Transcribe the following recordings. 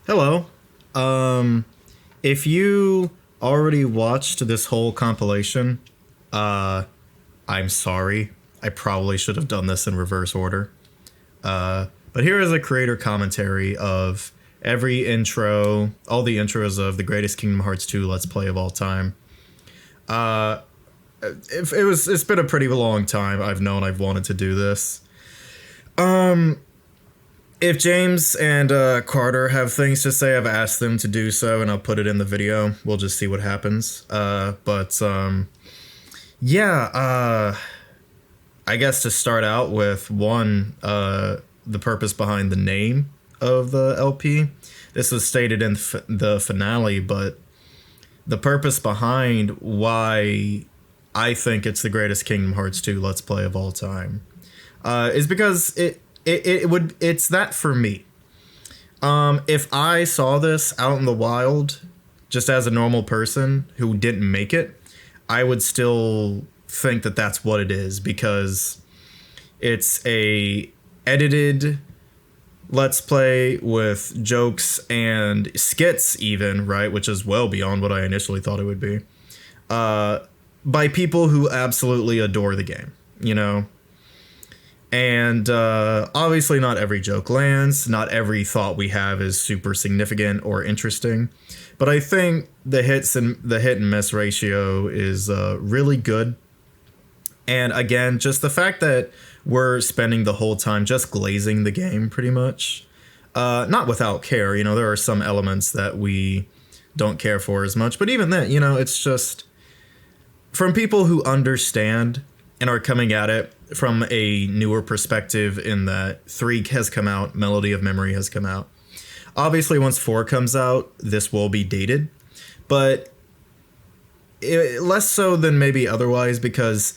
Hello. If you already watched this whole compilation, uh, I'm sorry. I probably should have done this in reverse order. But here is a creator commentary of every intro, all the intros of the greatest Kingdom Hearts 2 Let's Play of all time. Uh, it's been a pretty long time I've known I've wanted to do this. If James and Carter have things to say, I've asked them to do so, and I'll put it in the video. We'll just see what happens. Yeah, I guess to start out with, the purpose behind the name of the LP. This was stated in the finale, but the purpose behind why I think it's the greatest Kingdom Hearts 2 Let's Play of all time is because it's that for me. If I saw this out in the wild, just as a normal person who didn't make it, I would still think that that's what it is, because it's a edited Let's Play with jokes and skits even, right? Which is well beyond what I initially thought it would be. By people who absolutely adore the game, you know? And obviously not every joke lands, not every thought we have is super significant or interesting, but I think the hit and miss ratio is really good. And again, just the fact that we're spending the whole time just glazing the game pretty much, not without care, you know, there are some elements that we don't care for as much, but even then, you know, it's just from people who understand and are coming at it from a newer perspective, in that 3 has come out, Melody of Memory has come out. Obviously, once 4 comes out, this will be dated, but less so than maybe otherwise, because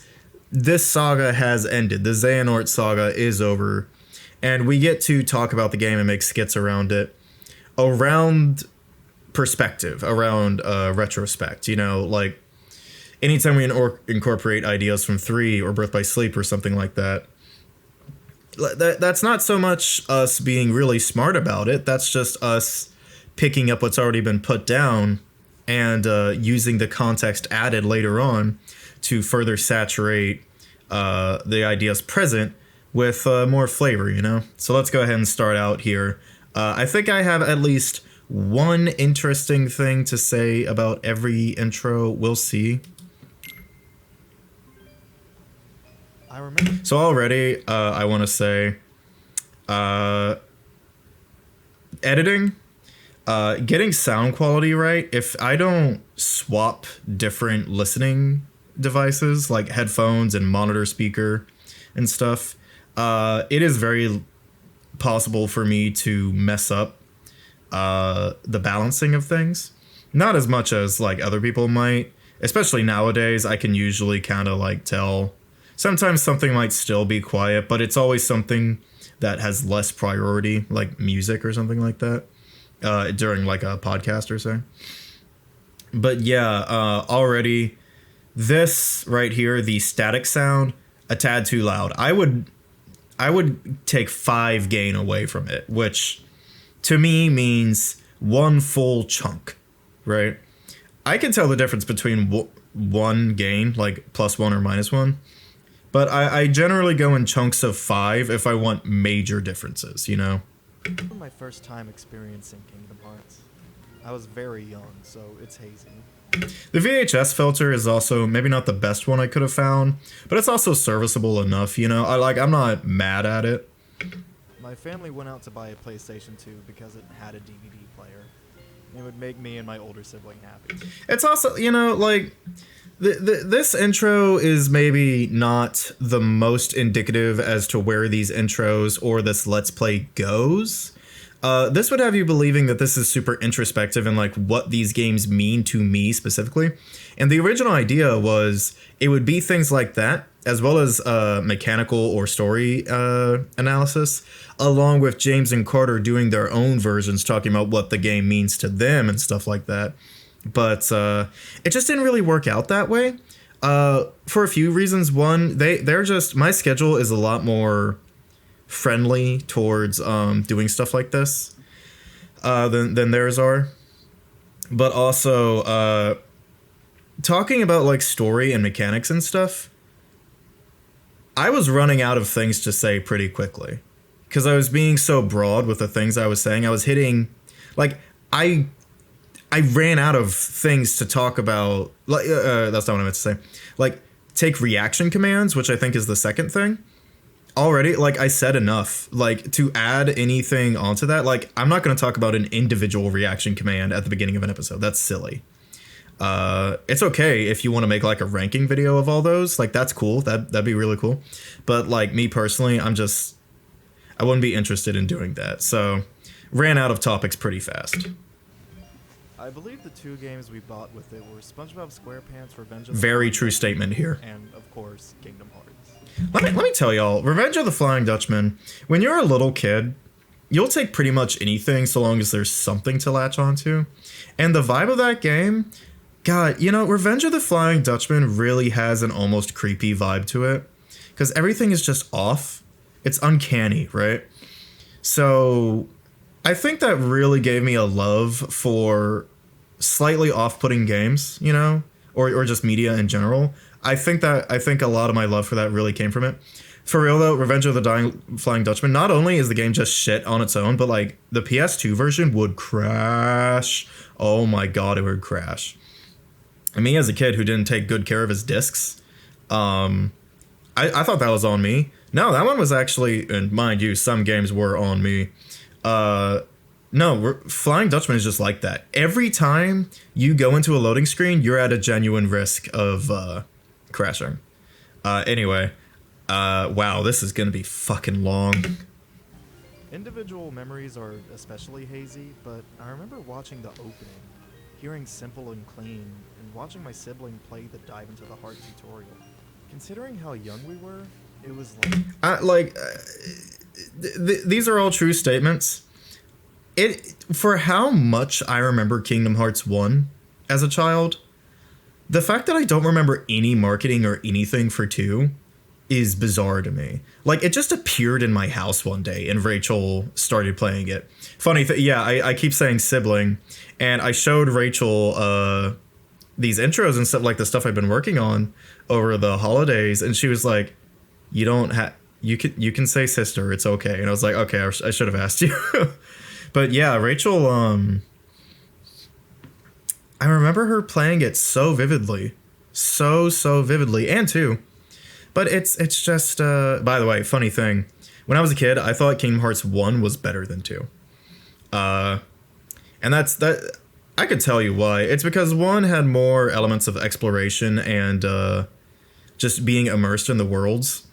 this saga has ended. The Xehanort saga is over, and we get to talk about the game and make skits around it, around perspective, around retrospect, you know, like anytime we incorporate ideas from 3 or Birth by Sleep or something like that, that's not so much us being really smart about it. That's just us picking up what's already been put down and using the context added later on to further saturate the ideas present with more flavor, you know? So let's go ahead and start out here. I think I have at least one interesting thing to say about every intro. We'll see. I remember. So already, I want to say, editing, getting sound quality right. If I don't swap different listening devices like headphones and monitor speaker and stuff, it is very possible for me to mess up the balancing of things. Not as much as like other people might, especially nowadays. I can usually kind of like tell. Sometimes something might still be quiet, but it's always something that has less priority, like music or something like that, during like a podcast or so. But yeah, already this right here, the static sound, a tad too loud. I would take 5 gain away from it, which to me means 1 full chunk, right? I can tell the difference between 1 gain, like +1 or -1. But I generally go in chunks of 5 if I want major differences, you know? I remember my first time experiencing Kingdom Hearts. I was very young, so it's hazy. The VHS filter is also maybe not the best one I could have found, but it's also serviceable enough, you know? I'm not mad at it. My family went out to buy a PlayStation 2 because it had a DVD player. It would make me and my older sibling happy. It's also, you know, like, this intro is maybe not the most indicative as to where these intros or this Let's Play goes. This would have you believing that this is super introspective and like what these games mean to me specifically. And the original idea was it would be things like that, as well as mechanical or story analysis, along with James and Carter doing their own versions, talking about what the game means to them and stuff like that. But it just didn't really work out that way for a few reasons. One, they're just, my schedule is a lot more friendly towards doing stuff like this. than theirs are. But also, talking about like story and mechanics and stuff, I was running out of things to say pretty quickly because I was being so broad with the things I was saying. I was hitting, like, I ran out of things to talk about. Like, that's not what I meant to say. Like, take reaction commands, which I think is the second thing. Already, like, I said enough. Like, to add anything onto that, like, I'm not going to talk about an individual reaction command at the beginning of an episode. That's silly. It's okay if you want to make like a ranking video of all those. Like, that's cool. That'd be really cool. But like me personally, I wouldn't be interested in doing that. So ran out of topics pretty fast. I believe the 2 games we bought with it were SpongeBob SquarePants, Revenge of the Very Flying true Dutchman, statement here. and of course, Kingdom Hearts. Let me tell y'all, Revenge of the Flying Dutchman, when you're a little kid, you'll take pretty much anything so long as there's something to latch onto. And the vibe of that game, God, you know, Revenge of the Flying Dutchman really has an almost creepy vibe to it. Because everything is just off. It's uncanny, right? So I think that really gave me a love for slightly off-putting games, you know? Or just media in general. I think a lot of my love for that really came from it. For real though, Revenge of the Flying Dutchman, not only is the game just shit on its own, but like the PS2 version would crash. Oh my god, it would crash. And me as a kid who didn't take good care of his discs, I thought that was on me. No, that one was actually, and mind you, some games were on me. No, Flying Dutchman is just like that. Every time you go into a loading screen, you're at a genuine risk of crashing. Anyway, wow, this is gonna be fucking long. Individual memories are especially hazy, but I remember watching the opening, hearing Simple and Clean, and watching my sibling play the Dive into the Heart tutorial. Considering how young we were, it was like... These are all true statements. For how much I remember Kingdom Hearts 1 as a child, the fact that I don't remember any marketing or anything for 2 is bizarre to me. Like, it just appeared in my house one day and Rachel started playing it. Funny thing, yeah, I keep saying sibling, and I showed Rachel these intros and stuff, like the stuff I've been working on over the holidays, and she was like, you can say sister, it's okay. And I was like, okay, I should have asked you. But yeah, Rachel, I remember her playing it so vividly. So vividly. And 2. But it's just, by the way, funny thing. When I was a kid, I thought Kingdom Hearts 1 was better than 2. And that I could tell you why. It's because 1 had more elements of exploration and just being immersed in the worlds.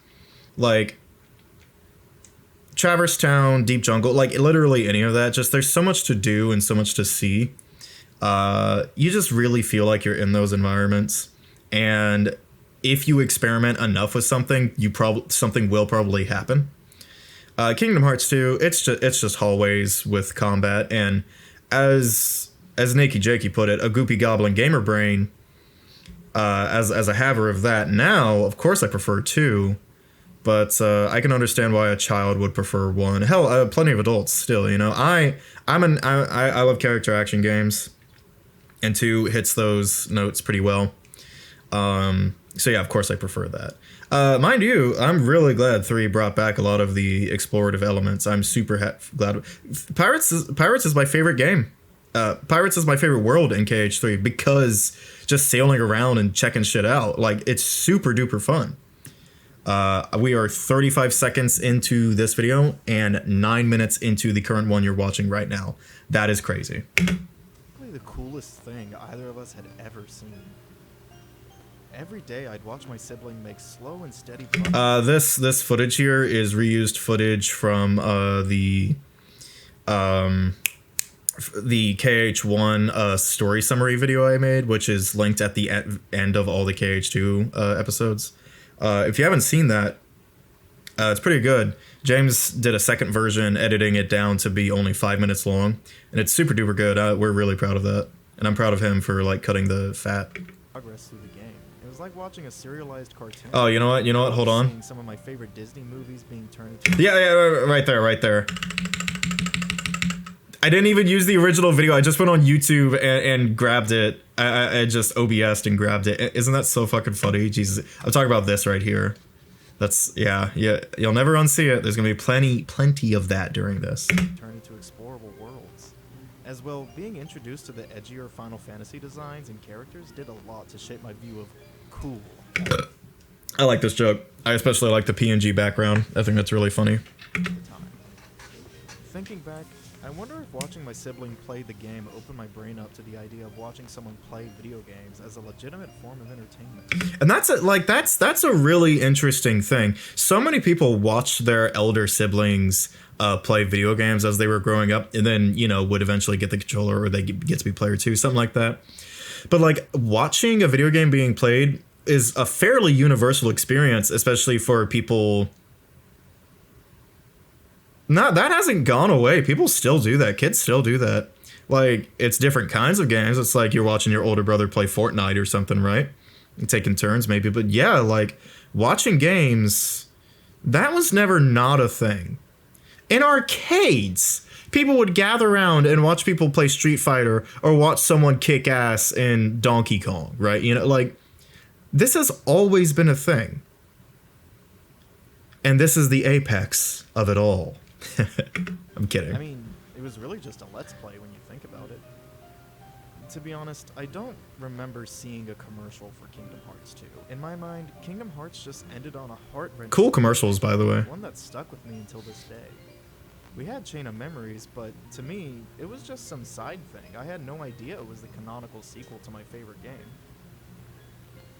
Like, Traverse Town, Deep Jungle, like literally any of that. Just there's so much to do and so much to see. You just really feel like you're in those environments. And if you experiment enough with something, something will probably happen. Kingdom Hearts 2, it's just hallways with combat, and as Nakey Jakey put it, a goopy goblin gamer brain. As a haver of that now, of course I prefer 2, but I can understand why a child would prefer 1. Hell, plenty of adults still, you know. I love character action games, and 2 hits those notes pretty well. So yeah, of course I prefer that. Mind you, I'm really glad 3 brought back a lot of the explorative elements. I'm super glad. Pirates is my favorite game. Pirates is my favorite world in KH3 because just sailing around and checking shit out, like, it's super duper fun. We are 35 seconds into this video and 9 minutes into the current one you're watching right now. That is crazy. Probably the coolest thing either of us had ever seen. Every day I'd watch my sibling make slow and steady progress. This footage here is reused footage from the KH1 story summary video I made, which is linked at the end of all the KH2 episodes. If you haven't seen that, it's pretty good. James did a second version, editing it down to be only 5 minutes long, and it's super duper good. We're really proud of that, and I'm proud of him for like cutting the fat. Progress through the game. It was like watching a serialized cartoon. Oh, you know what? Hold on. Seeing some of my favorite Disney movies being turned into... Yeah, right there. I didn't even use the original video. I just went on YouTube and grabbed it. I just OBS'd and grabbed it. Isn't that so fucking funny? Jesus. I'm talking about this right here. That's, yeah. You'll never unsee it. There's gonna be plenty of that during this. Turn into explorable worlds. As well, being introduced to the edgier Final Fantasy designs and characters did a lot to shape my view of cool. I like this joke. I especially like the PNG background. I think that's really funny. Thinking back, I wonder if watching my sibling play the game opened my brain up to the idea of watching someone play video games as a legitimate form of entertainment. And that's a really interesting thing. So many people watched their elder siblings play video games as they were growing up, and then, you know, would eventually get the controller, or they get to be player 2, something like that. But like, watching a video game being played is a fairly universal experience, especially for people. That hasn't gone away. People still do that. Kids still do that. Like, it's different kinds of games. It's like you're watching your older brother play Fortnite or something, right? You're taking turns maybe. But yeah, like, watching games, that was never not a thing. In arcades, people would gather around and watch people play Street Fighter or watch someone kick ass in Donkey Kong, right? You know, like, this has always been a thing. And this is the apex of it all. I'm kidding. I mean, it was really just a Let's Play when you think about it. To be honest, I don't remember seeing a commercial for Kingdom Hearts 2. In my mind, Kingdom Hearts just ended on a heart-wrenching... Cool commercials, by the way. One that stuck with me until this day. We had Chain of Memories, but to me, it was just some side thing. I had no idea it was the canonical sequel to my favorite game.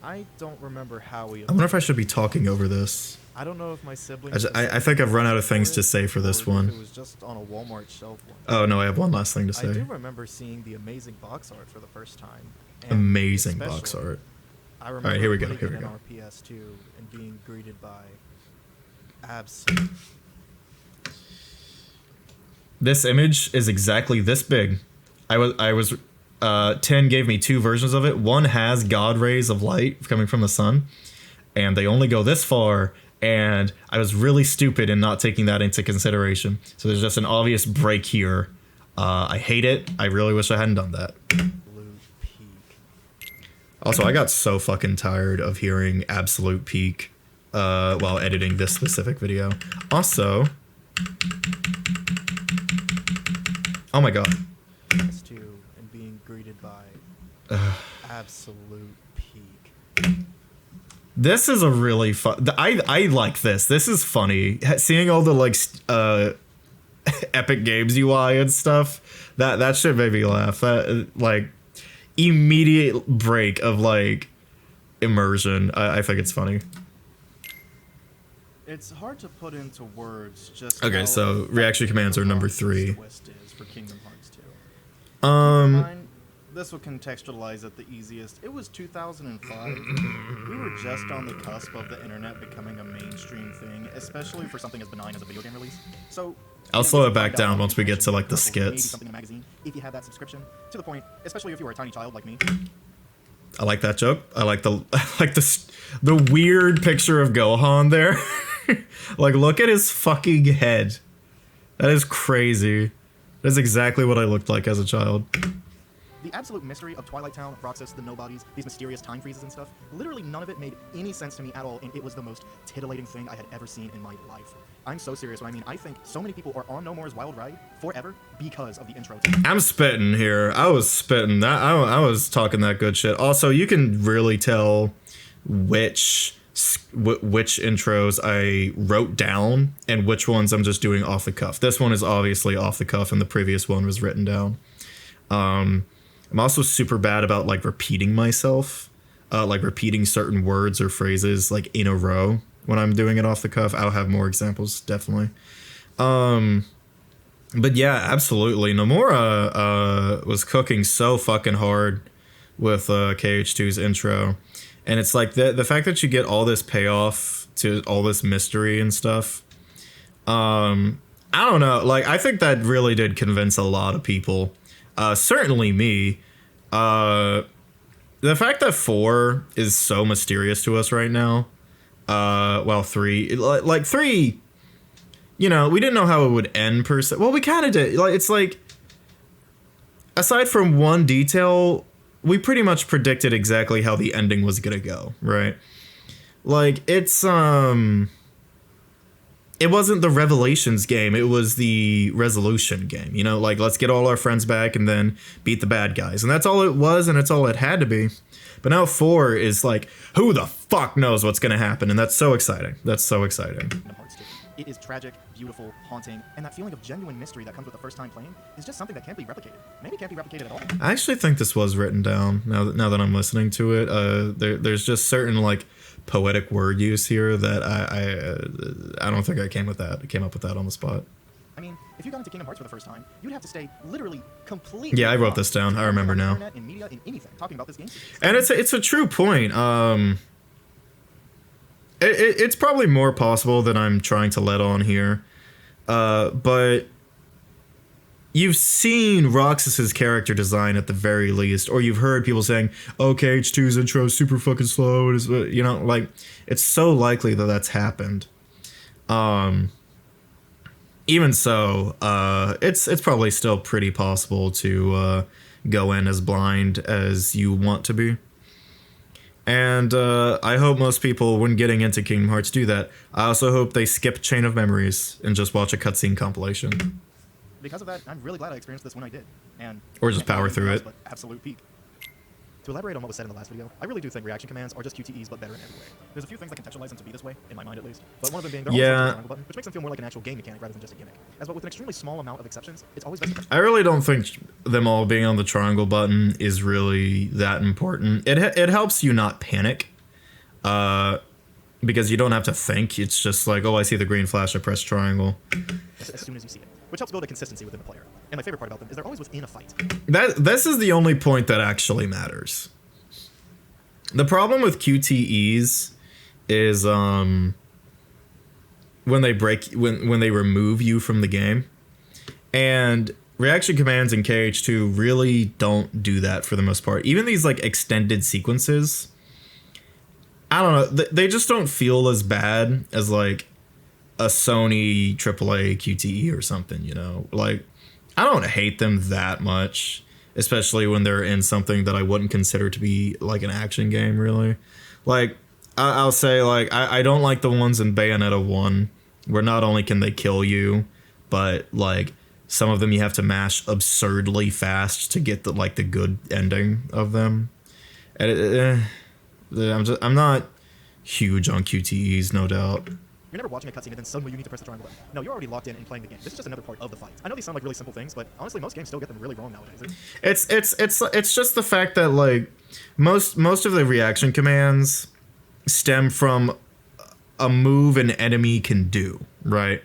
I don't remember how we... I wonder if I should be talking over this. I don't know if my siblings... I think I've run out of things to say for this one. It was just on a Walmart shelf one. Oh, no, I have one last thing to say. I do remember seeing the amazing box art for the first time. Amazing box art. I remember Alright, here we go, putting here we it go. on our PS2 and being greeted by absolute... This image is exactly this big. Tin gave me 2 versions of it. One has God rays of light coming from the sun, and they only go this far, and I was really stupid in not taking that into consideration. So there's just an obvious break here. I hate it. I really wish I hadn't done that. Absolute peak. Also, I got so fucking tired of hearing absolute peak while editing this specific video. Also, oh my god. PS2 and being greeted by absolute peak. This is a really fun... I like this. This is funny. Seeing all the, like, Epic Games UI and stuff, that shit made me laugh. That, like, immediate break of, like, immersion. I think it's funny. It's hard to put into words just Okay, so reaction commands are number 3. Twist is for Kingdom Hearts 2. This will contextualize it the easiest. It was 2005. We were just on the cusp of the internet becoming a mainstream thing, especially for something as benign as a video game release. So I'll slow it back down once we get to, like, the maybe skits. something in a magazine, if you had that subscription. To the point, especially if you were a tiny child like me. I like that joke. I like the weird picture of Gohan there. Like, look at his fucking head. That is crazy. That is exactly what I looked like as a child. The absolute mystery of Twilight Town, Roxas, the Nobodies, these mysterious time freezes and stuff, literally none of it made any sense to me at all, and it was the most titillating thing I had ever seen in my life. I'm so serious when I mean I think so many people are on No More's wild ride forever because of the intro. I'm spitting here. I was spitting. I was talking that good shit. Also, you can really tell which intros I wrote down and which ones I'm just doing off the cuff. This one is obviously off the cuff, and the previous one was written down. I'm also super bad about, like, repeating myself, like repeating certain words or phrases, like, in a row when I'm doing it off the cuff. I'll have more examples, definitely. But yeah, absolutely. Nomura was cooking so fucking hard with KH2's intro. And it's like the fact that you get all this payoff to all this mystery and stuff. I don't know. Like, I think that really did convince a lot of people. Certainly me. The fact that 4 is so mysterious to us right now. Well, 3, like 3, you know, we didn't know how it would end per se. Well, we kind of did. Like, it's like aside from one detail, we pretty much predicted exactly how the ending was gonna go, right? Like, it wasn't the Revelations game, it was the resolution game, you know? Like, let's get all our friends back and then beat the bad guys. And that's all it was, and it's all it had to be. But now 4 is like, who the fuck knows what's gonna happen? And that's so exciting. That's so exciting. Kingdom Hearts 2. It is tragic, beautiful, haunting, and that feeling of genuine mystery that comes with the first time playing is just something that can't be replicated. Maybe it can't be replicated at all. I actually think this was written down now that I'm listening to it. There's just certain, like, poetic word use here that I don't think I came up with that on the spot. I mean, if you got into Kingdom Hearts for the first time, you'd have to stay literally completely. Yeah, I wrote this down. I remember now. Internet, in media, in anything, talking about this game. And it's a true point. It's probably more possible than I'm trying to let on here, but you've seen Roxas's character design at the very least, or you've heard people saying, "Oh, KH2's intro is super fucking slow." It is, you know, like, it's so likely that that's happened. Even so, it's probably still pretty possible to go in as blind as you want to be. And I hope most people, when getting into Kingdom Hearts, do that. I also hope they skip Chain of Memories and just watch a cutscene compilation. Because of that, I'm really glad I experienced this when I did. And or just power through it. But absolute peak. To elaborate on what was said in the last video, I really do think reaction commands are just QTEs, but better in every way. There's a few things that contextualize them to be this way, in my mind at least. But one of them being, they're always a triangle button, which makes them feel more like an actual game mechanic rather than just a gimmick. As well, with an extremely small amount of exceptions, it's always best to... I really don't think them all being on the triangle button is really that important. It helps you not panic, because you don't have to think. It's just like, oh, I see the green flash, I press triangle. As soon as you see it, which helps build a consistency within the player. And my favorite part about them is they're always within a fight. This is the only point that actually matters. The problem with QTEs is when they remove you from the game, and reaction commands in KH2 really don't do that for the most part. Even these, like, extended sequences, I don't know, they just don't feel as bad as, like, a Sony AAA QTE or something, you know? Like, I don't hate them that much, especially when they're in something that I wouldn't consider to be, like, an action game, really. Like, I'll say, like, I don't like the ones in Bayonetta 1, where not only can they kill you, but, like, some of them you have to mash absurdly fast to get the, like, the good ending of them. And I'm not huge on QTEs, no doubt. You're never watching a cutscene and then suddenly you need to press the triangle button. No, you're already locked in and playing the game. This is just another part of the fight. I know these sound like really simple things, but honestly, most games still get them really wrong nowadays. It's just the fact that, like, most of the reaction commands stem from a move an enemy can do, right?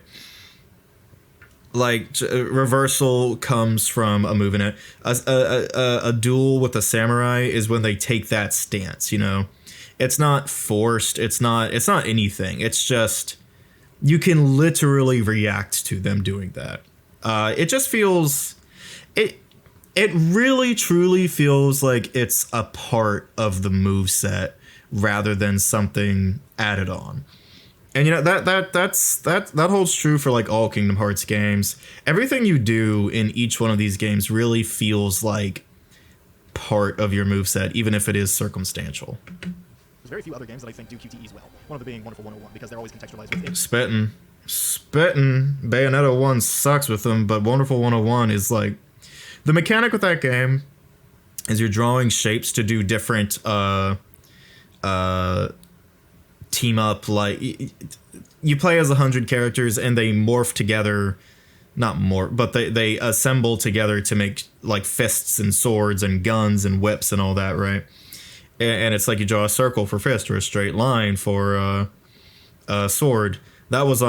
Like, reversal comes from a move in it. A duel with a samurai is when they take that stance, you know? It's not forced, it's not anything. It's just, you can literally react to them doing that. It just feels, it really truly feels like it's a part of the moveset rather than something added on. And, you know, that holds true for, like, all Kingdom Hearts games. Everything you do in each one of these games really feels like part of your moveset, even if it is circumstantial. There's very few other games that I think do QTEs well. One of them being Wonderful 101, because they're always contextualized within. Spittin'. Bayonetta 1 sucks with them, but Wonderful 101 is, like, the mechanic with that game is you're drawing shapes to do different team up, like, you play as 100 characters and they morph together, not morph, but they assemble together to make, like, fists and swords and guns and whips and all that, right? And it's like you draw a circle for fist or a straight line for a sword. That was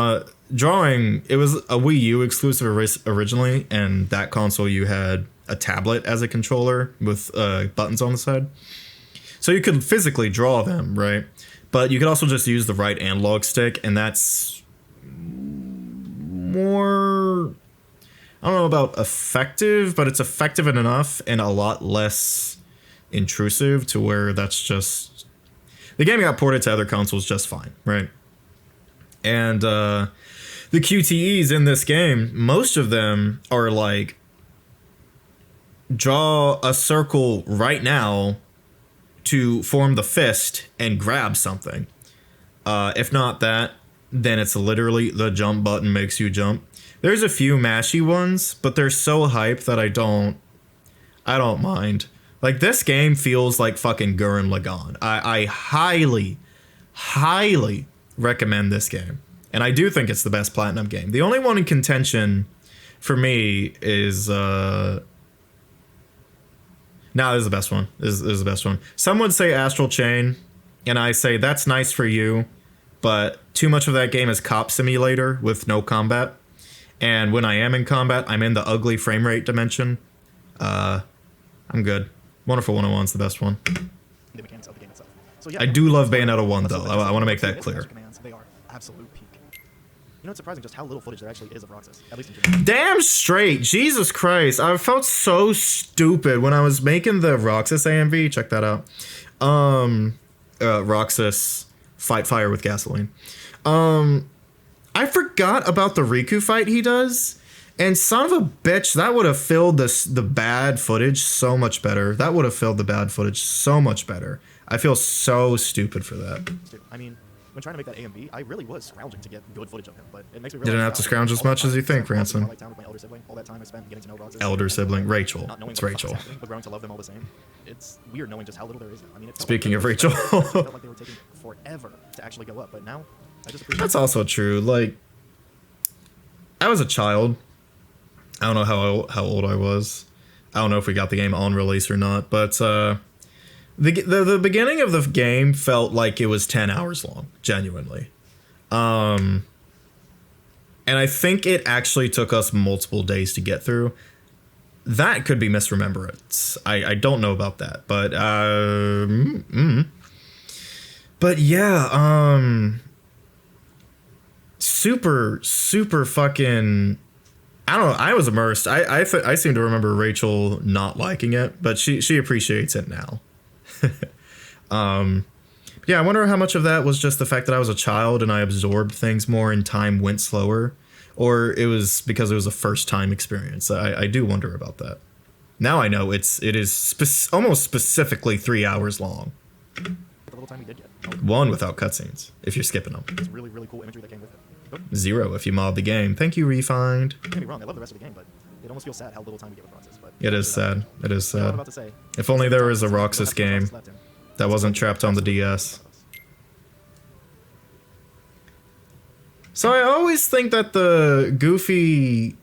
drawing. It was a Wii U exclusive originally, and that console you had a tablet as a controller with buttons on the side, so you could physically draw them, right? But you could also just use the right analog stick, and that's more, I don't know about effective, but it's effective enough and a lot less intrusive to where that's just, the game got ported to other consoles just fine, right? And the QTEs in this game, most of them are, like, draw a circle right now to form the fist and grab something. If not that, then it's literally the jump button makes you jump. There's a few mashy ones, but they're so hype that I don't mind. Like, this game feels like fucking Gurren Lagann. I highly, highly recommend this game. And I do think it's the best Platinum game. The only one in contention for me is this is the best one. This is the best one. Some would say Astral Chain, and I say that's nice for you, but too much of that game is cop simulator with no combat. And when I am in combat, I'm in the ugly frame rate dimension. I'm good. Wonderful 101's the best one. The mechanics of the game itself. So yeah, I do love Bayonetta 1 though. I want to make that clear. Commands, they are absolute peak. You know, it's surprising just how little footage there actually is of Roxas, at least in Japan. Damn straight. Jesus Christ. I felt so stupid when I was making the Roxas AMV. Check that out. Roxas Fight Fire with Gasoline. I forgot about the Riku fight he does. And son of a bitch, that would have filled the bad footage so much better. That would have filled the bad footage so much better. I feel so stupid for that. Dude, I mean, when trying to make that AMV, I really was scrounging to get good footage of him, but it makes me realize... Didn't have to scrounge as much as you think, Ransom. All that time I spent getting to know Roxas. Elder sibling, Rachel. It's Rachel. But growing to love them all the same. It's weird knowing just how little there is. I mean, Speaking of Rachel. It felt like they were taking forever to actually go up, but now I just appreciate... That's also true. Like, I was a child. I don't know how old I was. I don't know if we got the game on release or not, but the beginning of the game felt like it was 10 hours long, genuinely. And I think it actually took us multiple days to get through. That could be misremembrance. I don't know about that, but but yeah, super fucking... I don't know. I was immersed. I seem to remember Rachel not liking it, but she appreciates it now. Yeah, I wonder how much of that was just the fact that I was a child and I absorbed things more and time went slower, or it was because it was a first time experience. I do wonder about that. Now I know it is almost specifically 3 hours long. The little time we did get. One without cutscenes, if you're skipping them. It's really, really cool imagery that came with it. 0 if you mod the game. Thank you, Refined. Don't get me wrong, I love the rest of the game, but it almost feels sad how little time we get with Roxas. But it is sad. It is you know what I'm sad. about to say. If only there was a Roxas game that wasn't trapped on the DS. So I always think that the goofy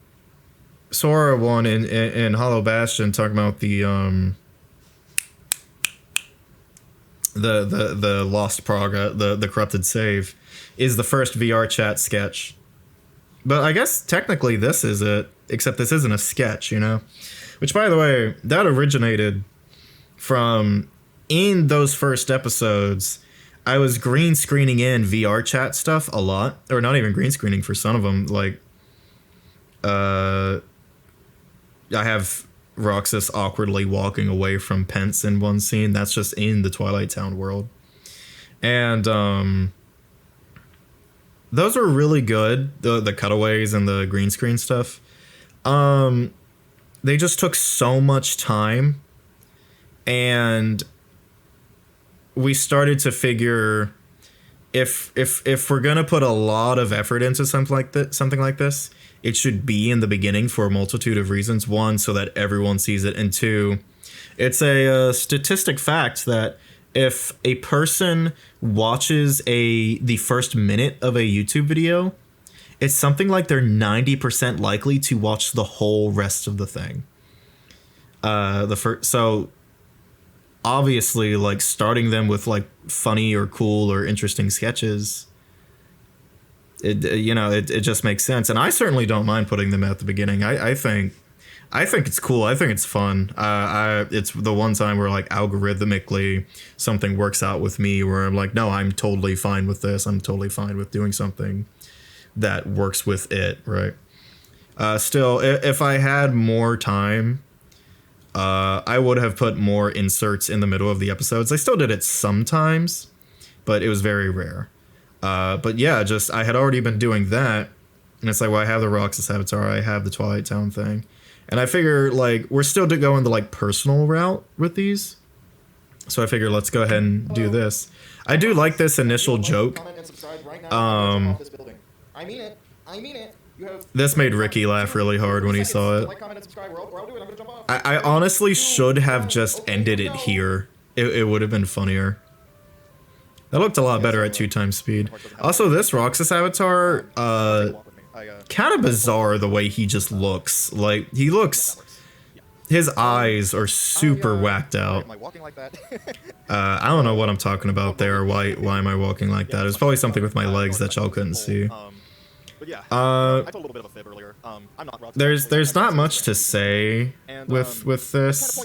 Sora one in Hollow Bastion talking about the lost Praga, the corrupted save, is the first VR chat sketch. But I guess technically this is it, except this isn't a sketch, you know? Which, by the way, that originated from, in those first episodes, I was green screening in VR chat stuff a lot. Or not even green screening for some of them. Like, I have Roxas awkwardly walking away from Pence in one scene. That's just in the Twilight Town world. And, those were really good, the cutaways and the green screen stuff. They just took so much time, and we started to figure if we're gonna put a lot of effort into something like this, it should be in the beginning for a multitude of reasons. One, so that everyone sees it, and two, it's a statistic fact that if a person watches the first minute of a YouTube video, it's something like they're 90% likely to watch the whole rest of the thing. So obviously, like, starting them with like funny or cool or interesting sketches, it just makes sense. And I certainly don't mind putting them at the beginning. I think it's cool. I think it's fun. It's the one time where, like, algorithmically something works out with me where I'm like, no, I'm totally fine with this. I'm totally fine with doing something that works with it, right? Still, if I had more time, I would have put more inserts in the middle of the episodes. I still did it sometimes, but it was very rare. But yeah, I had already been doing that. And it's like, well, I have the Roxas Avatar. I have the Twilight Town thing. And I figure, like, we're still going the, like, personal route with these. So I figure let's go ahead and do this. I do like this initial joke. I mean it. This made Ricky laugh really hard when he saw it. I honestly should have just ended it here. It would have been funnier. That looked a lot better at 2x speed. Also, this Roxas avatar, kind of bizarre the way he just looks. Like, he looks... His eyes are super whacked out. I don't know what I'm talking about there. Why am I walking like that? It was probably something with my legs that y'all couldn't see. There's not much to say with this.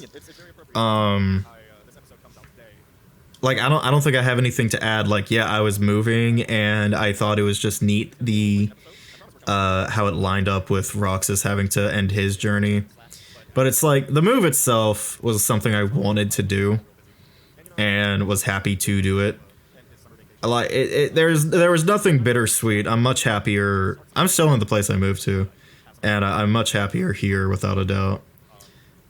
Like, I don't think I have anything to add. Like, yeah, I was moving and I thought it was just neat how it lined up with Roxas having to end his journey. But it's like, the move itself was something I wanted to do and was happy to do it. Like, there was nothing bittersweet. I'm much happier. I'm still in the place I moved to, and I'm much happier here without a doubt.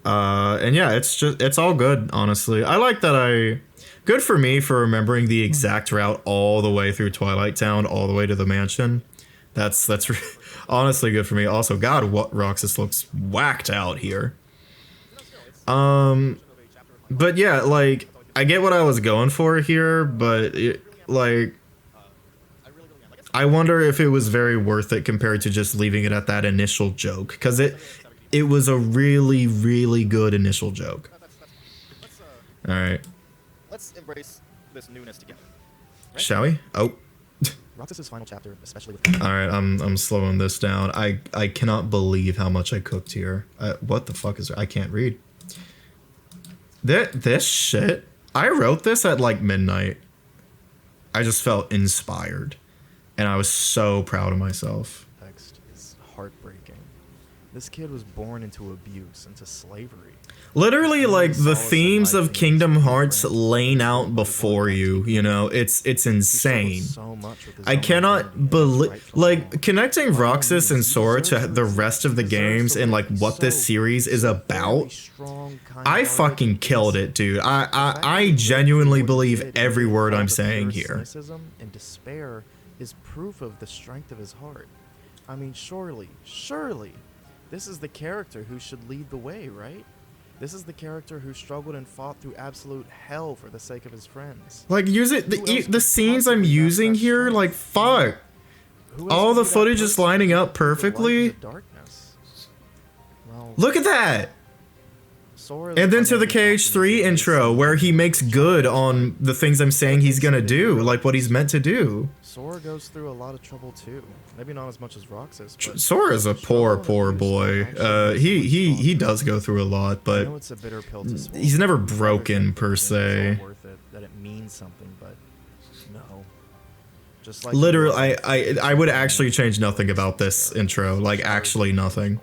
And yeah, it's all good, honestly. I like that good for me for remembering the exact route all the way through Twilight Town, all the way to the mansion. That's honestly good for me. Also, God, what Roxas looks whacked out here. But yeah, like, I get what I was going for here, but like, I wonder if it was very worth it compared to just leaving it at that initial joke, because it was a really, really good initial joke. All right. Let's embrace this newness together. Right? Shall we? Oh. Roxas's final chapter, especially with... All right, I'm slowing this down. I cannot believe how much I cooked here. What the fuck is... I can't read. This shit... I wrote this at like midnight. I just felt inspired. And I was so proud of myself. Text is heartbreaking. This kid was born into abuse, into slavery. Literally, like, the themes of Kingdom Hearts laying out before you, you know, it's insane. I cannot believe, like, connecting Roxas and Sora to the rest of the games and, like, what this series is about, I fucking killed it, dude. I genuinely believe every word I'm saying here. And despair is proof of the strength of his heart. I mean, surely, this is the character who should lead the way, right? This is the character who struggled and fought through absolute hell for the sake of his friends. Like, the scenes I'm using here, like, fuck. All the footage is lining up perfectly. Look at that! And then to the KH3 intro, where he makes good on the things I'm saying he's gonna do, like what he's meant to do. Sora goes through a lot of trouble too. Maybe not as much as Roxas, but Sora is a poor boy. He does go through a lot, but I know it's a bitter pill to swallow. He's never broken per se. It's all worth it, that it means something, but no. Just like literally, I would actually change nothing about this intro, like actually nothing.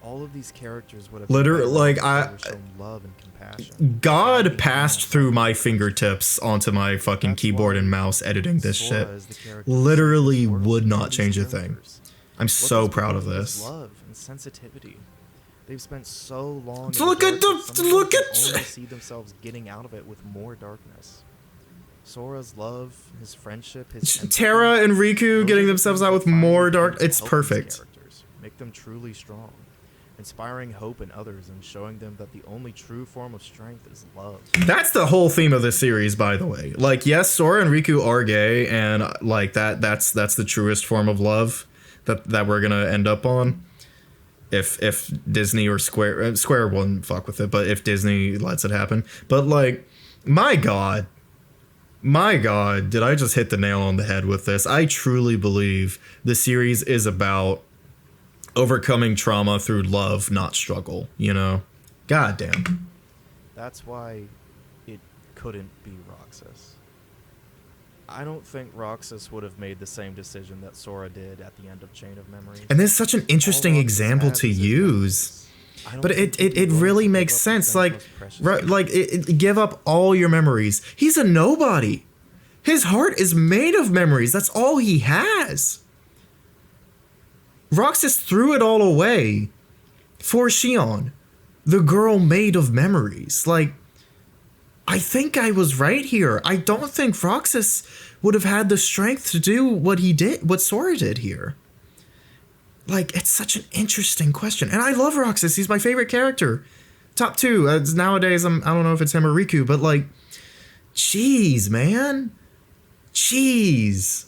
All of these characters would have literally, like, shown love and compassion. God passed through my fingertips onto my fucking keyboard and mouse editing this shit. Literally would not change a thing. I'm so proud of this. Love and sensitivity. They've spent so long. Look at see themselves getting out of it with more darkness. Sora's love, his friendship, his Terra and Riku getting themselves out with more dark. It's perfect. Make them truly strong. Inspiring hope in others and showing them that the only true form of strength is love. That's the whole theme of this series, by the way. Like, yes, Sora and Riku are gay, and like that's the truest form of love that we're gonna end up on. If Disney or Square won't fuck with it, but if Disney lets it happen. But like, my God, did I just hit the nail on the head with this? I truly believe the series is about overcoming trauma through love, not struggle, you know? God damn. That's why it couldn't be Roxas. I don't think Roxas would have made the same decision that Sora did at the end of Chain of Memories. And this is such an interesting example to use. But it really makes sense. Like, give up all your memories. He's a nobody. His heart is made of memories. That's all he has. Roxas threw it all away. for Shion, the girl made of memories. Like, I think I was right here. I don't think Roxas would have had the strength to do what he did, what Sora did here. Like, it's such an interesting question. And I love Roxas. He's my favorite character. Top 2. Nowadays, I don't know if it's him or Riku, but like, jeez, man. Jeez.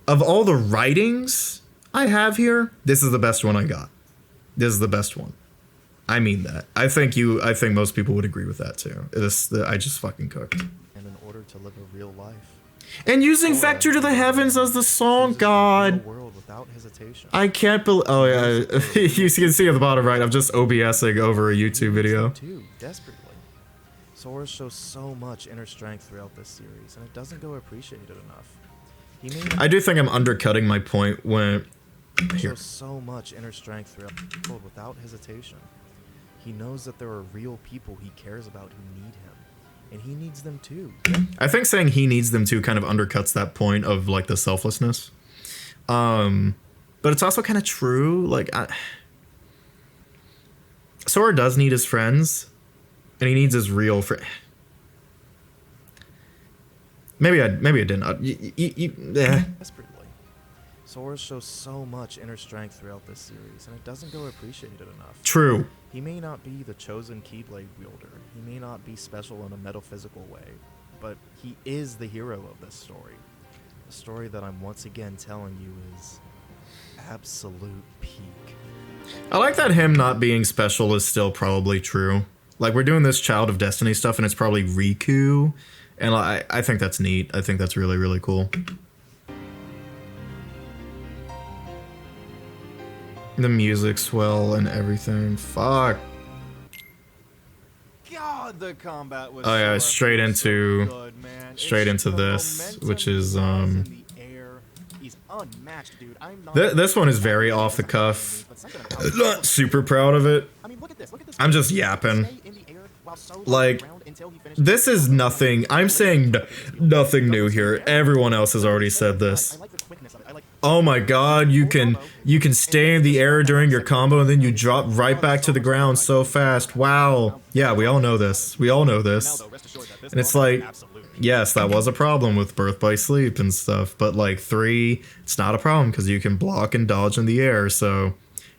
Of all the writings I have here, this is the best one I got. This is the best one. I mean that. I think most people would agree with that too. I just fucking cooked. And in order to live a real life. And using Vector to the Heavens as the song, God. I can't believe. Oh yeah, you can see at the bottom right. I'm just OBSing over a YouTube video. Desperately. Sora shows so much inner strength throughout this series, and it doesn't go appreciated enough. I do think I'm undercutting my point when. Shows so much inner strength throughout without hesitation. He knows that there are real people he cares about who need him. And he needs them too. I think saying he needs them too kind of undercuts that point of like the selflessness. But it's also kind of true. Like, Sora does need his friends, and he needs his real friend. Maybe I didn't. Desperately. Sora shows so much inner strength throughout this series, and it doesn't go appreciated enough. True. He may not be the chosen Keyblade wielder, he may not be special in a metaphysical way, but he is the hero of this story. The story that I'm once again telling you is absolute peak. I like that him not being special is still probably true. Like, we're doing this Child of Destiny stuff, and it's probably Riku, and I think that's neat. I think that's really, really cool. The music's well and everything. Fuck. God, the combat was straight into this, which is this one is very off the cuff. Not super proud of it. I'm just yapping. Like, this is nothing. I'm saying nothing new here. Everyone else has already said this. Oh my god, you can stay in the air during your combo and then you drop right back to the ground so fast. Wow. Yeah, we all know this. We all know this. And it's like, yes, that was a problem with Birth by Sleep and stuff, but like 3, it's not a problem because you can block and dodge in the air, so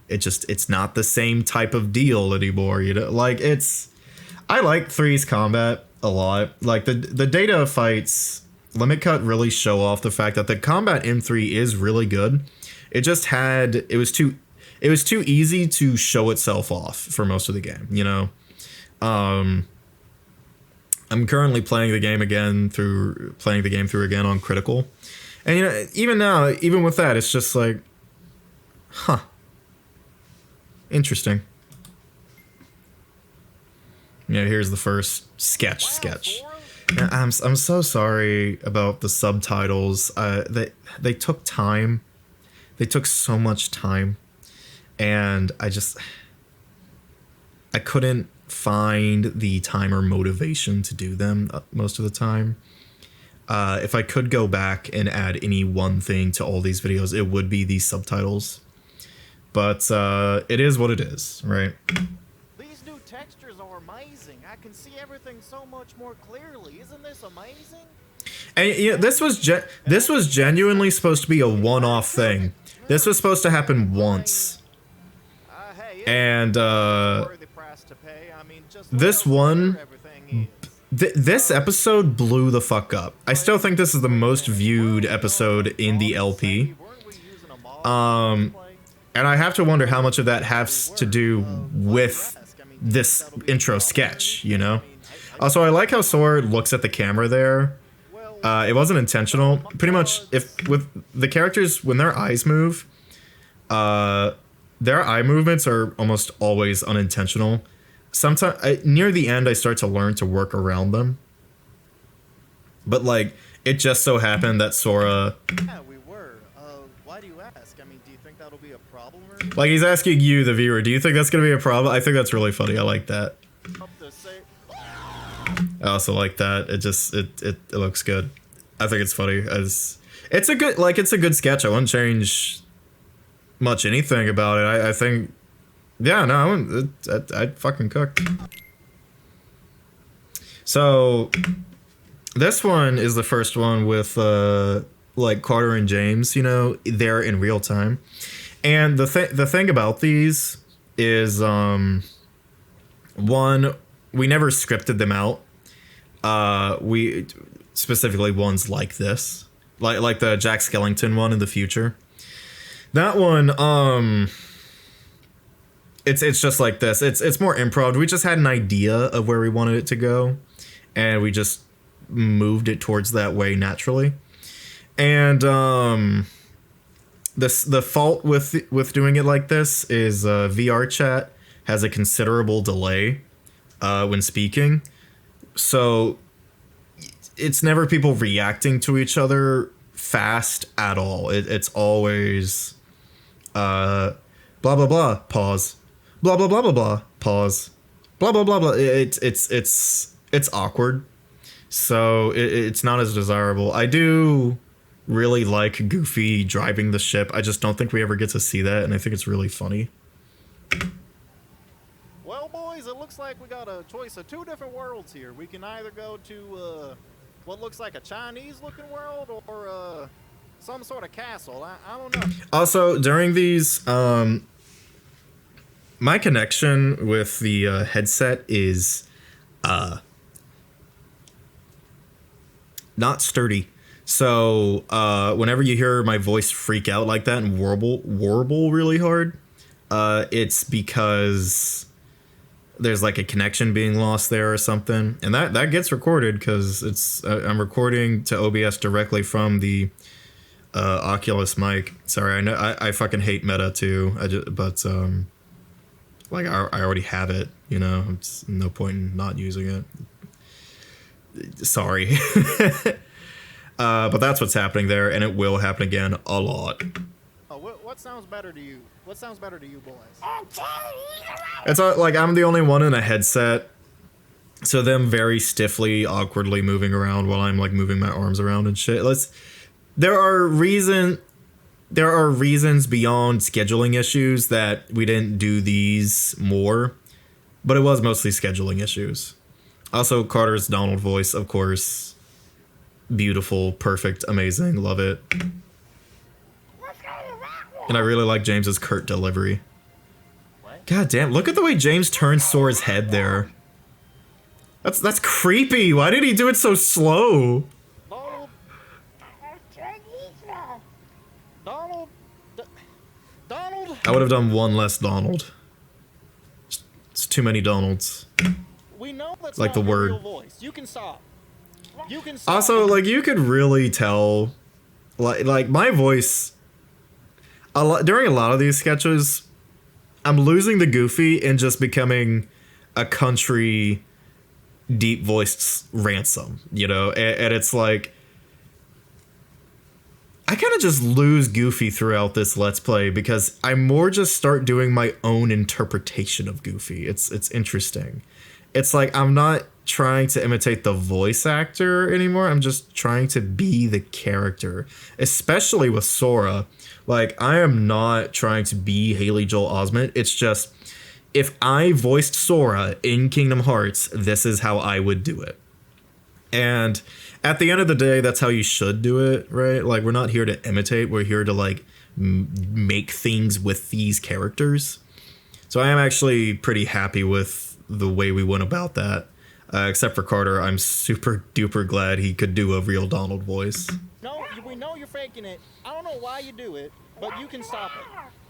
it's not the same type of deal anymore, you know? Like, I like 3's combat a lot. Like, the data fights, Limit Cut really show off the fact that the combat in 3 is really good. It was too easy to show itself off for most of the game, you know? I'm currently playing the game through again on critical. And you know, even now, even with that, it's just like, huh. Interesting. Yeah, here's the first sketch. Yeah, I'm so sorry about the subtitles. They took time. They took so much time, and I couldn't find the time or motivation to do them most of the time. If I could go back and add any one thing to all these videos, it would be these subtitles. But it is what it is, right? These new textures are amazing. I can see everything so much more clearly. Isn't this amazing? And yeah, this was genuinely supposed to be a one-off thing. This was supposed to happen once. And this one, this episode blew the fuck up. I still think this is the most viewed episode in the LP. And I have to wonder how much of that has to do with this intro sketch, you know? Also, I like how Sora looks at the camera there. It wasn't intentional. Pretty much, with the characters, when their eyes move, their eye movements are almost always unintentional. Sometimes, near the end, I start to learn to work around them. But, like, it just so happened that Sora... Yeah, we were. Why do you ask? I mean, do you think that'll be a problem or anything? Like, he's asking you, the viewer, do you think that's gonna be a problem? I think that's really funny. I like that. I also like that. It looks good. I think it's funny. It's a good sketch. I wouldn't change much anything about it. I think, yeah, no, I'd fucking cook. So this one is the first one with like Carter and James, you know, there in real time. And the thing about these is one, we never scripted them out. We specifically ones like this, like the Jack Skellington one in the future. That one, it's just like this. It's more improv. We just had an idea of where we wanted it to go, and we just moved it towards that way naturally. And the fault with doing it like this is VR chat has a considerable delay when speaking, so it's never people reacting to each other fast at all. It's always blah blah blah, pause, blah blah blah blah blah, pause, blah blah blah blah. It's awkward, so it's not as desirable. I do really like Goofy driving the ship. I just don't think we ever get to see that, and I think it's really funny. Well, boys, it looks like we got a choice of two different worlds here. We can either go to what looks like a Chinese-looking world or some sort of castle. I don't know. Also, during these, my connection with the headset is not sturdy. So whenever you hear my voice freak out like that and warble really hard, it's because there's like a connection being lost there or something, and that gets recorded because it's I'm recording to OBS directly from the Oculus mic. Sorry, I know I fucking hate Meta too. But like I already have it, you know. It's no point in not using it. Sorry. But that's what's happening there, and it will happen again a lot. Oh, what sounds better to you? What sounds better to you, boys? It's like I'm the only one in a headset, so them very stiffly, awkwardly moving around while I'm like moving my arms around and shit. There are reasons beyond scheduling issues that we didn't do these more, but it was mostly scheduling issues. Also, Carter's Donald voice, of course. Beautiful, perfect, amazing, love it. And I really like James's curt delivery. God damn, look at the way James turns Sora's head there. That's creepy. Why did he do it so slow? Donald. I would have done one less Donald. It's too many Donalds. We know that's like the word. Voice. You can stop. Also, like, you could really tell, like my voice, during a lot of these sketches, I'm losing the Goofy and just becoming a country, deep-voiced Ransom, you know? And it's like, I kind of just lose Goofy throughout this Let's Play because I more just start doing my own interpretation of Goofy. It's interesting. It's like I'm not trying to imitate the voice actor anymore. I'm just trying to be the character, especially with Sora. Like, I am not trying to be Haley Joel Osment. It's just, if I voiced Sora in Kingdom Hearts, this is how I would do it. And at the end of the day, that's how you should do it, right? Like, we're not here to imitate. We're here to, like, make things with these characters. So I am actually pretty happy with the way we went about that. Except for Carter, I'm super duper glad he could do a real Donald voice. No, we know you're faking it. I don't know why you do it, but you can stop it.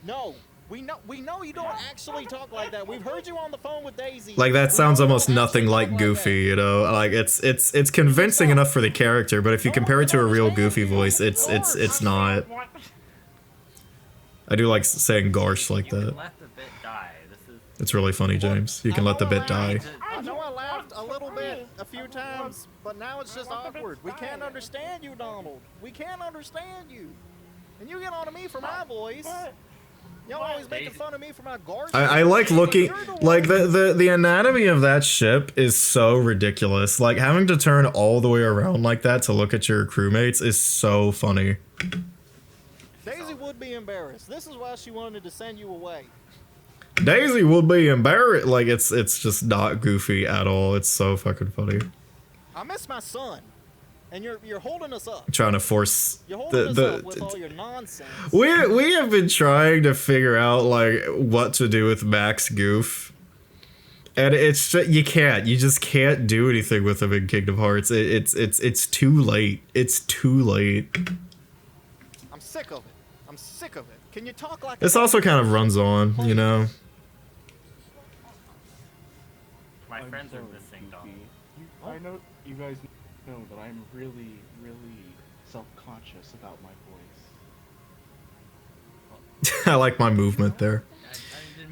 No, we know you don't actually talk like that. We've heard you on the phone with Daisy. Like, that sounds almost nothing like Goofy, you know? Like, it's convincing enough for the character, but if you compare it to a real Goofy voice, it's not. I do like saying Garsh like that. It's really funny, James. You can let the bit die. I know I laughed a little bit a few times, but now it's just awkward. We can't understand you, Donald. We can't understand you. And you get on to me for my voice. Y'all always making fun of me for my Garsh. I like looking, like, the anatomy of that ship is so ridiculous. Like, having to turn all the way around like that to look at your crewmates is so funny. Daisy would be embarrassed. This is why she wanted to send you away. Daisy would be embarrassed. Like, it's just not goofy at all. It's so fucking funny. I miss my son, and you're holding us up. Trying to force You're holding us up with all your nonsense. We have been trying to figure out like what to do with Max Goof, and it's just, you just can't do anything with him in Kingdom Hearts. It's too late. It's too late. I'm sick of it. I'm sick of it. Can you talk like? This also kind of runs on, you know. My friends are missing, Donald. I know you guys know that I'm really, really self-conscious about my voice. I like my movement there.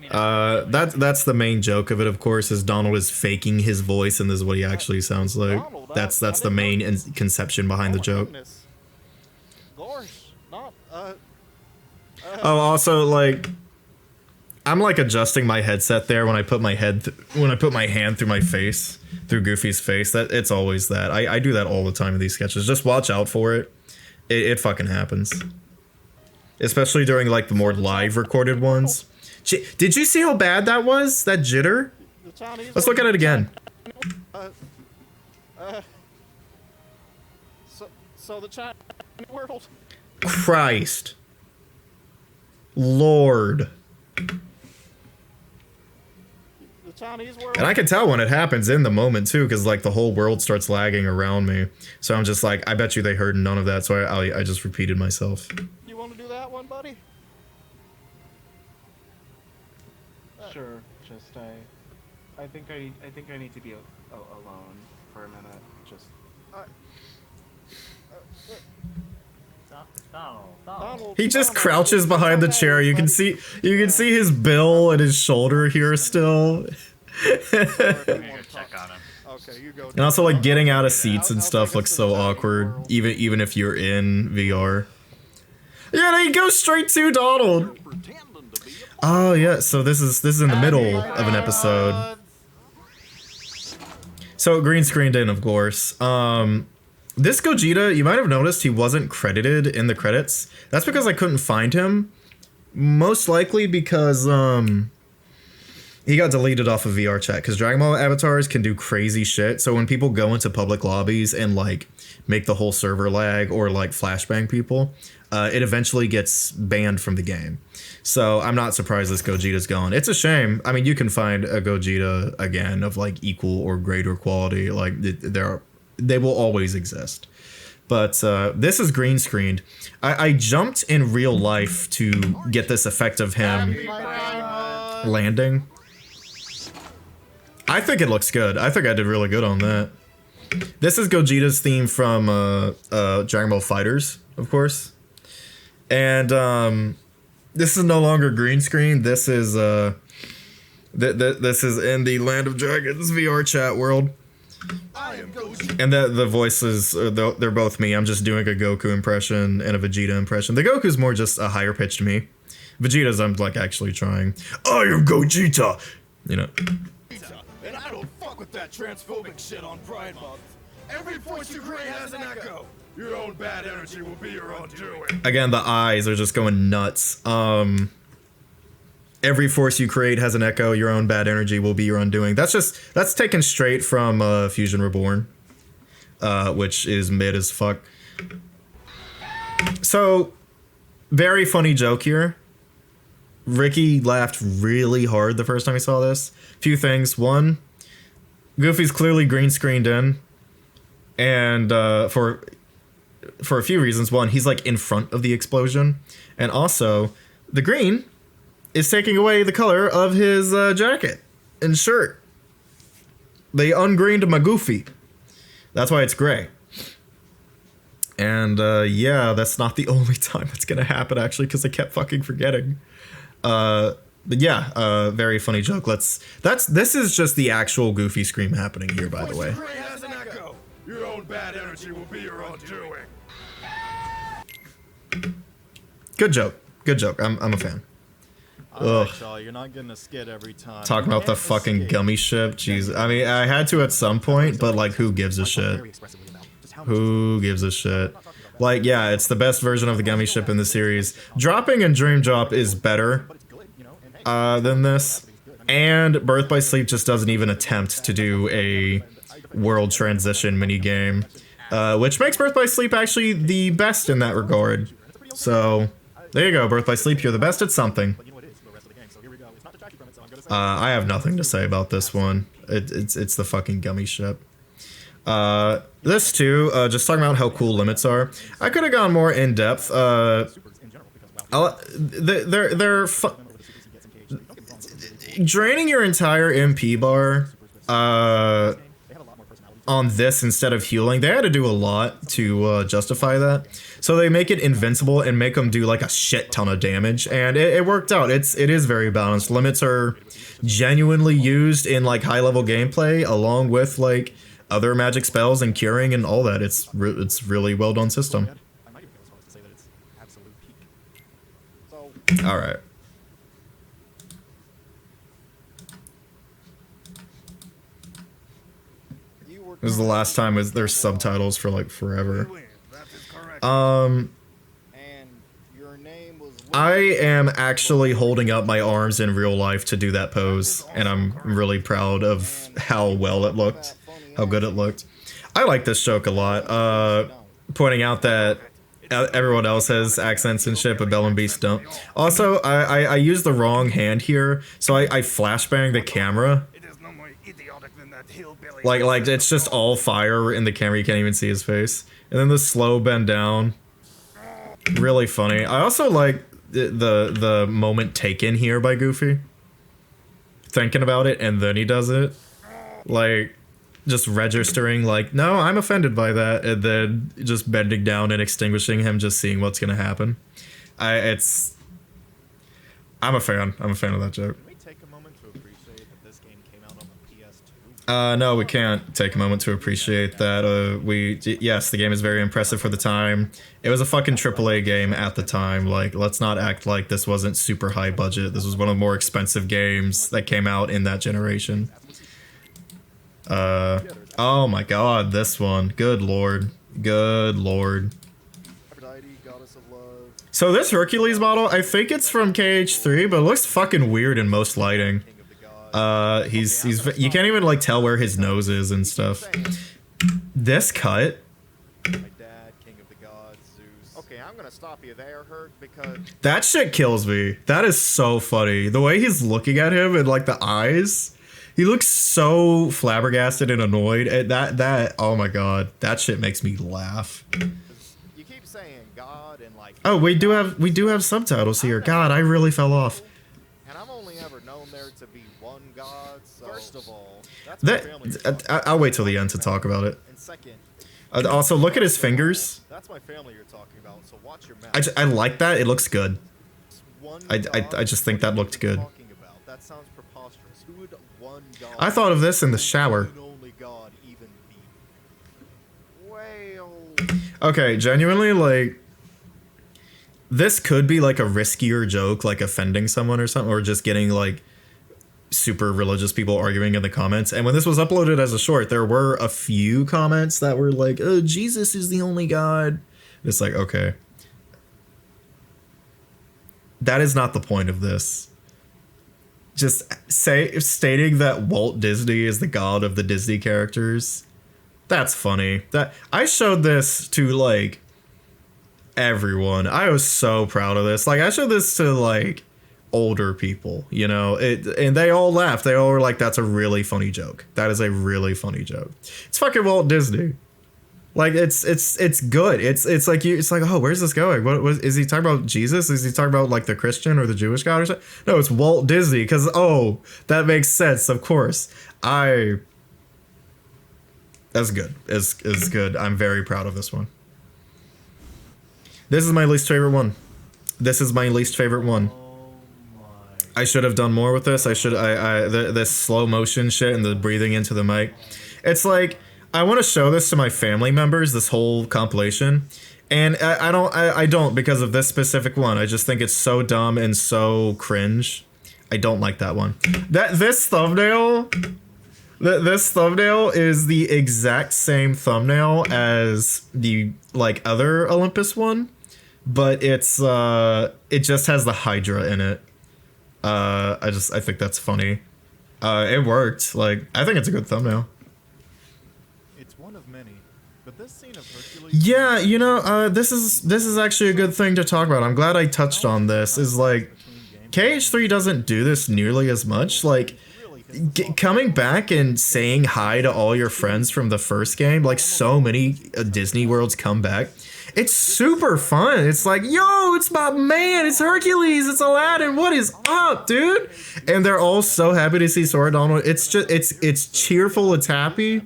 That's the main joke of it, of course, is Donald is faking his voice, and this is what he actually sounds like. That's the main conception behind the joke. Gosh, not Oh, also, like, I'm like adjusting my headset there when I put my hand through my face, through Goofy's face. That it's always that. I do that all the time in these sketches. Just watch out for it. It fucking happens. Especially during like the more live recorded ones. Did you see how bad that was? That jitter? Let's look at it again. So the Chinese world. Christ. Lord. The Chinese world. And I can tell when it happens in the moment too, because like the whole world starts lagging around me. So I'm just like, I bet you they heard none of that, so I just repeated myself. You want to do that one, buddy? Sure. Just I think I need to be alone for a minute. Just. Donald. He just crouches behind the chair. You can see his bill and his shoulder here still. Check on him. Okay, you go. And also like getting out of seats and stuff looks so awkward, even if you're in VR. Yeah, they go straight to Donald. Oh yeah, so this is in the middle of an episode. So green screened in, of course. This Gogeta, you might have noticed he wasn't credited in the credits. That's because I couldn't find him. Most likely because he got deleted off of VR chat, because Dragon Ball avatars can do crazy shit. So when people go into public lobbies and like make the whole server lag or like flashbang people, it eventually gets banned from the game. So I'm not surprised this Gogeta's gone. It's a shame. I mean, you can find a Gogeta again of like equal or greater quality. Like they will always exist. But this is green screened. I jumped in real life to get this effect of him landing. I think it looks good. I think I did really good on that. This is Gogeta's theme from Dragon Ball FighterZ, of course. And this is no longer green screen. This is this is in the Land of Dragons VR chat world. And the voices, they're both me. I'm just doing a Goku impression and a Vegeta impression. The Goku's more just a higher pitched me. Vegeta's I'm like actually trying. I am Gogeta! You know. And I don't fuck with that transphobic shit on Pride Month. Every voice you create has an echo. Your own bad energy will be your own doing. Again, the eyes are just going nuts. Every force you create has an echo. Your own bad energy will be your undoing. That's taken straight from Fusion Reborn, which is mid as fuck. So, very funny joke here. Ricky laughed really hard the first time he saw this. Few things. One, Goofy's clearly green screened in, and for a few reasons. One, he's like in front of the explosion, and also the green is taking away the color of his jacket and shirt. They ungreened my Goofy. That's why it's gray. And yeah, that's not the only time that's gonna happen actually, because I kept fucking forgetting. But yeah, very funny joke. This is just the actual Goofy scream happening here, by the way. Has an echo. Your own bad energy will be your own doing. Good joke. Good joke. I'm a fan. Alright, y'all, you're not getting a skit every time. Talking about the fucking gummy ship. Jeez. I mean, I had to at some point, but like, who gives a shit? Who gives a shit? Like, yeah, it's the best version of the gummy ship in the series. Dropping and Dream Drop is better than this. And Birth by Sleep just doesn't even attempt to do a world transition minigame. Which makes Birth by Sleep actually the best in that regard. So, there you go, Birth by Sleep, you're the best at something. I have nothing to say about this one. It's the fucking gummy ship. This too, just talking about how cool limits are. I could have gone more in depth. They're draining your entire MP bar on this instead of healing. They had to do a lot to justify that. So they make it invincible and make them do like a shit ton of damage, and it worked out. It is very balanced. Limits are genuinely used in like high level gameplay along with like other magic spells and curing and all that. It's really well done system. All right. This is the last time there's subtitles for like forever. I am actually holding up my arms in real life to do that pose, and I'm really proud of how well it looked, how good it looked. I like this joke a lot, pointing out that everyone else has accents and shit, but Belle and Beast don't. Also, I used the wrong hand here, so I flashbang the camera. Like it's just all fire in the camera, you can't even see his face. And then the slow bend down. Really funny. I also like the moment taken here by Goofy. Thinking about it and then he does it. Like, just registering like, no, I'm offended by that, and then just bending down and extinguishing him, just seeing what's gonna happen. I'm a fan. I'm a fan of that joke. Can we take a moment to appreciate that this game came out on the PS2? No, we can't take a moment to appreciate that. Yes, the game is very impressive for the time. It was a fucking AAA game at the time. Like, let's not act like this wasn't super high budget. This was one of the more expensive games that came out in that generation. Oh my god, this one. Good lord. Good lord. So this Hercules model, I think it's from KH3, but it looks fucking weird in most lighting. You can't even like tell where his nose is and stuff. This cut. Okay, I'm gonna stop you there, Herc, because that shit kills me. That is so funny. The way he's looking at him and like the eyes. He looks so flabbergasted and annoyed. That oh my god, that shit makes me laugh. You keep saying God and like. Oh, we do have subtitles here. God, I really fell off. And I've only ever known there to be one God. So first of all, that's my family. I'll wait till the end to talk about it. And second, also look at his fingers. that's my family you're talking about. So watch your mouth. I like that. It looks good. I just think that looked good. That sounds preposterous. Who would one God? I thought of this in the shower. Only God even be. Well. Okay, genuinely, like, this could be like a riskier joke, like offending someone or something, or just getting like super religious people arguing in the comments. And when this was uploaded as a short, there were a few comments that were like, "Oh, Jesus is the only God." It's like, okay, that is not the point of this. Just stating that Walt Disney is the god of the Disney characters. That's funny. That I showed this to like everyone. I was so proud of this. Like I showed this to like older people, you know, and they all laughed. They all were like, "That's a really funny joke. That is a really funny joke." It's fucking Walt Disney. Like it's good. It's like it's like, oh, where's this going? What is he talking about? Jesus? Is he talking about like the Christian or the Jewish God or something? No, it's Walt Disney, because that makes sense, of course. That's good. It's good. I'm very proud of this one. This is my least favorite one. This is my least favorite one. I should have done more with this. This slow motion shit and the breathing into the mic. It's like, I want to show this to my family members, this whole compilation, and I don't because of this specific one. I just think it's so dumb and so cringe. I don't like that one. This thumbnail, This thumbnail is the exact same thumbnail as the like other Olympus one, but it's it just has the Hydra in it. I think that's funny. It worked. Like, I think it's a good thumbnail. It's one of many, but this scene of Hercules. Yeah, you know, this is actually a good thing to talk about. I'm glad I touched on this. Is like, KH3 doesn't do this nearly as much. Like, coming back and saying hi to all your friends from the first game, like so many Disney worlds come back. It's super fun. It's like, yo, it's my man, it's Hercules, it's Aladdin, what is up, dude? And they're all so happy to see Sora Donald. It's just, it's cheerful, it's happy.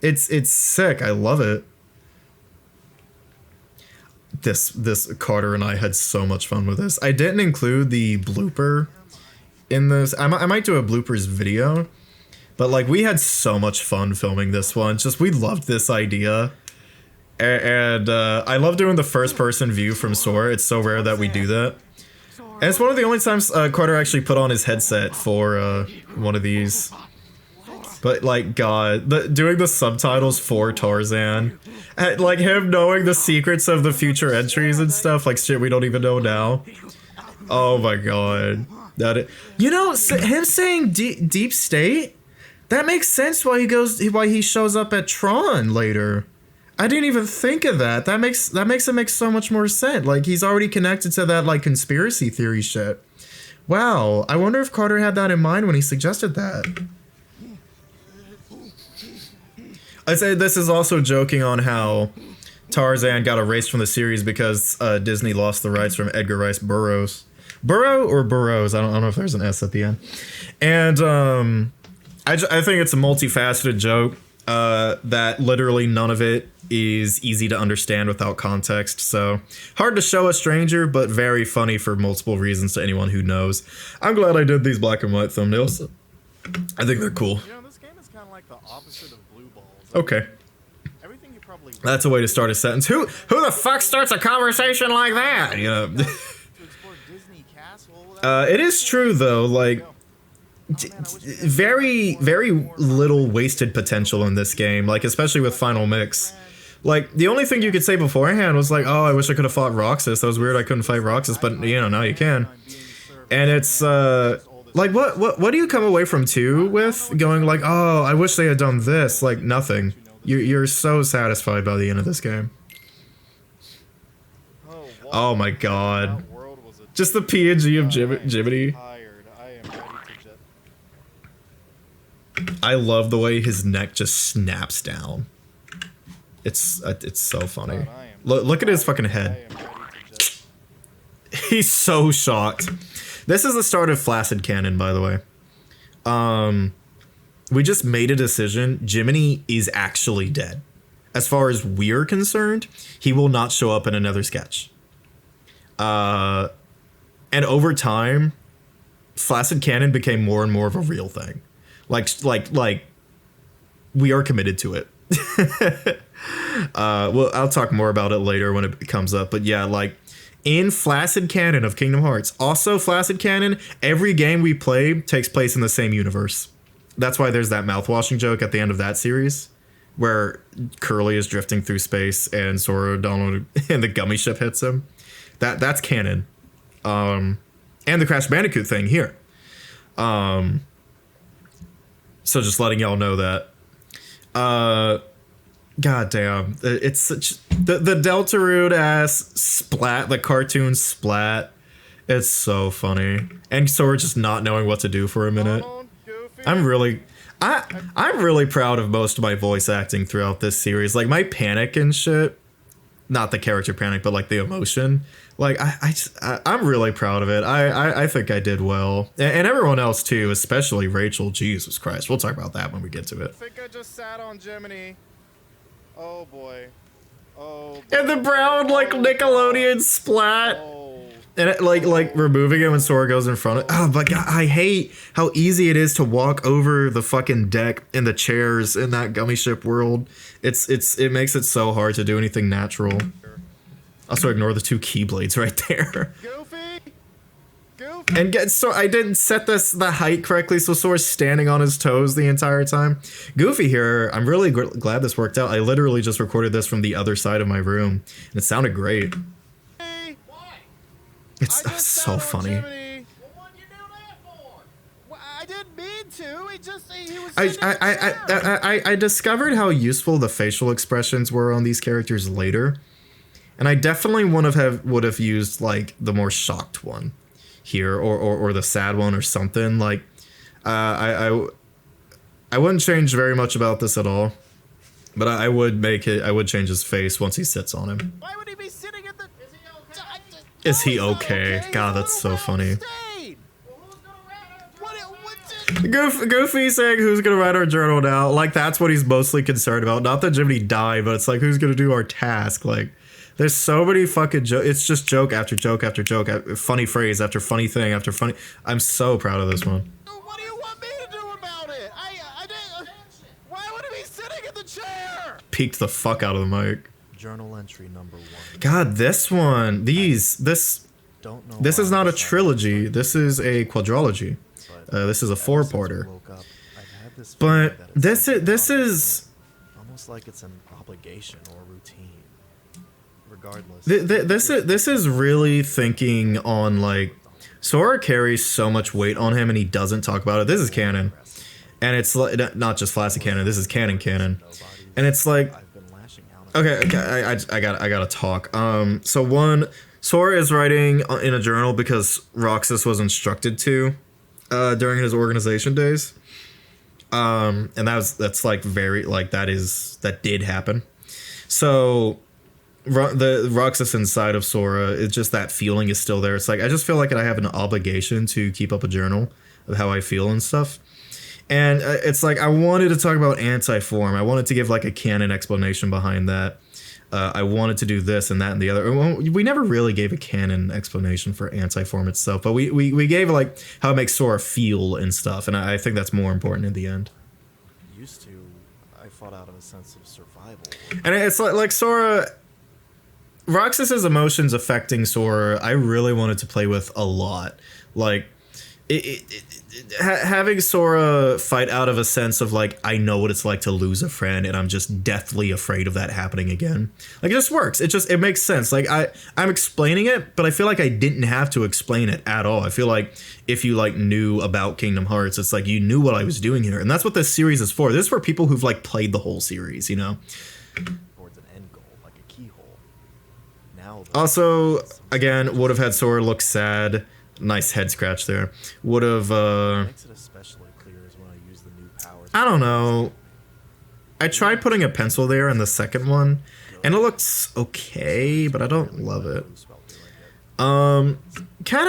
It's sick, I love it. This Carter and I had so much fun with this. I didn't include the blooper in this. I might do a bloopers video, but like we had so much fun filming this one. Just we loved this idea, and I love doing the first person view from Sora. It's so rare that we do that, and it's one of the only times Carter actually put on his headset for one of these. But like, God, doing the subtitles for Tarzan, and, like him knowing the secrets of the future entries and stuff, like shit we don't even know now. Oh my God. You know, him saying deep state, that makes sense why he shows up at Tron later. I didn't even think of that. That makes it make so much more sense. Like he's already connected to that like conspiracy theory shit. Wow, I wonder if Carter had that in mind when he suggested that. I'd say this is also joking on how Tarzan got erased from the series because Disney lost the rights from Edgar Rice Burroughs. Burrow or Burroughs? I don't know if there's an S at the end. And I think it's a multifaceted joke that literally none of it is easy to understand without context. So hard to show a stranger, but very funny for multiple reasons to anyone who knows. I'm glad I did these black and white thumbnails. I think they're cool. You know, this game is kind of like the opposite of Blue Balls. Okay. Everything you probably That's a way to start a sentence. Who the fuck starts a conversation like that? You know. It is true though, like very little wasted potential in this game, like especially with Final Mix. Like the only thing you could say beforehand was like, oh, I wish I could have fought Roxas. That was weird I couldn't fight Roxas, but you know, now you can. And it's like what do you come away from 2 with going like, oh, I wish they had done this? Like nothing. You're so satisfied by the end of this game. Oh my God. Just the PNG of Jiminy. I love the way his neck just snaps down. It's so funny. Look at his fucking head. He's so shocked. This is the start of Flaccid Canon, by the way. We just made a decision. Jiminy is actually dead. As far as we're concerned, he will not show up in another sketch. And over time, Flaccid Canon became more and more of a real thing. Like we are committed to it. Well, I'll talk more about it later when it comes up. But yeah, like in Flaccid Canon of Kingdom Hearts, also Flaccid Canon, every game we play takes place in the same universe. That's why there's that mouthwashing joke at the end of that series, where Curly is drifting through space and Sora, Donald, and the gummy ship hits him. That's canon. And the Crash Bandicoot thing here. So just letting y'all know that. God damn. It's such the Deltarune ass Splat, the cartoon Splat. It's so funny. And Sora just not knowing what to do for a minute. I'm really proud of most of my voice acting throughout this series. Like my panic and shit. Not the character panic, but like the emotion. Like I'm really proud of it. I think I did well, and everyone else too, especially Rachel. Jesus Christ, we'll talk about that when we get to it. I think I just sat on Jiminy. Oh boy. Oh. Boy. And the brown like Nickelodeon Splat, and it, like removing him when Sora goes in front of. Oh, but God, I hate how easy it is to walk over the fucking deck in the chairs in that gummy ship world. It makes it so hard to do anything natural. Also ignore the 2 keyblades right there. Goofy! And so I didn't set the height correctly, so Sora's standing on his toes the entire time. Goofy here, I'm really glad this worked out. I literally just recorded this from the other side of my room, and it sounded great. Hey, It's I just so sat on funny. Jiminy. Well, what'd you do that for? Well, I didn't mean to. He was sitting in the chair. I discovered how useful the facial expressions were on these characters later, and I definitely would have used like the more shocked one here, or the sad one or something. Like, I wouldn't change very much about this at all, but I would change his face once he sits on him. Why would he be sitting at the? Is he He's not okay? God, He's that's a little so funny. well-stayed. What's it? Goofy saying who's gonna write our journal now? Like, that's what he's mostly concerned about. Not that Jiminy died, but it's like, who's gonna do our task? Like, there's so many fucking jokes. It's just joke after joke after joke, funny phrase after funny thing after funny. I'm so proud of this one. What do you want me to do about it? I didn't. Why would he be sitting in the chair? Peeked the fuck out of the mic. Journal entry number 1. God, this one, this Don't know is why not I a decided trilogy. to This is a quadrilogy. but This is a ever since we 4-parter. woke up, I've had this But feeling that it's something this I'm is doing, almost like it's an obligation or routine. Regardless. this is really thinking on, like, Sora carries so much weight on him and he doesn't talk about it. This is canon, and it's like, not just classic canon. This is canon, and it's like, I've been lashing out. okay, I gotta talk. So one, Sora is writing in a journal because Roxas was instructed to, during his organization days. And that's like very, like, that did happen. So the Roxas inside of Sora, it's just that feeling is still there. It's like, I just feel like I have an obligation to keep up a journal of how I feel and stuff. And it's like, I wanted to talk about anti-form. I wanted to give like a canon explanation behind that. I wanted to do this and that and the other. We never really gave a canon explanation for anti-form itself, but we gave like how it makes Sora feel and stuff. And I think that's more important in the end. Used to, I fought out of a sense of survival. And it's like Sora, Roxas's emotions affecting Sora, I really wanted to play with a lot. Like, having Sora fight out of a sense of like, I know what it's like to lose a friend and I'm just deathly afraid of that happening again. Like, it just works. It makes sense. Like, I'm explaining it, but I feel like I didn't have to explain it at all. I feel like if you like knew about Kingdom Hearts, it's like you knew what I was doing here. And that's what this series is for. This is for people who've like played the whole series, you know? Towards an end goal, like a keyhole. Now, Also, again, would have had Sora look sad. Nice head scratch there. Would have, makes it especially clear is when I use the new powers. I don't know. I tried putting a pencil there in the second one, and it looks okay, but I don't love it. Kind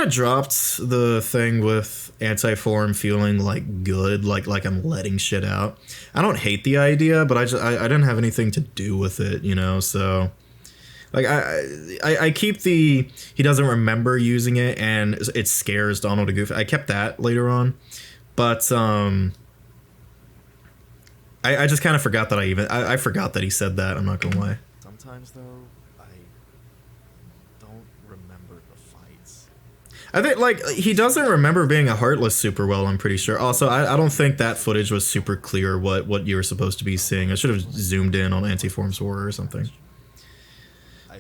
of dropped the thing with anti-form feeling like good, like I'm letting shit out. I don't hate the idea, but I didn't have anything to do with it, you know, so... Like, I keep the, he doesn't remember using it and it scares Donald and Goofy. I kept that later on. But, I just kind of forgot that I forgot that he said that, I'm not gonna lie. Sometimes, though, I don't remember the fights. I think, like, he doesn't remember being a Heartless super well, I'm pretty sure. Also, I don't think that footage was super clear what you were supposed to be seeing. I should have zoomed in on Anti-Form Sora or something.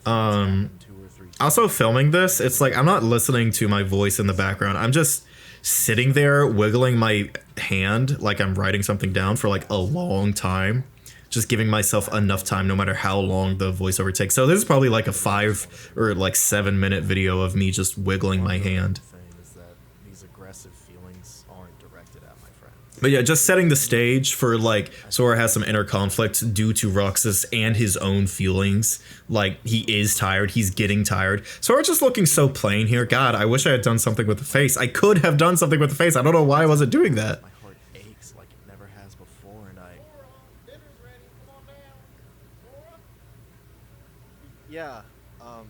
Also filming this, it's like I'm not listening to my voice in the background. I'm just sitting there wiggling my hand like I'm writing something down for like a long time. Just giving myself enough time no matter how long the voiceover takes. So this is probably like a 5 or like 7 minute video of me just wiggling my hand. Is that these aggressive feelings aren't directed at my friends. But yeah, just setting the stage for like Sora has some inner conflict due to Roxas and his own feelings. Like, he is tired, he's getting tired. Sora's just looking so plain here. God, I wish I had done something with the face. I could have done something with the face. I don't know why I wasn't doing that. My heart aches like it never has before, and Yeah, on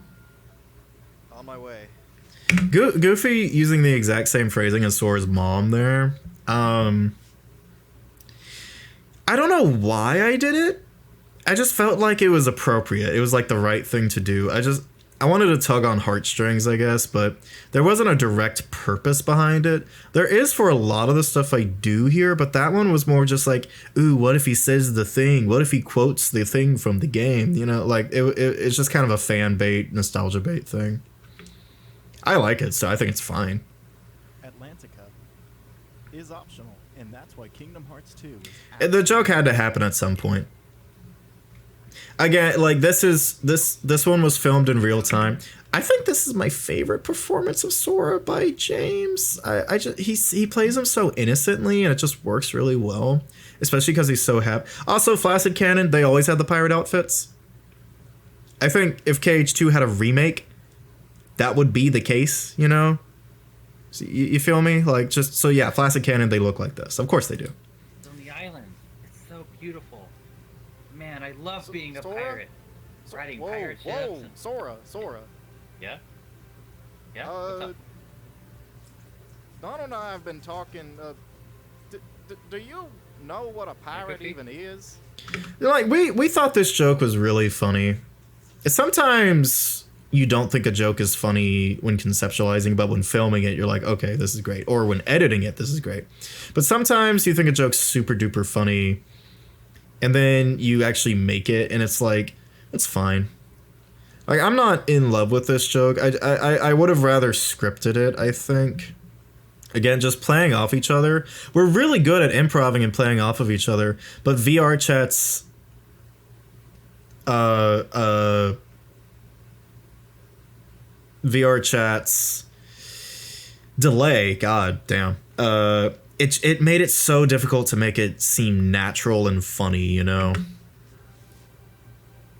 my way. Goofy using the exact same phrasing as Sora's mom there. I don't know why I did it. I just felt like it was appropriate. It was like the right thing to do. I wanted to tug on heartstrings, I guess, but there wasn't a direct purpose behind it. There is for a lot of the stuff I do here, but that one was more just like, ooh, what if he says the thing? What if he quotes the thing from the game? You know, like it's just kind of a fan bait, nostalgia bait thing. I like it, so I think it's fine. Atlantica is optional, and that's why Kingdom Hearts 2 And the joke had to happen at some point. Again, like this one was filmed in real time. I think this is my favorite performance of Sora by James. I just he plays him so innocently, and it just works really well, especially because he's so happy. Also, Flaccid Cannon, they always had the pirate outfits. I think if KH2 had a remake, that would be the case, you know? So you feel me? Like, just so yeah, Flaccid Cannon, they look like this. Of course they do. On the island, it's so beautiful. Man, I love being a pirate. Riding pirate ships. Whoa, And... Sora. Yeah? Yeah? What's up? Donald and I have been talking. Do you know what a pirate even is? Like, we thought this joke was really funny. Sometimes you don't think a joke is funny when conceptualizing, but when filming it, you're like, okay, this is great. Or when editing it, this is great. But sometimes you think a joke's super duper funny, and then you actually make it, and it's like, it's fine. Like, I'm not in love with this joke. I would have rather scripted it, I think. Again, just playing off each other. We're really good at improving and playing off of each other, but VR chat's delay, god damn. It made it so difficult to make it seem natural and funny, you know?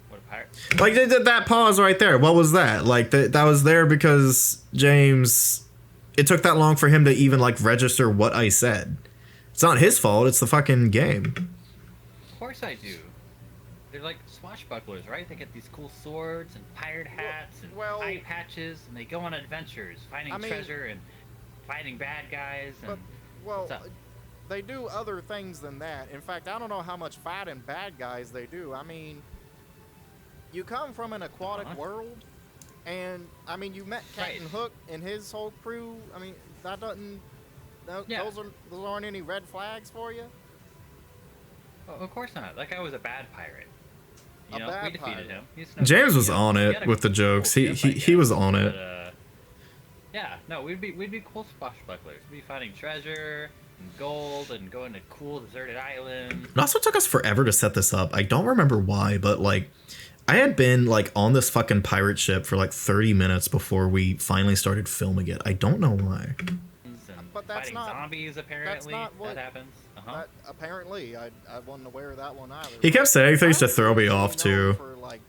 What a pirate? Like, that pause right there, what was that? Like, that was there because James... It took that long for him to even, like, register what I said. It's not his fault, it's the fucking game. Of course I do. They're like swashbucklers, right? They get these cool swords and pirate hats and eye patches, and they go on adventures, finding treasure and fighting bad guys. And Well, they do other things than that. In fact, I don't know how much fighting bad guys they do. I mean, you come from an aquatic world, and I mean, you met Captain Hook and his whole crew. I mean, that doesn't. Those aren't any red flags for you. Well, of course not. That guy was a bad pirate. You know, we defeated him. James was on it with the jokes. He was on it. Yeah, no, we'd be cool swashbucklers. We'd be finding treasure and gold and going to cool deserted islands. It also took us forever to set this up. I don't remember why, but like, I had been like on this fucking pirate ship for like 30 minutes before we finally started filming it. I don't know why. But that's not zombies. Apparently, that's not what, that happens. That, apparently, I wasn't aware of that one either. He kept saying things to throw me off too. For like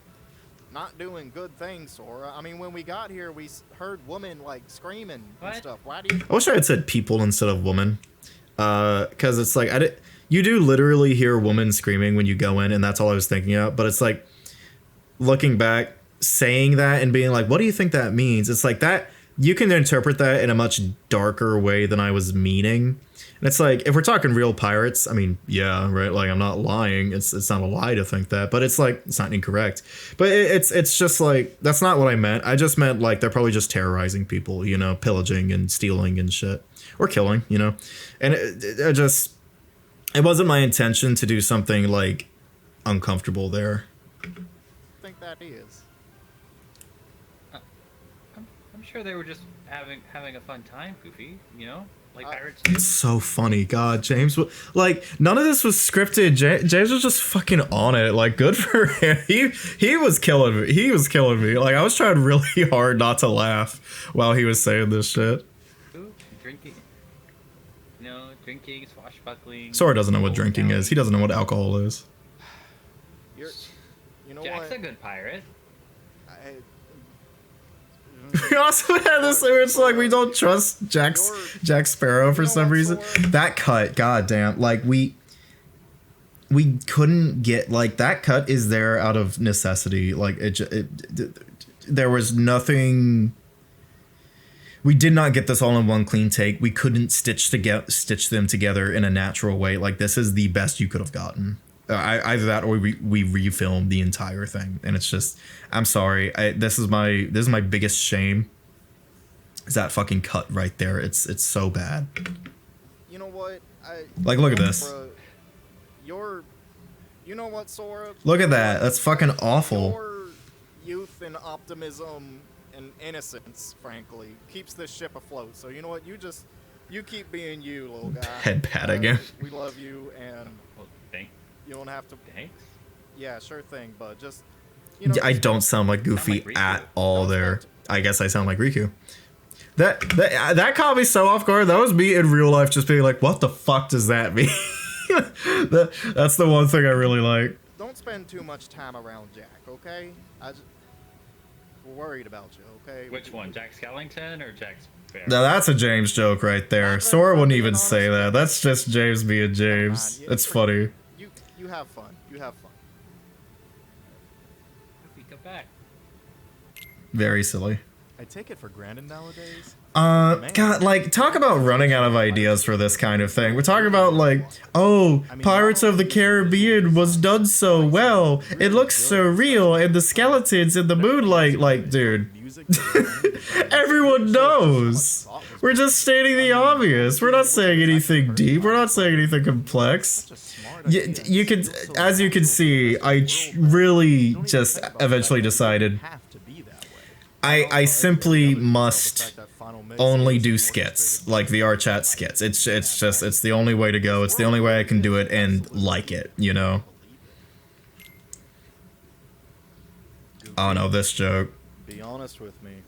not doing good things, Sora. I mean, when we got here, we heard women like screaming and stuff. Why do you? I wish I had said people instead of woman, because it's like you do literally hear women screaming when you go in, and that's all I was thinking of. But it's like, looking back, saying that and being like, what do you think that means? It's like that you can interpret that in a much darker way than I was meaning. And it's like, if we're talking real pirates, I mean, yeah, right? Like, I'm not lying. It's not a lie to think that, but it's like, it's not incorrect. But it's just like, that's not what I meant. I just meant like, they're probably just terrorizing people, you know, pillaging and stealing and shit. Or killing, you know? And it wasn't my intention to do something like uncomfortable there. I think that is. I'm sure they were just having a fun time, Goofy. You know, like pirates. It's so funny, God, James. Like, none of this was scripted. James was just fucking on it. Like, good for him. He was killing me. He was killing me. Like, I was trying really hard not to laugh while he was saying this shit. Ooh, drinking. You know, drinking, swashbuckling. Sora doesn't know what drinking is. He doesn't know what alcohol is. You know Jack's what? a good pirate. We also had this where it's like, we don't trust Jack Sparrow for some reason. That cut, goddamn, like we couldn't get, like, that cut is there out of necessity. Like there was nothing. We did not get this all in one clean take. We couldn't stitch them together in a natural way. Like, this is the best you could have gotten. Either that or we refilm the entire thing, and it's just, I'm sorry, this is my biggest shame. Is that fucking cut right there? It's so bad. You know what? Like, look at this. You know what, Sora? Look at that. That's fucking awful. Your youth and optimism and innocence, frankly, keeps this ship afloat. So you know what? You keep being you, little guy. Head pat again. We love you, and you don't have to. Thanks. Yeah, sure thing, but just. You know, I don't sound like Goofy at all there. I guess I sound like Riku. That caught me so off guard. That was me in real life just being like, what the fuck does that mean? That's the one thing I really like. Don't spend too much time around Jack, okay? We're worried about you, okay? Which one, Jack Skellington or Jack Sparrow? Now that's a James joke right there. Sora wouldn't even say that. That's just James being James. It's funny. You have fun. You have fun. We go back. Very silly. I take it for granted nowadays. God, like, talk about running out of ideas for this kind of thing. We're talking about, like, oh, Pirates of the Caribbean was done so well. It looks so real, and the skeletons in the moonlight, like, dude. Everyone knows. We're just stating the obvious. We're not saying anything deep. We're not saying anything complex. You can, as you can see, I really just eventually decided I simply must only do skits, like VR chat skits. It's the only way to go. It's the only way I can do it and like it, you know? Oh no, this joke. Be honest with me.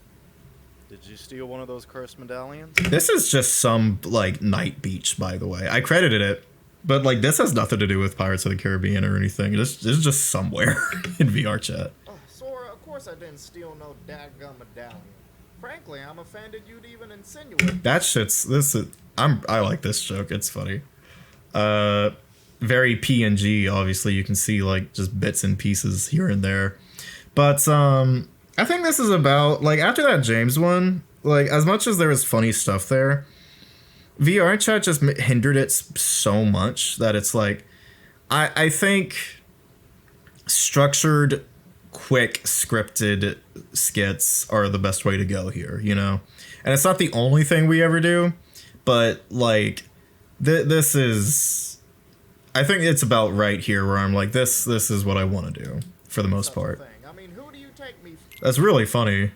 Did you steal one of those cursed medallions? This is just some, like, night beach, by the way. I credited it, but, like, this has nothing to do with Pirates of the Caribbean or anything. It's just somewhere in VR chat. Of course I didn't steal no dadgum medallion. Frankly, I'm offended you'd even insinuate. That shit's I like this joke. It's funny. Very PNG, obviously. You can see like just bits and pieces here and there. But I think this is about, like, after that James one, like, as much as there was funny stuff there, VR chat just hindered it so much that it's like, I think structured, quick, scripted skits are the best way to go here, you know? And it's not the only thing we ever do, but, like, this is... I think it's about right here where I'm like, this is what I want to do, for the most part. I mean, who do you take me for? That's really funny.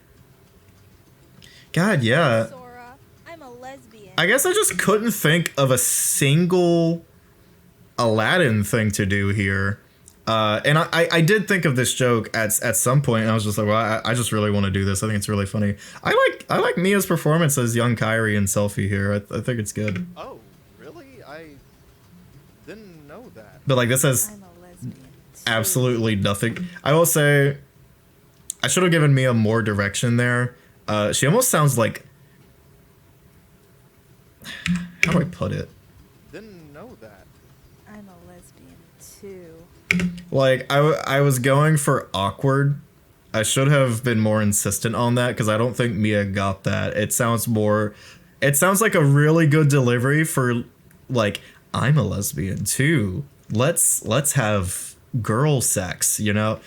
God, yeah. Sora, I'm a lesbian. I guess I just couldn't think of a single Aladdin thing to do here. And I did think of this joke at some point, and I was just like, well, I just really want to do this. I think it's really funny. I like Mia's performance as young Kairi in Selfie here. I think it's good. Oh, really? I didn't know that. But, like, this has absolutely nothing. I will say, I should have given Mia more direction there. She almost sounds like... How do I put it? Didn't know that. I'm a lesbian too. Like, I was going for awkward. I should have been more insistent on that, because I don't think Mia got that. It sounds like a really good delivery for, like, I'm a lesbian too. Let's have girl sex, you know?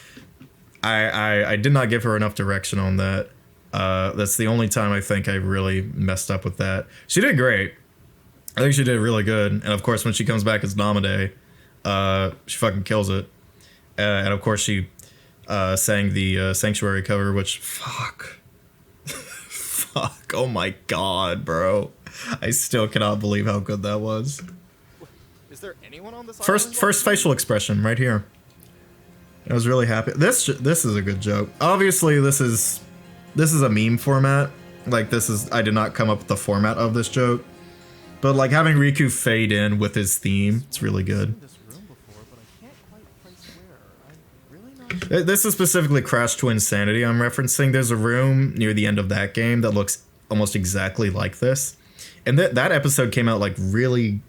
I did not give her enough direction on that. That's the only time I think I really messed up with that. She did great. I think she did really good. And of course, when she comes back as Namade, she fucking kills it. And of course, she sang the Sanctuary cover, which, fuck. Fuck. Oh my god, bro. I still cannot believe how good that was. Is there anyone on this First facial expression right here. I was really happy. This is a good joke. Obviously, this is a meme format. Like, I did not come up with the format of this joke. But, like, having Riku fade in with his theme, it's really good. This is specifically Crash to Insanity I'm referencing. There's a room near the end of that game that looks almost exactly like this. And that episode came out, like, really,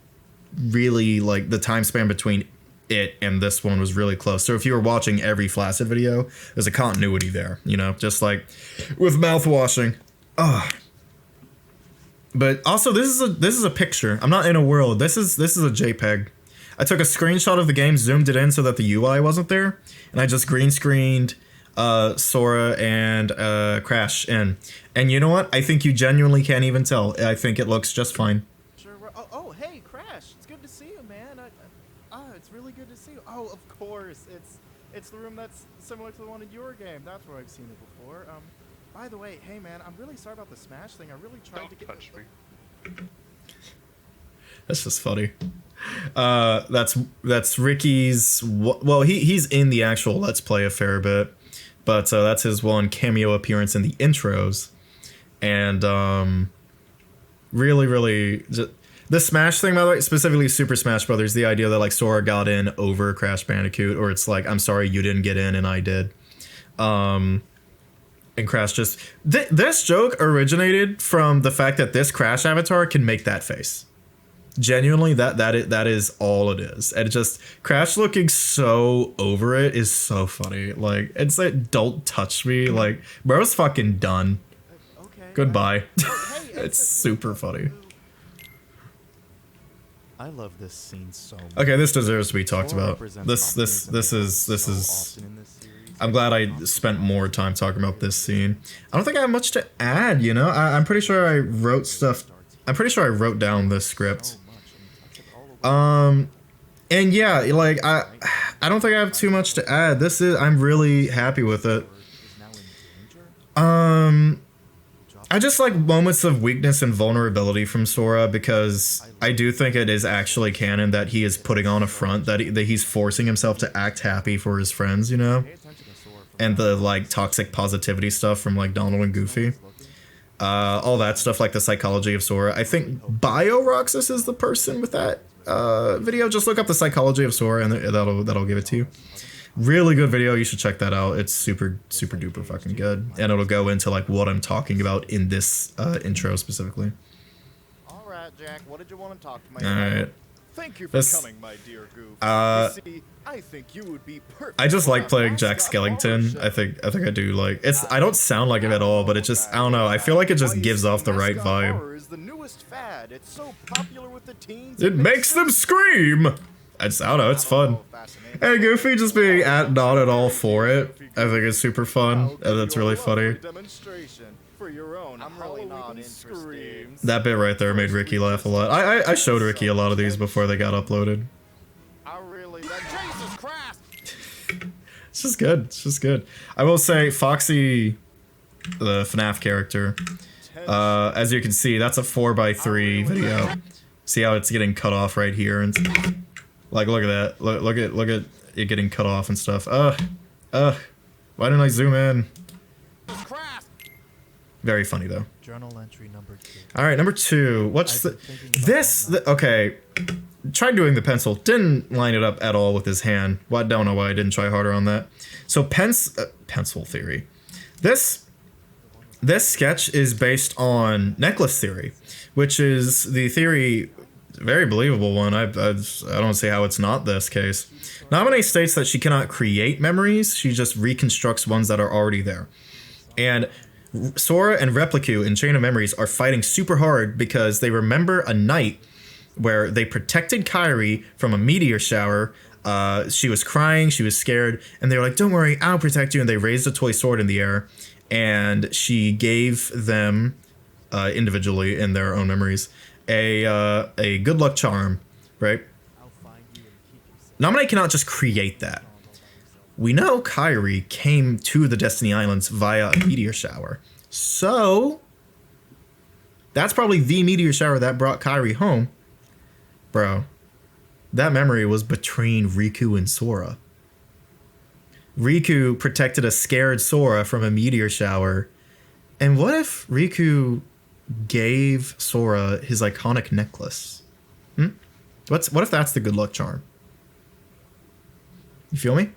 like, the time span between it and this one was really close. So if you were watching every Flaccid video, there's a continuity there, you know? Just like with mouth washing. Ugh. But also, this is a picture. I'm not in a world. This is a JPEG. I took a screenshot of the game, zoomed it in so that the UI wasn't there, and I just green screened Sora and Crash in. And you know what? I think you genuinely can't even tell. I think it looks just fine. Sure. Oh, hey, Crash. It's good to see you, man. It's really good to see you. Oh, of course. It's the room that's similar to the one in your game. That's where I've seen it before. By the way, hey, man, I'm really sorry about the Smash thing. I really tried to get... touch me. That's just funny. That's Ricky's... Well, he's in the actual Let's Play a fair bit. But that's his one cameo appearance in the intros. And really... The Smash thing, by the way, specifically Super Smash Brothers, the idea that like Sora got in over Crash Bandicoot, or it's like, I'm sorry you didn't get in and I did. And Crash just... this joke originated from the fact that this Crash avatar can make that face. Genuinely, that is all it is. And it just... Crash looking so over it is so funny. Like, it's like, don't touch me. Like, bro's fucking done. Okay. Goodbye. Hey, It's super funny. I love this scene so much. Okay, this deserves to be talked Sora about. represents This is so often in this series. I'm glad I spent more time talking about this scene. I don't think I have much to add, you know? I'm pretty sure I wrote stuff. I'm pretty sure I wrote down this script. And yeah, like I don't think I have too much to add. I'm really happy with it. I just like moments of weakness and vulnerability from Sora because I do think it is actually canon that he is putting on a front, that he's forcing himself to act happy for his friends, you know? And the like toxic positivity stuff from like Donald and Goofy. All that stuff, like the psychology of Sora. I think BioRoxas is the person with that video. Just look up the psychology of Sora and that'll give it to you. Really good video. You should check that out. It's super duper fucking good. And it'll go into like what I'm talking about in this intro specifically. All right, Jack. What did you want to talk to me All about? right. Thank you for coming, my dear Goof. You see, I think you would be perfect. I just for like our playing Jack mascot horror Skellington. show. I think I do like it's. I don't sound like him at all, but it just I don't know. I feel like it just gives off the right Mascot vibe. horror is the newest fad. It's so popular with the teens. It makes them scream. I don't know. It's fun. Hey, Goofy just being not at all for it. I think it's super fun, and that's really funny. Demonstration for your own I'm really not Halloween interested. screams. That bit right there made Ricky laugh a lot. I showed Ricky a lot of these before they got uploaded. I really... Jesus Christ! It's just good. It's just good. I will say, Foxy, the FNAF character, as you can see, that's a 4x3 video. See how it's getting cut off right here, and like look at that. Look at it getting cut off and stuff. Why didn't I zoom in? Very funny though. Journal entry number 2. All right, number 2. What's okay. Tried doing the pencil. Didn't line it up at all with his hand. Well, I don't know why I didn't try harder on that. So pencil theory. This sketch is based on necklace theory, which is the theory, very believable one. I don't see how it's not this case. Naminé states that she cannot create memories. She just reconstructs ones that are already there. And Sora and Repliku in Chain of Memories are fighting super hard because they remember a night where they protected Kairi from a meteor shower. She was crying, she was scared, and they were like, don't worry, I'll protect you. And they raised a toy sword in the air, and she gave them, individually in their own memories, a good luck charm, right? Naminé cannot just create that. We know Kairi came to the Destiny Islands via a meteor shower. So, that's probably the meteor shower that brought Kairi home. Bro, that memory was between Riku and Sora. Riku protected a scared Sora from a meteor shower. And what if Riku gave Sora his iconic necklace? What if that's the good luck charm? You feel me?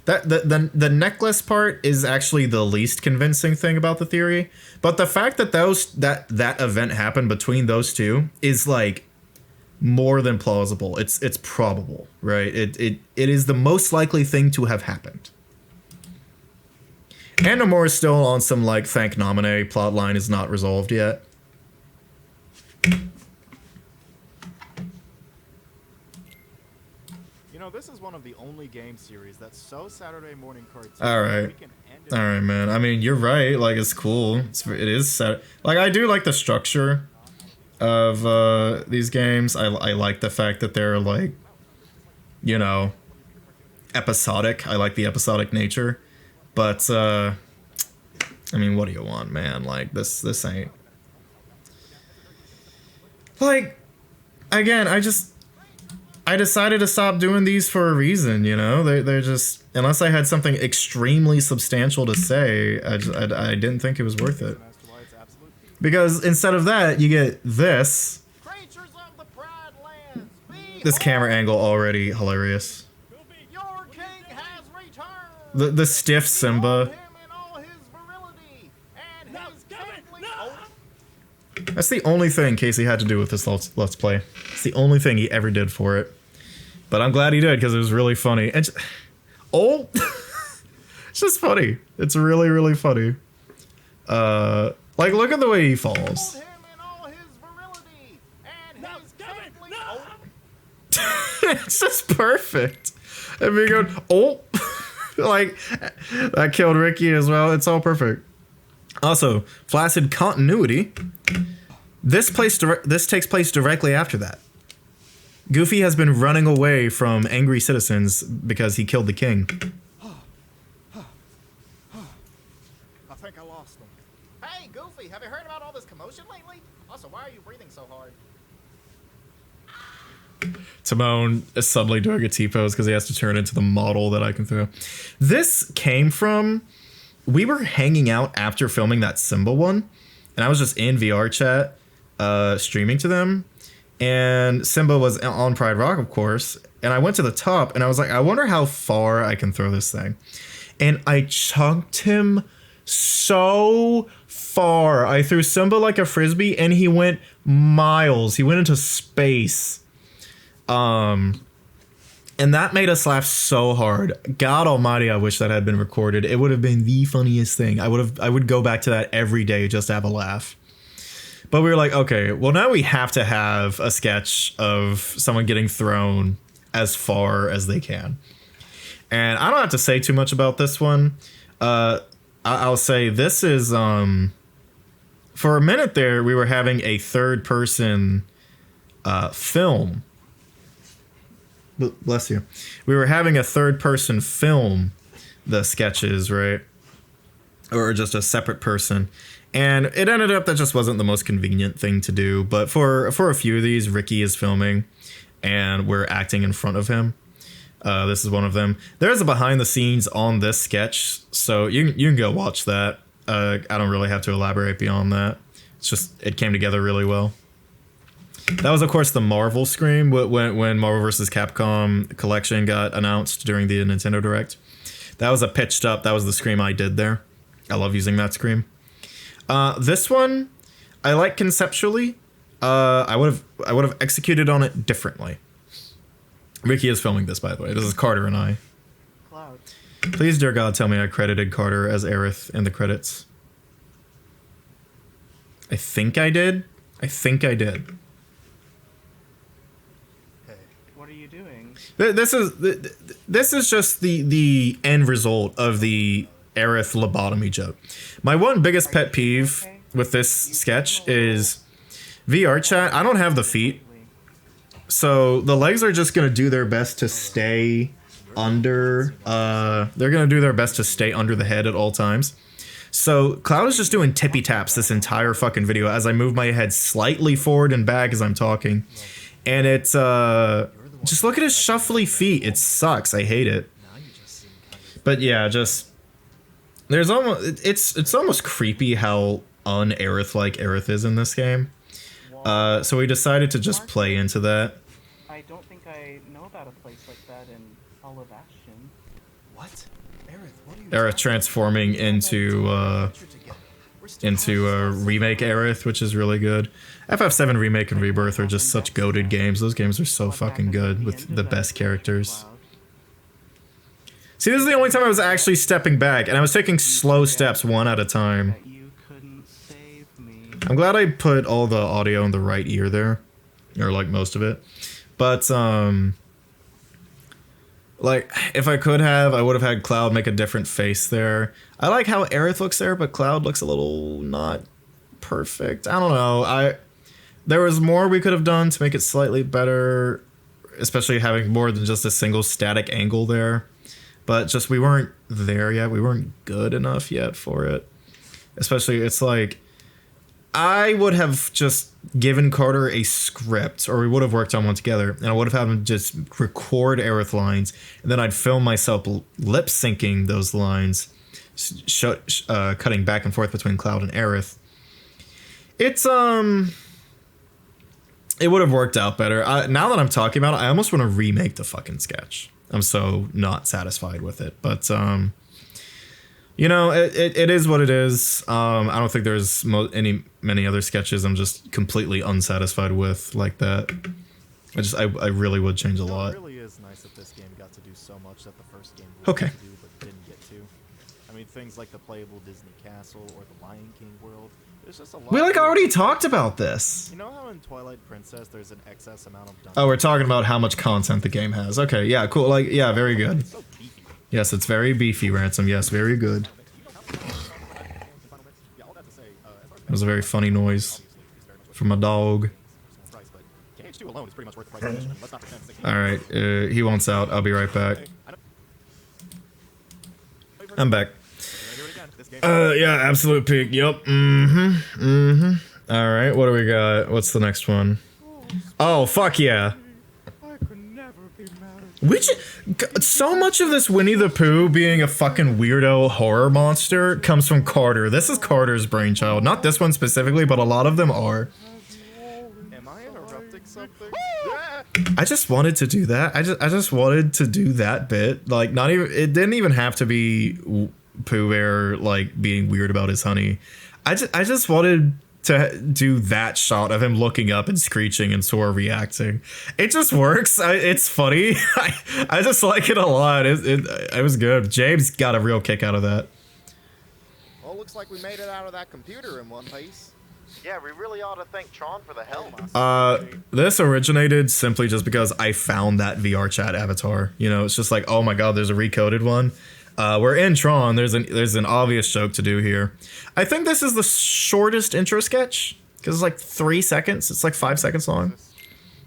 That the necklace part is actually the least convincing thing about the theory, but the fact that that event happened between those two is like more than plausible. It's probable, right? It is the most likely thing to have happened. And Nomura is still on some like thank Naminé plotline is not resolved yet. You know, this is one of the only game series that's so Saturday morning cartoon. All right. We can end it. All right, man. I mean, you're right. Like, it's cool. It is sad. Like, I do like the structure of these games. I like the fact that they're like, you know, episodic. I like the episodic nature. But I mean, what do you want, man? Like, this ain't. Like, again, I decided to stop doing these for a reason, you know? They're just, unless I had something extremely substantial to say, I didn't think it was worth it. Because instead of that, you get this. Creatures of the Pride Lands, This camera angle already hilarious. your king has returned. The stiff Simba. Him in all his virility and his kingly That's the only thing Casey had to do with this Let's Play. It's the only thing he ever did for it. But I'm glad he did, because it was really funny. And it's just funny. It's really, really funny. Like, look at the way he falls. him in all his virility and his kingly It's just perfect. And me going, oh, like, that killed Ricky as well. It's all perfect. Also, flaccid continuity. This takes place directly after that. Goofy has been running away from angry citizens because he killed the king. I think I lost him. Hey, Goofy, have you heard about all this commotion lately? Also, why are you breathing so hard? Timon is suddenly doing a T-pose because he has to turn into the model that I can throw. This came from, we were hanging out after filming that Simba one, and I was just in VR chat, streaming to them, and Simba was on Pride Rock, of course, and I went to the top, and I was like, I wonder how far I can throw this thing. And I chunked him so far. I threw Simba like a frisbee, and he went miles. He went into space. And that made us laugh so hard. God almighty, I wish that had been recorded. It would have been the funniest thing. I would go back to that every day just to have a laugh. But we were like, okay, well, now we have to have a sketch of someone getting thrown as far as they can. And I don't have to say too much about this one. I'll say this is, for a minute there, we were having a third person film. Bless you. We were having a third person film the sketches, right? Or just a separate person. And it ended up that just wasn't the most convenient thing to do. But for a few of these, Ricky is filming and we're acting in front of him. This is one of them. There's a behind the scenes on this sketch, so you can go watch that. I don't really have to elaborate beyond that. It's just, it came together really well. That was, of course, the Marvel scream when Marvel vs. Capcom collection got announced during the Nintendo Direct. That was a pitched up, that was the scream I did there. I love using that scream. This one, I like conceptually. I would have executed on it differently. Ricky is filming this, by the way. This is Carter and I. Cloud. Please, dear God, tell me I credited Carter as Aerith in the credits. I think I did. What are you doing? This is just the end result of the Aerith lobotomy joke. My one biggest pet peeve with this sketch is VR chat. I don't have the feet, so the legs are just gonna do their best to stay under. They're gonna do their best to stay under the head at all times. So Cloud is just doing tippy taps this entire fucking video as I move my head slightly forward and back as I'm talking, and it's just look at his shuffly feet. It sucks. I hate it. But yeah, just there's almost it's almost creepy how un-Aerith like Aerith is in this game. So we decided to just play into that. I don't think I know about a place like that in all of Ashton. What? Aerith, what are you Aerith transforming into remake Aerith, which is really good. FF7 Remake and Rebirth are just such goated games. Those games are so fucking good with the best characters. See, this is the only time I was actually stepping back, and I was taking slow steps one at a time. You couldn't save me. I'm glad I put all the audio in the right ear there, or like most of it. But Like, if I could have, I would have had Cloud make a different face there. I like how Aerith looks there, but Cloud looks a little not perfect. I don't know. There was more we could have done to make it slightly better, especially having more than just a single static angle there. But just we weren't there yet. We weren't good enough yet for it. Especially, it's like, I would have just given Carter a script, or we would have worked on one together, and I would have had him just record Aerith lines, and then I'd film myself lip syncing those lines, cutting back and forth between Cloud and Aerith. It's it would have worked out better. Now that I'm talking about it, I almost want to remake the fucking sketch. I'm so not satisfied with it, but you know, it is what it is. I don't think there's many other sketches I'm just completely unsatisfied with like that. I really would change a lot. It really is nice that this game got to do so much that the first game Okay. wanted to do but didn't get to. I mean, things like the playable Disney Castle or the Lion King world. There's just a lot. We like already talked about this. You know how in Twilight Princess there's an excess amount of dungeons? Oh, we're talking about how much content the game has. Okay, yeah, cool. Like, yeah, very good. It's so beefy. Yes, it's very beefy, Ransom. Yes, very good. That was a very funny noise from a dog. Alright, he wants out. I'll be right back. I'm back. Yeah, absolute peak. Yup. Alright, what do we got? What's the next one? Oh, fuck yeah. So much of this Winnie the Pooh being a fucking weirdo horror monster comes from Carter. This is Carter's brainchild. Not this one specifically, but a lot of them are. Am I interrupting something? I just wanted to do that. I just wanted to do that bit. Like, not even, it didn't even have to be Pooh Bear, like, being weird about his honey. I just wanted to do that shot of him looking up and screeching and Sora reacting. It just works. It's funny. I just like it a lot. It was good. James got a real kick out of that. Well, looks like we made it out of that computer in one piece. Yeah, we really ought to thank Tron for the help. This originated simply just because I found that VR chat avatar. You know, it's just like, oh my god, there's a recoded one. We're in Tron. There's an obvious joke to do here. I think this is the shortest intro sketch because it's like 3 seconds. It's like 5 seconds long.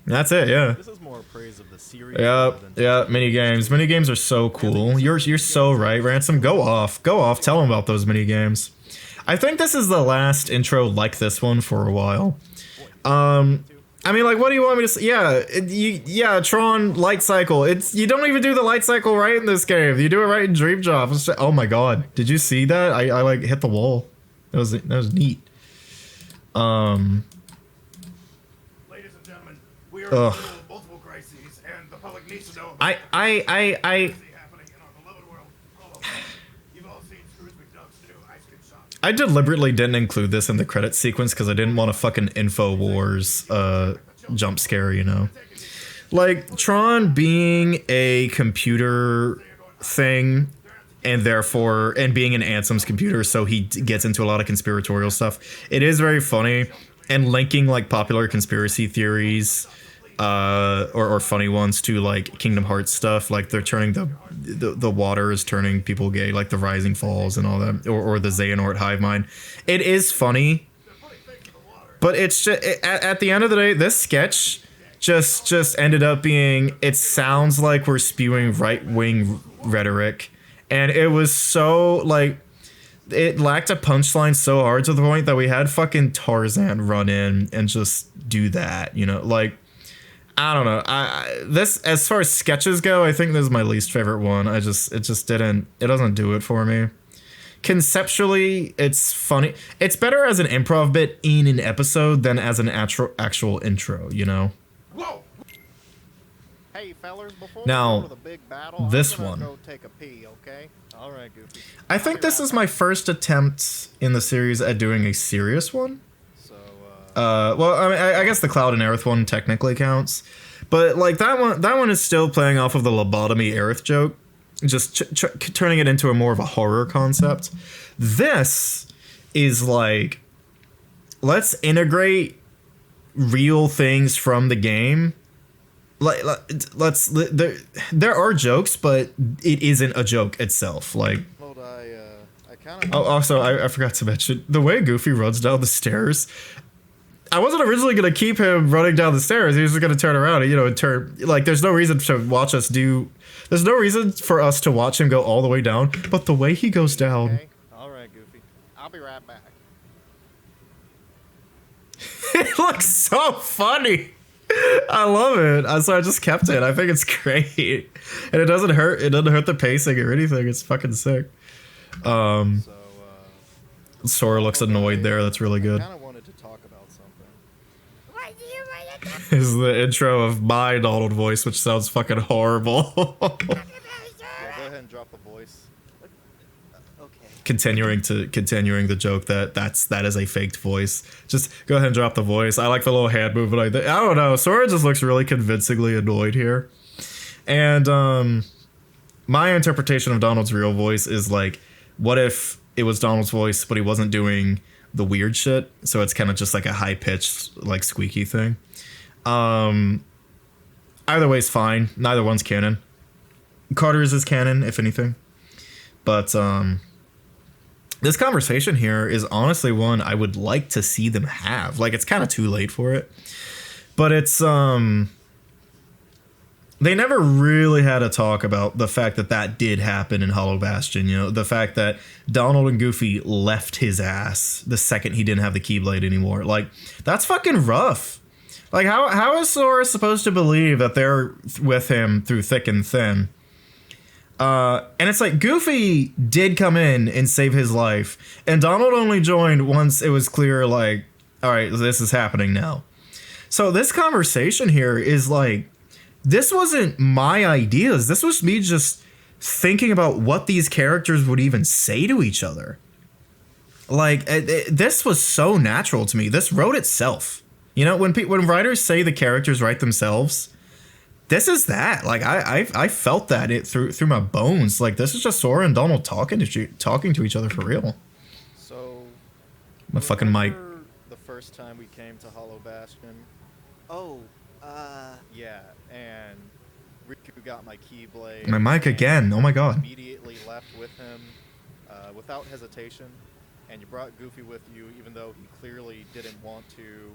And that's it. Yeah. This is more praise of the series. Yeah. Mini games. Mini games are so cool. You're so right, Ransom. Go off. Tell them about those mini games. I think this is the last intro like this one for a while. I mean, like, what do you want me to say? Yeah, Tron light cycle. You don't even do the light cycle right in this game. You do it right in Dream Job. Oh my god, did you see that? I like hit the wall. That was neat. Ladies and gentlemen, we are in the middle of multiple crises, and the public needs to know about happening in our beloved world. You've all seen Scrooge McDuck's new ice cream shop. I deliberately didn't include this in the credit sequence because I didn't want a fucking InfoWars jump scare, you know? Like, Tron being a computer thing, and therefore, and being an Ansem's computer, so he gets into a lot of conspiratorial stuff. It is very funny, and linking, like, popular conspiracy theories, or funny ones to, like, Kingdom Hearts stuff, like they're turning the water is turning people gay, like the Rising Falls and all that, or the Xehanort hive mind. It is funny, but it's just, at the end of the day, this sketch just ended up being, it sounds like we're spewing right-wing rhetoric, and it was so, like, it lacked a punchline so hard to the point that we had fucking Tarzan run in and just do that, you know, like, I don't know. This, as far as sketches go, I think this is my least favorite one. It doesn't do it for me. Conceptually, it's funny. It's better as an improv bit in an episode than as an actual intro, you know? Whoa! Hey, fellers, before Now, we go to the big battle, this I'm gonna one. go take a pee, okay? All right, Goofy. I think this is my first attempt in the series at doing a serious one. Well, I mean, I guess the Cloud and Aerith one technically counts, but like that one is still playing off of the lobotomy Aerith joke, just turning it into a more of a horror concept. This is like, let's integrate real things from the game there are jokes, but it isn't a joke itself. Like, Hold, I kind of. oh, also I forgot to mention the way Goofy runs down the stairs. I wasn't originally gonna keep him running down the stairs. He was just gonna turn around and, you know, and turn. Like, there's no reason to watch us do. There's no reason for us to watch him go all the way down. But the way he goes down. Okay. All right, Goofy. I'll be right back. It looks so funny. I love it. So I just kept it. I think it's great, and it doesn't hurt. It doesn't hurt the pacing or anything. It's fucking sick. Sora looks annoyed there. That's really good. I kind of wanted to talk about something. Is the intro of my Donald voice, which sounds fucking horrible. Yeah, go ahead and drop the voice. Okay. continuing the joke that is a faked voice. Just go ahead and drop the voice. I like the little hand movement like that. I don't know. Sora just looks really convincingly annoyed here. And my interpretation of Donald's real voice is like, what if it was Donald's voice, but he wasn't doing the weird shit? So it's kind of just like a high pitched, like squeaky thing. Either way's fine. Neither one's canon. Carter's is canon, if anything. But this conversation here is honestly one I would like to see them have. Like, it's kind of too late for it. But it's they never really had a talk about the fact that did happen in Hollow Bastion, you know, the fact that Donald and Goofy left his ass the second he didn't have the Keyblade anymore. Like, that's fucking rough. Like, how is Sora supposed to believe that they're with him through thick and thin? And it's like, Goofy did come in and save his life, and Donald only joined once it was clear, like, all right, this is happening now. So this conversation here is like, this wasn't my ideas. This was me just thinking about what these characters would even say to each other. Like, this was so natural to me. This wrote itself. You know, when writers say the characters write themselves, this is that. Like, I felt that through my bones. Like, this is just Sora and Donald talking to each other for real. So, My fucking mic. The first time we came to Hollow Bastion. Oh, Yeah, and Riku got my Keyblade. My mic again. Oh my god. Immediately left with him, without hesitation, and you brought Goofy with you, even though he clearly didn't want to.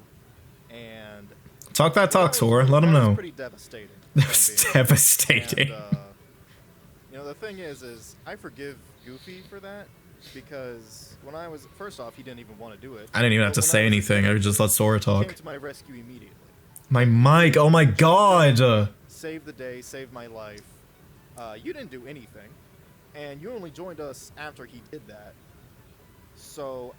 And Talk that talk, Sora. Let him know. Pretty devastating. That's devastating. And, you know, the thing is I forgive Goofy for that, because when I was, first off, he didn't even want to do it. I didn't even have to say anything. I would just let Sora He came talk. to my rescue immediately. My mic. Oh my god. Saved the day, saved my life. You didn't do anything, and you only joined us after he did that. So,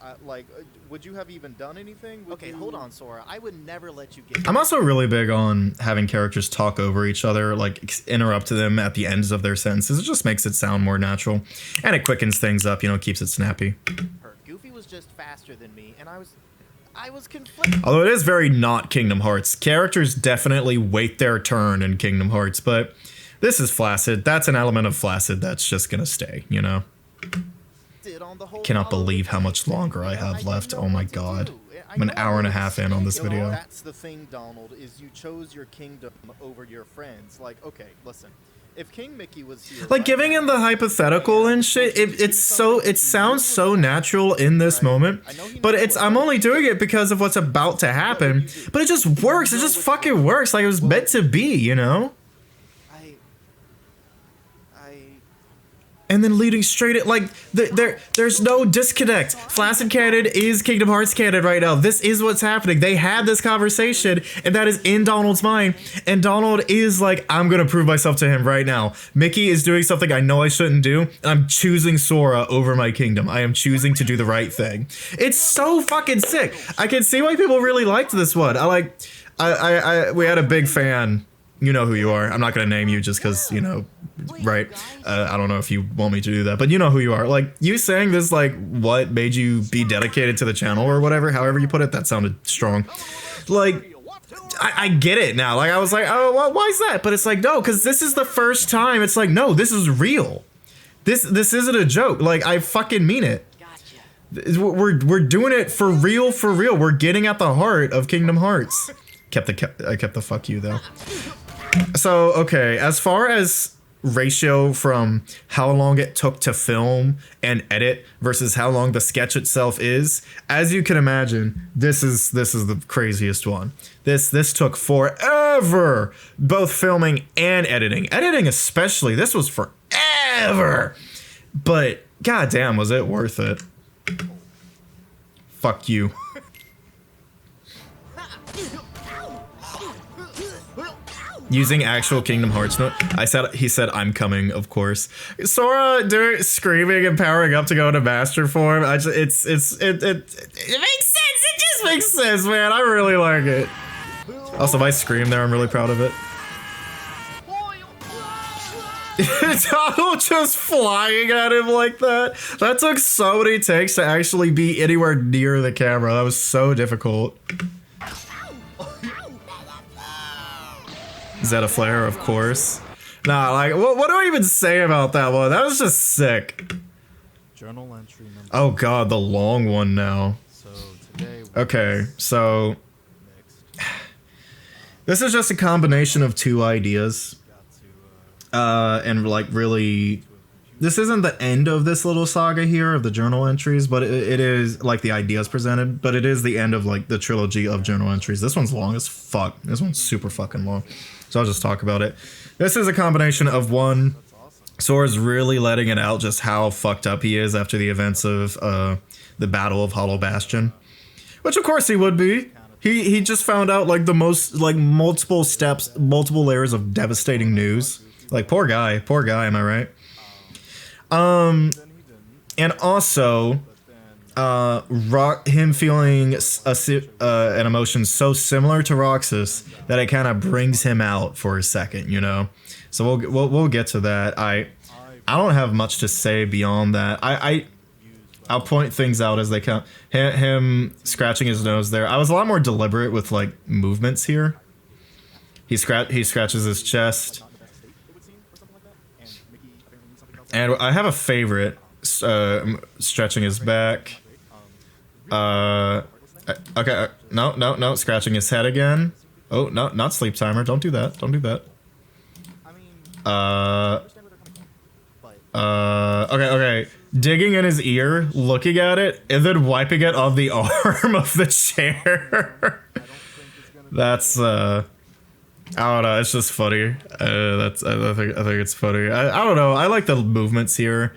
would you have even done anything? okay, hold on, Sora. I would never let you get... I'm also really big on having characters talk over each other, like interrupt them at the ends of their sentences. It just makes it sound more natural, and it quickens things up. You know, keeps it snappy. Goofy was just faster than me, and I was conflicted. Although it is very not Kingdom Hearts. Characters definitely wait their turn in Kingdom Hearts, but this is flaccid. That's an element of flaccid that's just gonna stay, you know? Cannot believe how much longer I have left. Oh my god. I'm an hour and a half in on this video. That's the thing, Donald, is you chose your kingdom over your friends. Like, okay, listen. If King Mickey was here... Like, giving him the hypothetical and shit, it sounds so natural in this moment, but I'm only doing it because of what's about to happen, but it just works. It just fucking works. Like, it was meant to be, you know? And then leading straight at, like, there's no disconnect. Flaccid canon is Kingdom Hearts canon right now. This is what's happening. They had this conversation, and that is in Donald's mind. And Donald is like, I'm gonna prove myself to him right now. Mickey is doing something I know I shouldn't do, and I'm choosing Sora over my kingdom. I am choosing to do the right thing. It's so fucking sick. I can see why people really liked this one. We had a big fan. You know who you are. I'm not gonna name you just because, you know, right? I don't know if you want me to do that, but you know who you are. Like, you saying this, like, what made you be dedicated to the channel or whatever, however you put it, that sounded strong. Like, I get it now. Like, I was like, oh, well, why is that? But it's like, no, because this is the first time. It's like, no, this is real. This isn't a joke. Like, I fucking mean it. We're doing it for real, for real. We're getting at the heart of Kingdom Hearts. I kept the fuck you though. So, okay, as far as ratio from how long it took to film and edit versus how long the sketch itself is, as you can imagine, this is the craziest one. This took forever, both filming and editing. Editing especially, this was forever. But goddamn, was it worth it? Fuck you. Using actual Kingdom Hearts note, he said, I'm coming, of course. Sora screaming and powering up to go into master form. It makes sense. It just makes sense, man. I really like it. Also, my scream there, I'm really proud of it. Donald just flying at him like that. That took so many takes to actually be anywhere near the camera. That was so difficult. Zeta Flare, of course. Nah, like, what do I even say about that one? That was just sick. Journal entry number. Oh god, the long one now. So today. Okay, so this is just a combination of two ideas. And like really, this isn't the end of this little saga here of the journal entries, but it is like the ideas presented, but it is the end of like the trilogy of journal entries. This one's long as fuck. This one's super fucking long. So I'll just talk about it. This is a combination of one, Sora's really letting it out just how fucked up he is after the events of the Battle of Hollow Bastion. Which of course he would be. He just found out like the most, like multiple steps, multiple layers of devastating news. Like poor guy, am I right? And also, him feeling an emotion so similar to Roxas that it kind of brings him out for a second, you know. So we'll get to that. I don't have much to say beyond that. I'll point things out as they come. Him scratching his nose there. I was a lot more deliberate with like movements here. He scratches his chest. And I have a favorite, stretching his back. Okay, no, scratching his head again. Oh, no, not sleep timer. Don't do that. Don't do that. Okay. Digging in his ear, looking at it, and then wiping it on the arm of the chair. That's, I don't know, it's just funny. I think it's funny. I don't know, I like the movements here.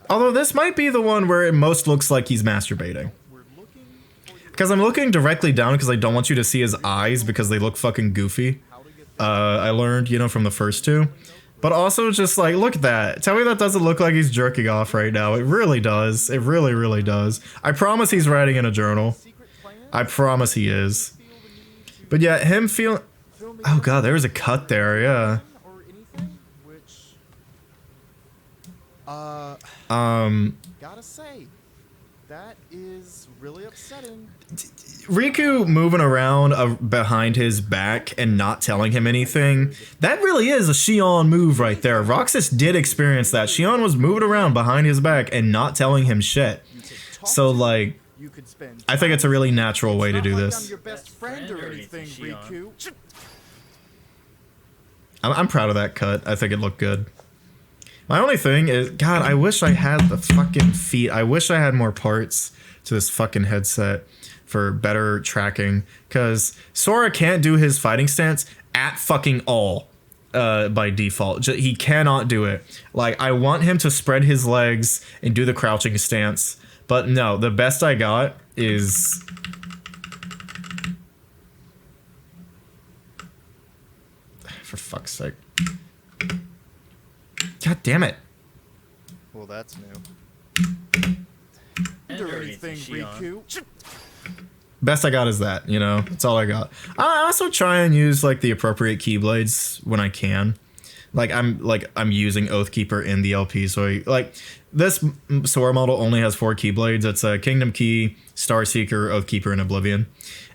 Although this might be the one where it most looks like he's masturbating. Because I'm looking directly down because I don't want you to see his eyes because they look fucking goofy. I learned, you know, from the first two. But also just like, look at that. Tell me that doesn't look like he's jerking off right now. It really does. It really, really does. I promise he's writing in a journal. I promise he is. But yeah, him feeling... Oh god, there was a cut there, yeah. Gotta say, that is really upsetting. Riku moving around behind his back and not telling him anything, that really is a Shion move right there. Roxas did experience that. Shion was moving around behind his back and not telling him shit. So like, I think it's a really natural way to do this. I'm proud of that cut. I think it looked good. My only thing is, God, I wish I had the fucking feet. I wish I had more parts to this fucking headset for better tracking. Because Sora can't do his fighting stance at fucking all by default. He cannot do it. Like, I want him to spread his legs and do the crouching stance. But no, the best I got is... For fuck's sake. God damn it. Well, that's new. Best I got is that, you know? That's all I got. I also try and use like the appropriate keyblades when I can. Like I'm using Oathkeeper in the LP, so like this Sora model only has 4 keyblades. It's a Kingdom Key, Starseeker, Oathkeeper, and Oblivion.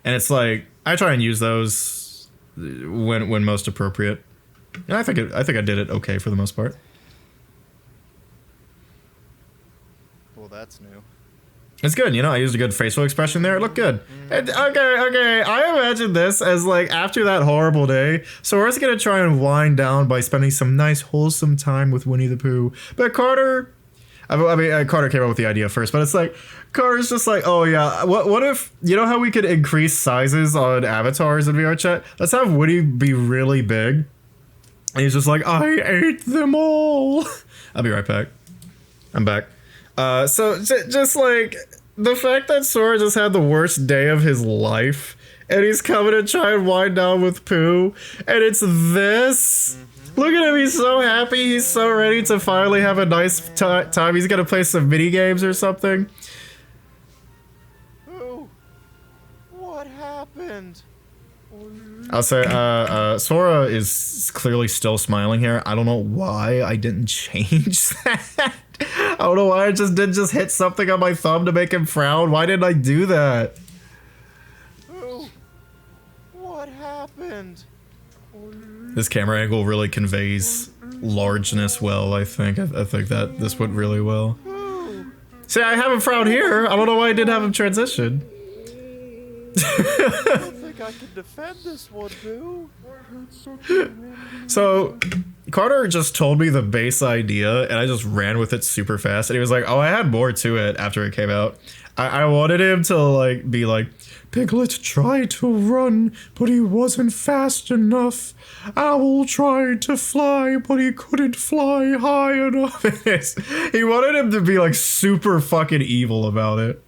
And it's like I try and use those when most appropriate. And I think I did it okay for the most part. Well, that's new. It's good, you know, I used a good facial expression there. It looked good. And, okay, I imagine this as like after that horrible day, Sora's gonna try and wind down by spending some nice wholesome time with Winnie the Pooh. But Carter, Carter came up with the idea first, but it's like, Carter's just like, oh yeah, what if, you know how we could increase sizes on avatars in VR chat? Let's have Winnie be really big. And he's just like, I ate them all. I'll be right back. I'm back. So just like the fact that Sora just had the worst day of his life and he's coming to try and wind down with Pooh and it's this. Look at him, he's so happy, he's so ready to finally have a nice time. He's gonna play some mini games or something. Pooh, what happened? I'll say, Sora is clearly still smiling here. I don't know why I didn't change that. I don't know why I didn't hit something on my thumb to make him frown. Why didn't I do that? Pooh, what happened? This camera angle really conveys largeness well, I think. I think that this went really well. See, I have him frown here. I don't know why I didn't have him transition. I don't think I can defend this one, Pooh. So, Carter just told me the base idea, and I just ran with it super fast. And he was like, "Oh, I had more to it after it came out." I wanted him to like be like, "Piglet tried to run, but he wasn't fast enough. Owl tried to fly, but he couldn't fly high enough." He wanted him to be like super fucking evil about it.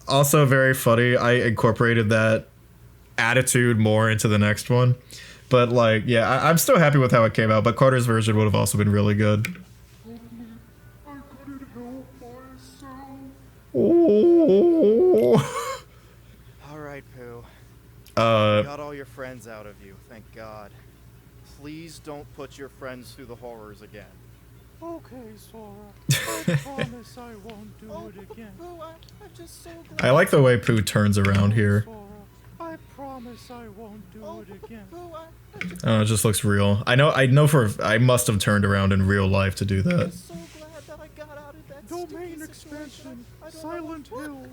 Also very funny. I incorporated that attitude more into the next one. But like, yeah, I'm still happy with how it came out, but Carter's version would have also been really good. I couldn't help myself. Oh. Alright, Pooh. Uh, Got all your friends out of you, thank God. Please don't put your friends through the horrors again. Okay, Sora. I promise I won't do it again. Pooh, I'm just so glad. I like the way Pooh turns around here. Sora, I promise I won't do it again. Pooh, Oh, it just looks real. I know I must have turned around in real life to do I'm that. so glad that I got out of that Domain sticky expansion, situation. I don't Silent know Hill.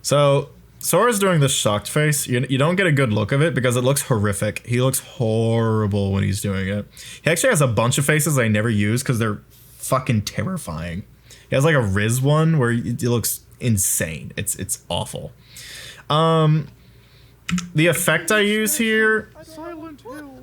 So, Sora's doing this shocked face. You don't get a good look of it because it looks horrific. He looks horrible when he's doing it. He actually has a bunch of faces I never use because they're fucking terrifying. He has like a Riz one where it looks insane. It's awful. The effect I use here, Silent Hill.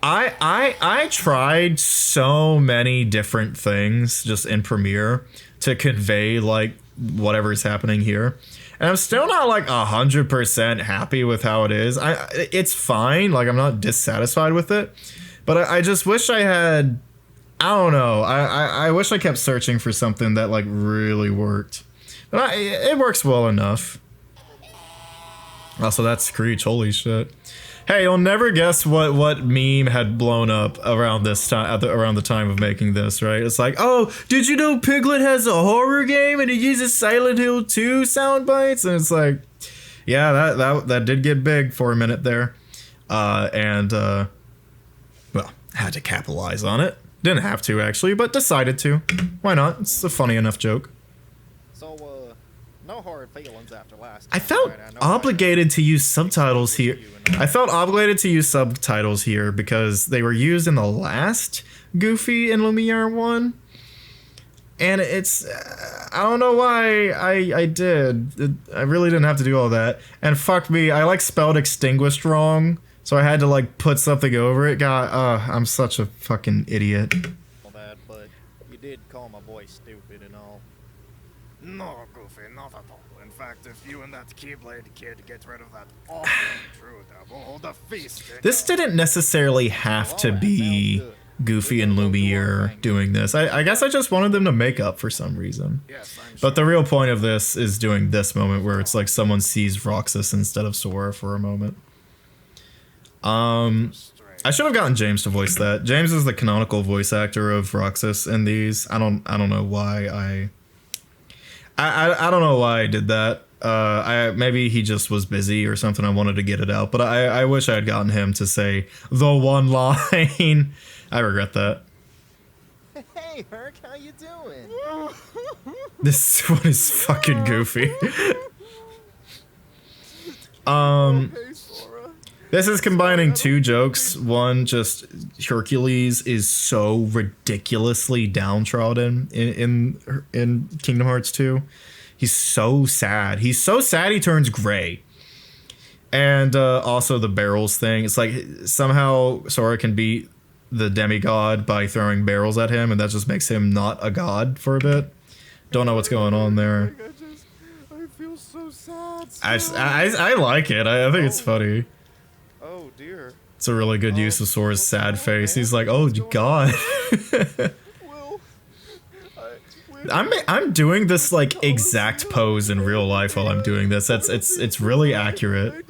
I tried so many different things just in Premiere to convey like whatever's happening here. And I'm still not like 100% happy with how it is. It's fine, like I'm not dissatisfied with it, but I just wish I had, I don't know, I wish I kept searching for something that like really worked. But it works well enough. Also, that's Screech, holy shit. Hey, you'll never guess what meme had blown up around this time, around the time of making this, right? It's like, oh, did you know Piglet has a horror game and it uses Silent Hill 2 sound bites? And it's like, yeah, that did get big for a minute there. Well, had to capitalize on it. Didn't have to actually, but decided to. Why not? It's a funny enough joke. So, no hard feelings after last time. I felt right? obligated to use subtitles here. I felt obligated to use subtitles here because they were used in the last Goofy and Lumiere one. And it's, I don't know why I did. I really didn't have to do all that. And fuck me, I like spelled extinguished wrong. So I had to like put something over it. God, I'm such a fucking idiot. That, but you did call my boy stupid and all. No, Goofy, not at all. In fact, if you and that Keyblade kid get rid of that awful intruder, we'll hold a feast. This didn't necessarily have to be Goofy and Lumiere doing this. I guess I just wanted them to make up for some reason. Yes, I'm But the real point of this is doing this moment where it's like someone sees Roxas instead of Sora for a moment. I should have gotten James to voice that. James is the canonical voice actor of Roxas in these. I don't know why I don't know why I did that. Maybe he just was busy or something. I wanted to get it out, but I wish I had gotten him to say the one line. I regret that. Hey, Hey, Herc, how you doing? This one is fucking goofy. Hey, Sora. This is combining two jokes. One, just Hercules is so ridiculously downtrodden in Kingdom Hearts 2. He's so sad. He's so sad he turns gray. And also the barrels thing. It's like somehow Sora can beat the demigod by throwing barrels at him, and that just makes him not a god for a bit. Don't know what's going on there. I feel so sad. I like it. I think it's funny. Oh dear. It's a really good use of Sora's sad face. He's like, oh god. Will, I'm doing this like exact pose in real life while I'm doing this. It's really accurate.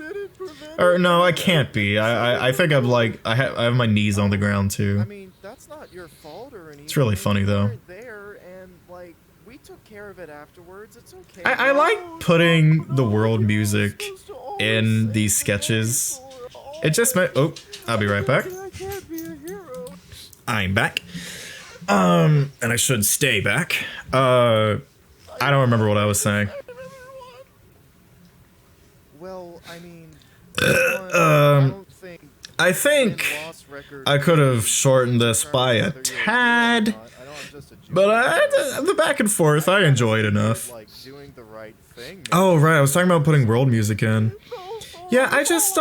Or no, I can't be. I think I'm like I have my knees on the ground too. I mean, that's not your fault or anything. It's really funny though. You weren't there, and like we took care of it afterwards. It's okay. I like putting the world music in these sketches. It just meant. Oh, I'll be right back. I can't be a hero. I'm back. And I should stay back. I don't remember what I was saying. Well, I mean, I think I could have shortened this by a tad, but the back and forth I enjoyed enough. Oh right, I was talking about putting world music in. Yeah, I just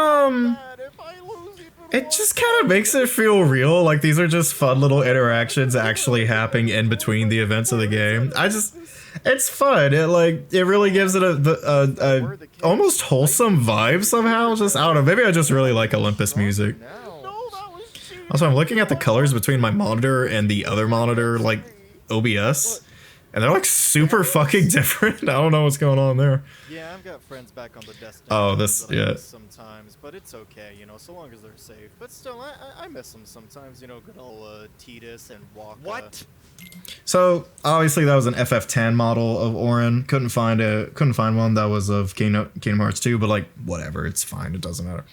it just kind of makes it feel real. Like these are just fun little interactions actually happening in between the events of the game. It's fun. It really gives it a almost wholesome vibe somehow. Just I don't know. Maybe I just really like Olympus music. Also, I'm looking at the colors between my monitor and the other monitor, like OBS, and they're like super fucking different. I don't know what's going on there. Yeah, I've got friends back on the desktop. Oh, this yeah. Sometimes, but it's okay, you know, so long as they're safe. But still, I miss them sometimes, you know, good old Titus and Waka. What? So obviously that was an FF10 model of Auron. Couldn't find one that was of Kingdom Hearts 2, but like whatever, it's fine. It doesn't matter.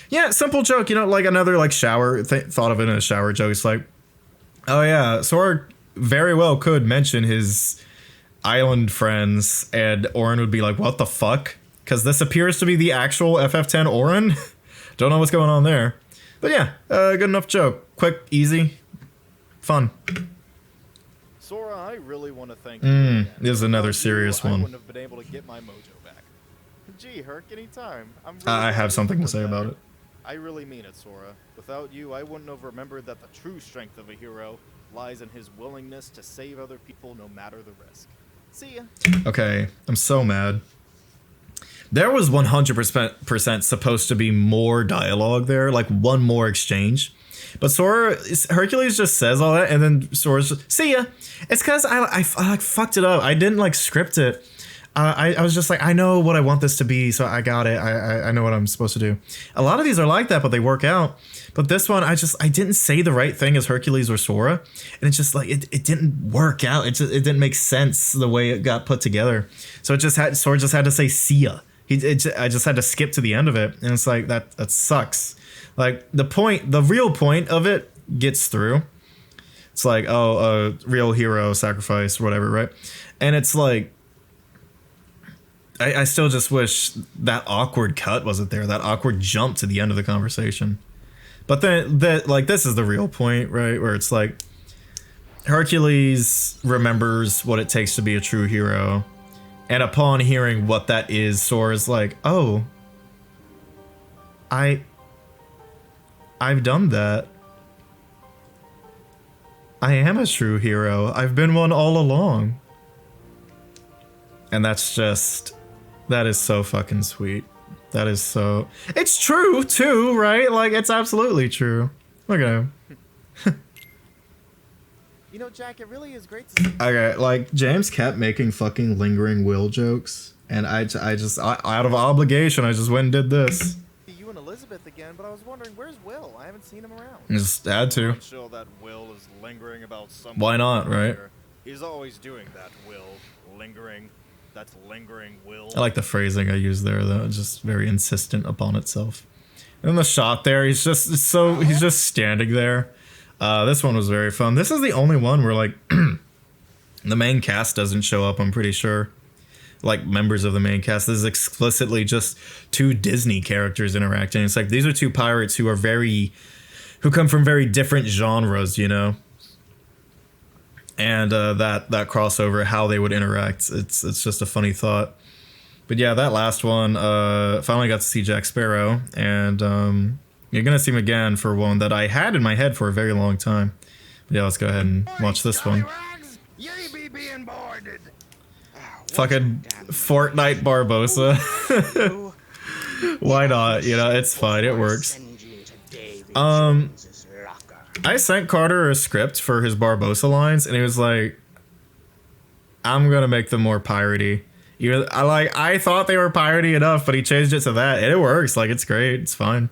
Yeah, simple joke. You know, like another like shower thought of it in a shower joke. It's like, oh yeah, Sora very well could mention his island friends, and Auron would be like, what the fuck? Because this appears to be the actual FF10 Auron. Don't know what's going on there. But yeah, good enough joke. Quick, easy, fun. Sora, I really want to thank you. This is another serious one. I wouldn't have been able to get my mojo back. Gee, Herc, anytime. I have something to say about it. I really mean it, Sora. Without you, I wouldn't have remembered that the true strength of a hero lies in his willingness to save other people no matter the risk. See ya. Okay, I'm so mad. There was 100% supposed to be more dialogue there, like one more exchange. But Hercules just says all that, and then Sora's just, see ya. It's because I like fucked it up. I didn't like script it. I was just like, I know what I want this to be, so I got it. I know what I'm supposed to do. A lot of these are like that, but they work out. But this one, I didn't say the right thing as Hercules or Sora, and it's just like it didn't work out. It didn't make sense the way it got put together. So Sora just had to say see ya. I just had to skip to the end of it, and it's like that sucks. Like the real point of it gets through. It's like, oh, a real hero sacrifice or whatever, right? And it's like, I still just wish that awkward cut wasn't there, that awkward jump to the end of the conversation. But then this is the real point, right? Where it's like Hercules remembers what it takes to be a true hero. And upon hearing what that is, Sora's like, oh, I've done that. I am a true hero. I've been one all along. And that is so fucking sweet. That is so... It's true, too, right? Like, it's absolutely true. Look at him. You know, Jack, it really is great to see... Okay, like, James kept making fucking lingering Will jokes. And I just, out of obligation, I just went and did this. You and Elizabeth again, but I was wondering, where's Will? I haven't seen him around. Just had to. I'm sure that Will is lingering about somewhere. Why not, right? He's always doing that, Will. Lingering. That's lingering Will. I like the phrasing I use there, though. It's just very insistent upon itself. And the shot there, he's just standing there. This one was very fun. This is the only one where like the main cast doesn't show up, I'm pretty sure. Like members of the main cast. This is explicitly just two Disney characters interacting. It's like these are two pirates who come from very different genres, you know? And that crossover, how they would interact, it's just a funny thought. But yeah, that last one, finally got to see Jack Sparrow, and you're gonna see him again for one that I had in my head for a very long time. But yeah, let's go ahead and watch this one. Fucking Fortnite Barbosa. Why not? You know, it's fine. It works. I sent Carter a script for his Barbosa lines, and he was like, "I'm gonna make them more piratey." I thought they were piratey enough, but he changed it to that, and it works. Like, it's great. It's fine.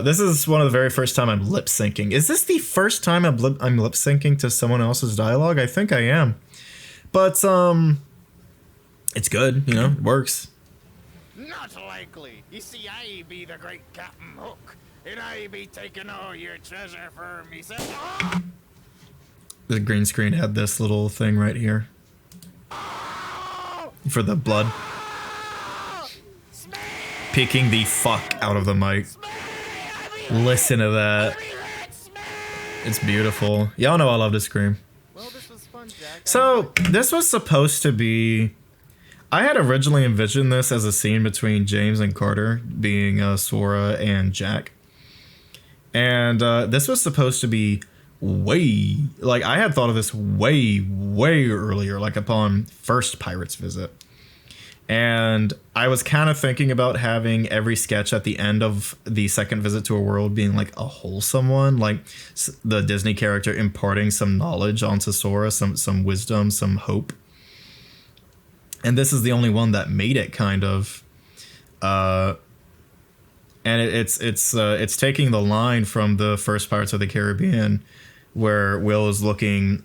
This is one of the very first time I'm lip syncing. Is this the first time I'm lip syncing to someone else's dialogue? I think I am. But it's good. You know, it works. Not likely. You see, I be the great Captain Hook, and I be taking all your treasure for myself. The green screen had this little thing right here for the blood. Picking the fuck out of the mic. Listen to that. It's beautiful. Y'all know I love to scream. Well, this was fun, Jack. So, this was supposed to be... I had originally envisioned this as a scene between James and Carter, being Sora and Jack. And this was supposed to be way... Like, I had thought of this way, way earlier, like upon first Pirates visit. And I was kind of thinking about having every sketch at the end of the second visit to a world being like a wholesome one, like the Disney character imparting some knowledge onto Sora, some wisdom, some hope. And this is the only one that made it, kind of. And it's taking the line from the first Pirates of the Caribbean, where Will is looking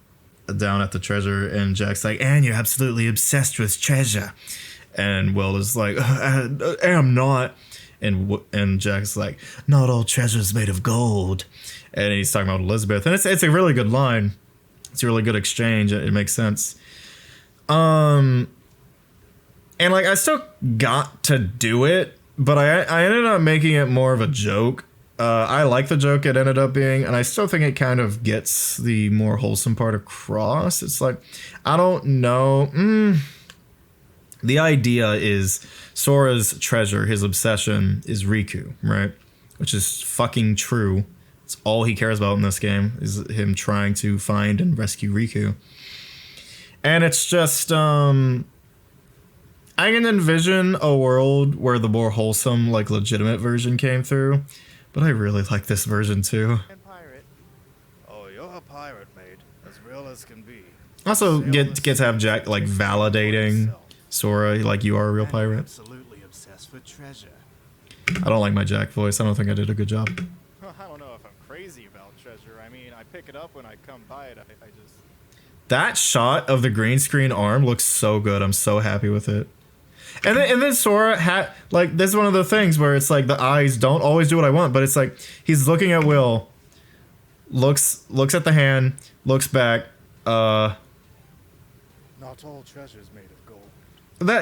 down at the treasure, and Jack's like, "And you're absolutely obsessed with treasure." And Will is like, "I am not." And Jack's like, "Not all treasure's made of gold." And he's talking about Elizabeth. And it's a really good line. It's a really good exchange. It makes sense. And like, I still got to do it, but I ended up making it more of a joke. I like the joke it ended up being, and I still think it kind of gets the more wholesome part across. It's like, I don't know. The idea is Sora's treasure, his obsession, is Riku, right? Which is fucking true. It's all he cares about in this game, is him trying to find and rescue Riku. And it's just, I can envision a world where the more wholesome, like, legitimate version came through. But I really like this version, too. Pirate. Oh, you're a pirate, mate. As real as can be. Also, get to have Jack, like, validating Sora, like, you are a real pirate. Absolutely obsessed with treasure. I don't like my Jack voice. I don't think I did a good job. I don't know if I'm crazy about treasure. I mean, I pick it up when I come by it. I just... That shot of the green screen arm looks so good. I'm so happy with it. And then Sora had, like, this is one of the things where it's like the eyes don't always do what I want, but it's like he's looking at Will, looks at the hand, looks back. Not all treasure's made of gold.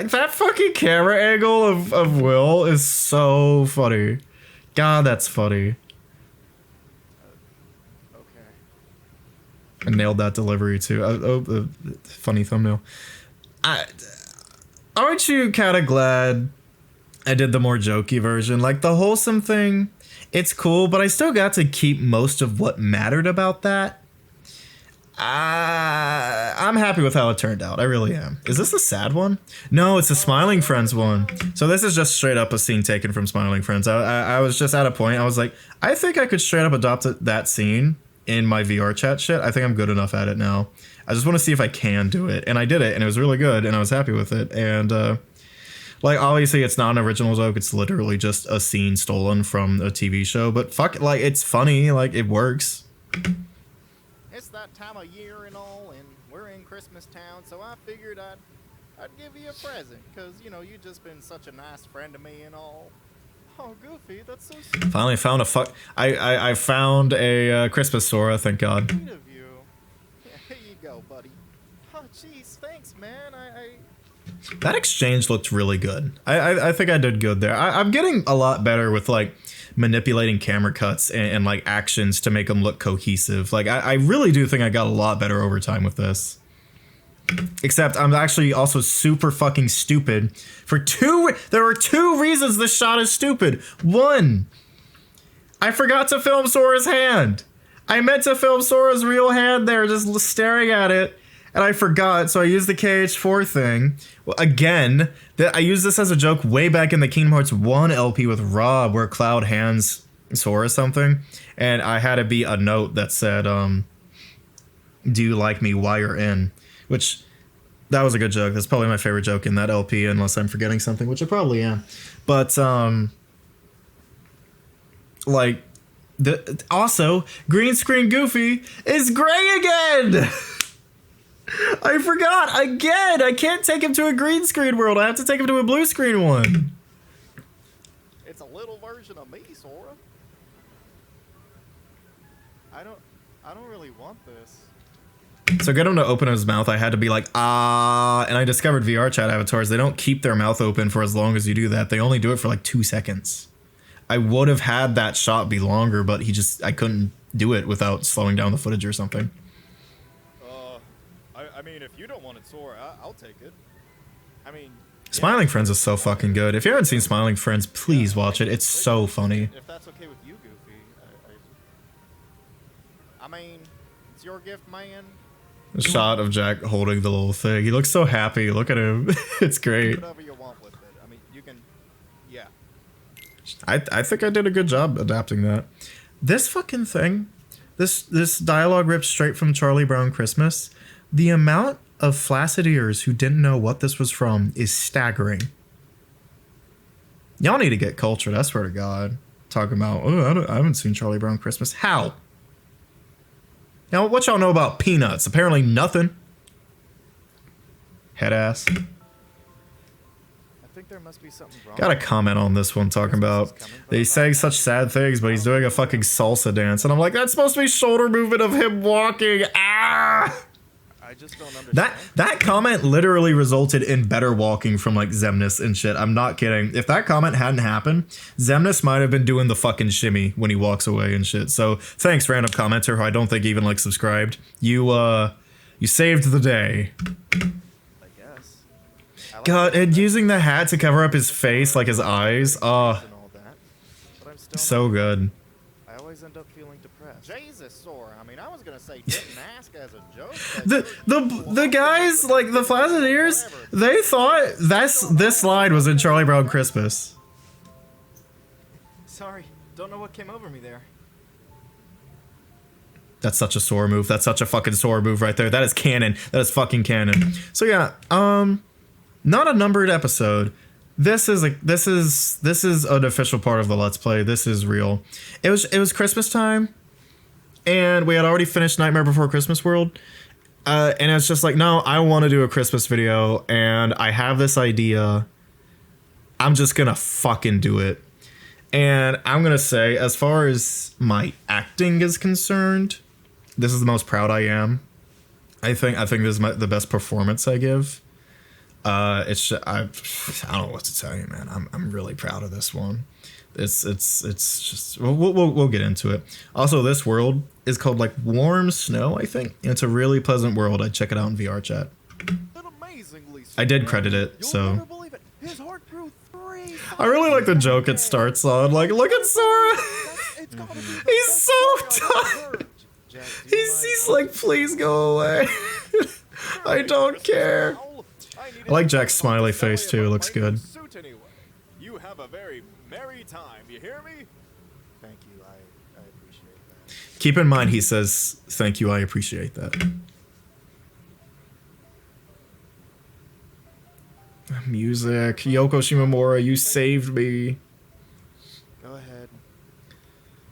That fucking camera angle of Will is so funny. God, that's funny. Okay. I nailed that delivery too. Funny thumbnail. Aren't you kind of glad I did the more jokey version? Like, the wholesome thing, it's cool, but I still got to keep most of what mattered about that. I'm happy with how it turned out. I really am. Is this the sad one? No, it's the Smiling Friends one. So this is just straight up a scene taken from Smiling Friends. I was just at a point, I was like, I think I could straight up adopt that scene in my VR chat shit. I think I'm good enough at it now. I just want to see if I can do it. And I did it, and it was really good, and I was happy with it. And, like, obviously it's not an original joke. It's literally just a scene stolen from a TV show. But fuck, like, it's funny. Like, it works. It's that time of year and all, and we're in Christmas town, so I figured I'd give you a present. Because, you know, you've just been such a nice friend to me and all. Oh, Goofy, that's so sweet Finally found I found a Christmas Sora, thank God. of you. Here you go, buddy. Oh, jeez, thanks, man. That exchange looked really good. I think I did good there. I'm getting a lot better with like manipulating camera cuts and like actions to make them look cohesive. Like I really do think I got a lot better over time with this. Except I'm actually also super fucking stupid for there are two reasons this shot is stupid. One, I forgot to film Sora's hand. I meant to film Sora's real hand there, just staring at it, and I forgot, so I used the KH4 thing. Well, again, I used this as a joke way back in the Kingdom Hearts 1 LP with Rob, where Cloud hands Sora something, and I had it be a note that said, do you like me while you're in? Which, that was a good joke. That's probably my favorite joke in that LP, unless I'm forgetting something, which I probably am. But, like, also, Green Screen Goofy is gray again! I forgot, again! I can't take him to a green screen world, I have to take him to a blue screen one. It's a little version of me, Sora. I don't really want this. So get him to open his mouth, I had to be like, ah, and I discovered VR chat avatars, they don't keep their mouth open for as long as you do that, they only do it for like 2 seconds. I would have had that shot be longer, but I couldn't do it without slowing down the footage or something. I mean, if you don't want it, Sora, I'll take it. I mean... Smiling Friends is so fucking good. If you haven't seen Smiling Friends, please watch it, it's so funny. If that's okay with you, Goofy. I mean, it's your gift, man. A shot of Jack holding the little thing. He looks so happy. Look at him. It's great. Whatever you want with it. I mean, you can... Yeah. I think I did a good job adapting that. This fucking thing, this dialogue ripped straight from Charlie Brown Christmas. The amount of flaccid ears who didn't know what this was from is staggering. Y'all need to get cultured, I swear to God. Talking about, oh, I haven't seen Charlie Brown Christmas. How? Now, what y'all know about Peanuts? Apparently nothing. Head ass. I think there must be something wrong. Gotta comment on this one, talking about he's saying such sad things, but he's doing a fucking salsa dance, and I'm like, that's supposed to be shoulder movement of him walking. Ah! I just don't understand. That comment literally resulted in better walking from like Zemnis and shit. I'm not kidding. If that comment hadn't happened, Zemnis might have been doing the fucking shimmy when he walks away and shit. So thanks, random commenter who I don't think even like subscribed. You saved the day. I guess. God, and using the hat to cover up his face, like his eyes. So good. I always end up feeling depressed. Jesus, Sora. I mean, I was gonna say didn't ask as a joke. The guys, like the flaccid ears, they thought this slide was in Charlie Brown Christmas. Sorry, don't know what came over me there. That's such a Sora move. That's such a fucking Sora move right there. That is canon. That is fucking canon. So yeah, not a numbered episode. This is an official part of the Let's Play. This is real. It was Christmas time, and we had already finished Nightmare Before Christmas World, and it's just like, no, I want to do a Christmas video, and I have this idea. I'm just gonna fucking do it, and I'm gonna say, as far as my acting is concerned, this is the most proud I am. I think this is the best performance I give. It's I don't know what to tell you, man. I'm really proud of this one. It's just we'll get into it. Also, this world is called like Warm Snow, I think. And it's a really pleasant world. I'd check it out in VR chat. I did credit it, so. I really like the joke it starts on. Like, look at Sora. He's so tired. He's like, please go away. I don't care. I like Jack's smiley face too, it looks good. You have a very merry time, you hear me? Thank you, I appreciate that. Keep in mind he says, thank you, I appreciate that. Music, Yoko Shimomura, you saved me. Go ahead.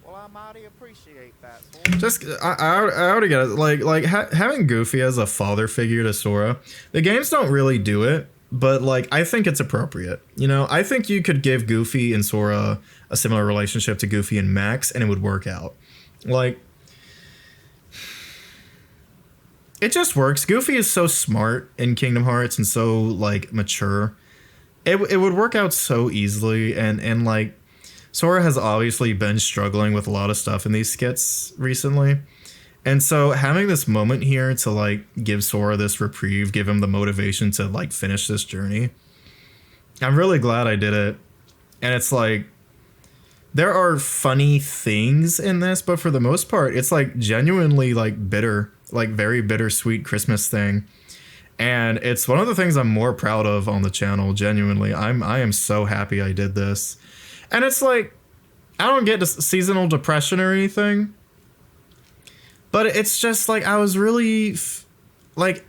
Well, I mighty appreciate that, Sora. Just, I already get it. Like having Goofy as a father figure to Sora. The games don't really do it, but like I think it's appropriate. You know, I think you could give Goofy and Sora a similar relationship to Goofy and Max, and it would work out. Like, it just works. Goofy is so smart in Kingdom Hearts and so like mature. It would work out so easily, and like Sora has obviously been struggling with a lot of stuff in these skits recently. And so having this moment here to like give Sora this reprieve, give him the motivation to like finish this journey. I'm really glad I did it. And it's like, there are funny things in this, but for the most part, it's like genuinely like bitter, like very bittersweet Christmas thing. And it's one of the things I'm more proud of on the channel, genuinely. I am so happy I did this. And it's like, I don't get seasonal depression or anything. But it's just like, I was really, like,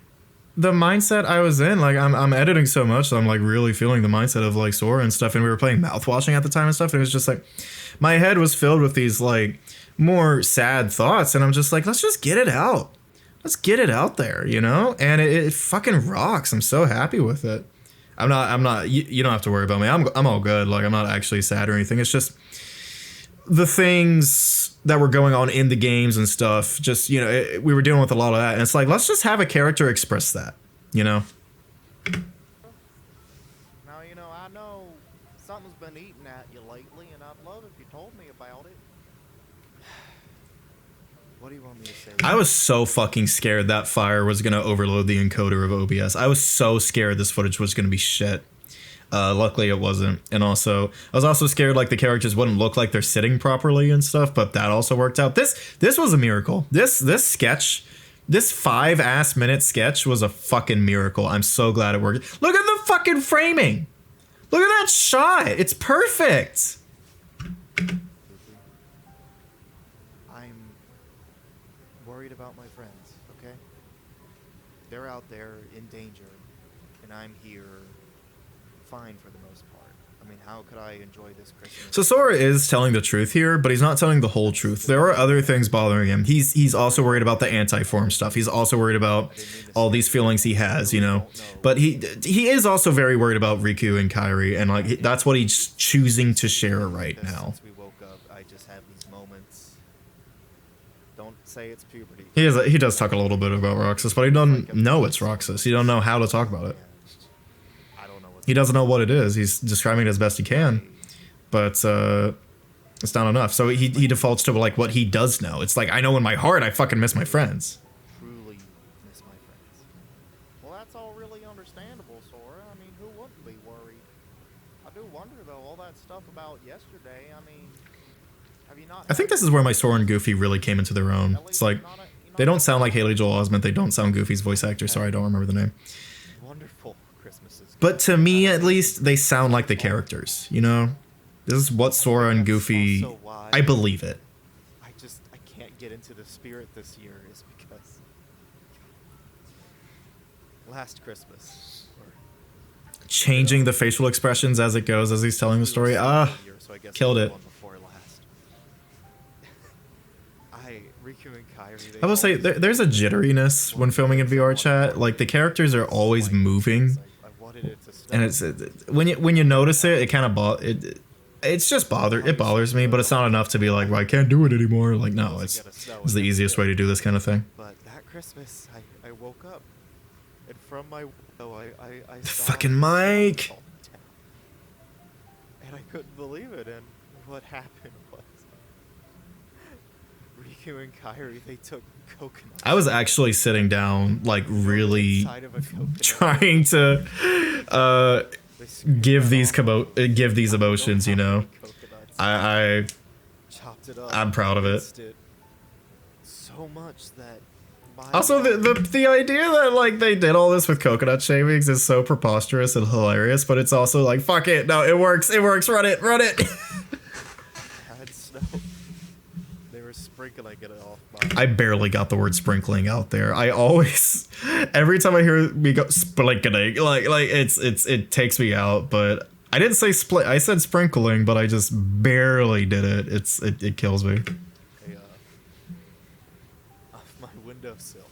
the mindset I was in, like, I'm editing so much, so I'm like really feeling the mindset of like Sora and stuff. And we were playing mouthwashing at the time and stuff. And it was just like, my head was filled with these like more sad thoughts. And I'm just like, let's just get it out. Let's get it out there, you know? And it fucking rocks. I'm so happy with it. I'm not, you don't have to worry about me. I'm all good. Like, I'm not actually sad or anything. It's just the things that were going on in the games and stuff. Just, you know, we were dealing with a lot of that. And it's like, let's just have a character express that, you know? Now, you know, I know something's been eating at you lately, and I'd love if you told me about it. What do you want me to say? I was so fucking scared that fire was going to overload the encoder of OBS. I was so scared this footage was going to be shit. Luckily it wasn't. And also, I was also scared like the characters wouldn't look like they're sitting properly and stuff, but that also worked out. This was a miracle. This sketch, this 5-minute sketch was a fucking miracle. I'm so glad it worked. Look at the fucking framing. Look at that shot. It's perfect. I'm worried about my friends, okay? They're out there in danger, and I'm here fine for the most part. I mean, how could I enjoy this Christmas? So Sora is telling the truth here, but he's not telling the whole truth. There are other things bothering him. He's also worried about the anti-form stuff. He's also worried about all these feelings he has, you know. But he is also very worried about Riku and Kairi, and like that's what he's choosing to share right now. Since we woke up, I just have these moments. Don't say it's puberty. He does talk a little bit about Roxas, but he doesn't know it's Roxas. He don't know how to talk about it. He doesn't know what it is. He's describing it as best he can, but it's not enough. So he defaults to like what he does know. It's like, I know in my heart I fucking miss my friends. Truly miss my friends. Well, that's all really understandable, Sora. I mean, who wouldn't be worried? I do wonder, though, all that stuff about yesterday, I mean, have you not... I think this is where my Sora and Goofy really came into their own. It's like, they don't sound like Haley Joel Osment. They don't sound Goofy's voice actor. Sorry, I don't remember the name. Wonderful Christmases. But to me, at least, they sound like the characters, you know? This is what Sora and Goofy... I believe it. I can't get into the spirit this year is because... Last Christmas. Changing the facial expressions as it goes, as he's telling the story. Killed it. Riku and Kairi, I will say, there's a jitteriness when filming in VR chat. Like, the characters are always moving. And it's when you notice it, it kind of it bothers me, but it's not enough to be like, well, I can't do it anymore. Like, no, it's the easiest way to do this kind of thing. But that Christmas, I woke up, and from my window, I saw fucking mic, and I couldn't believe it. And what happened was, Riku and Kairi, they took coconuts. I was actually sitting down, like, really trying to give these emotions, you know. I'm proud of it. So much that also the idea that like they did all this with coconut shavings is so preposterous and hilarious, but it's also like, fuck it, no, it works, run it. Had snow. They were sprinkling it off. I barely got the word sprinkling out there. I always, every time I hear me go sprinkling, like it takes me out. But I didn't say split. I said sprinkling, but I just barely did it. It kills me. Off my windowsill,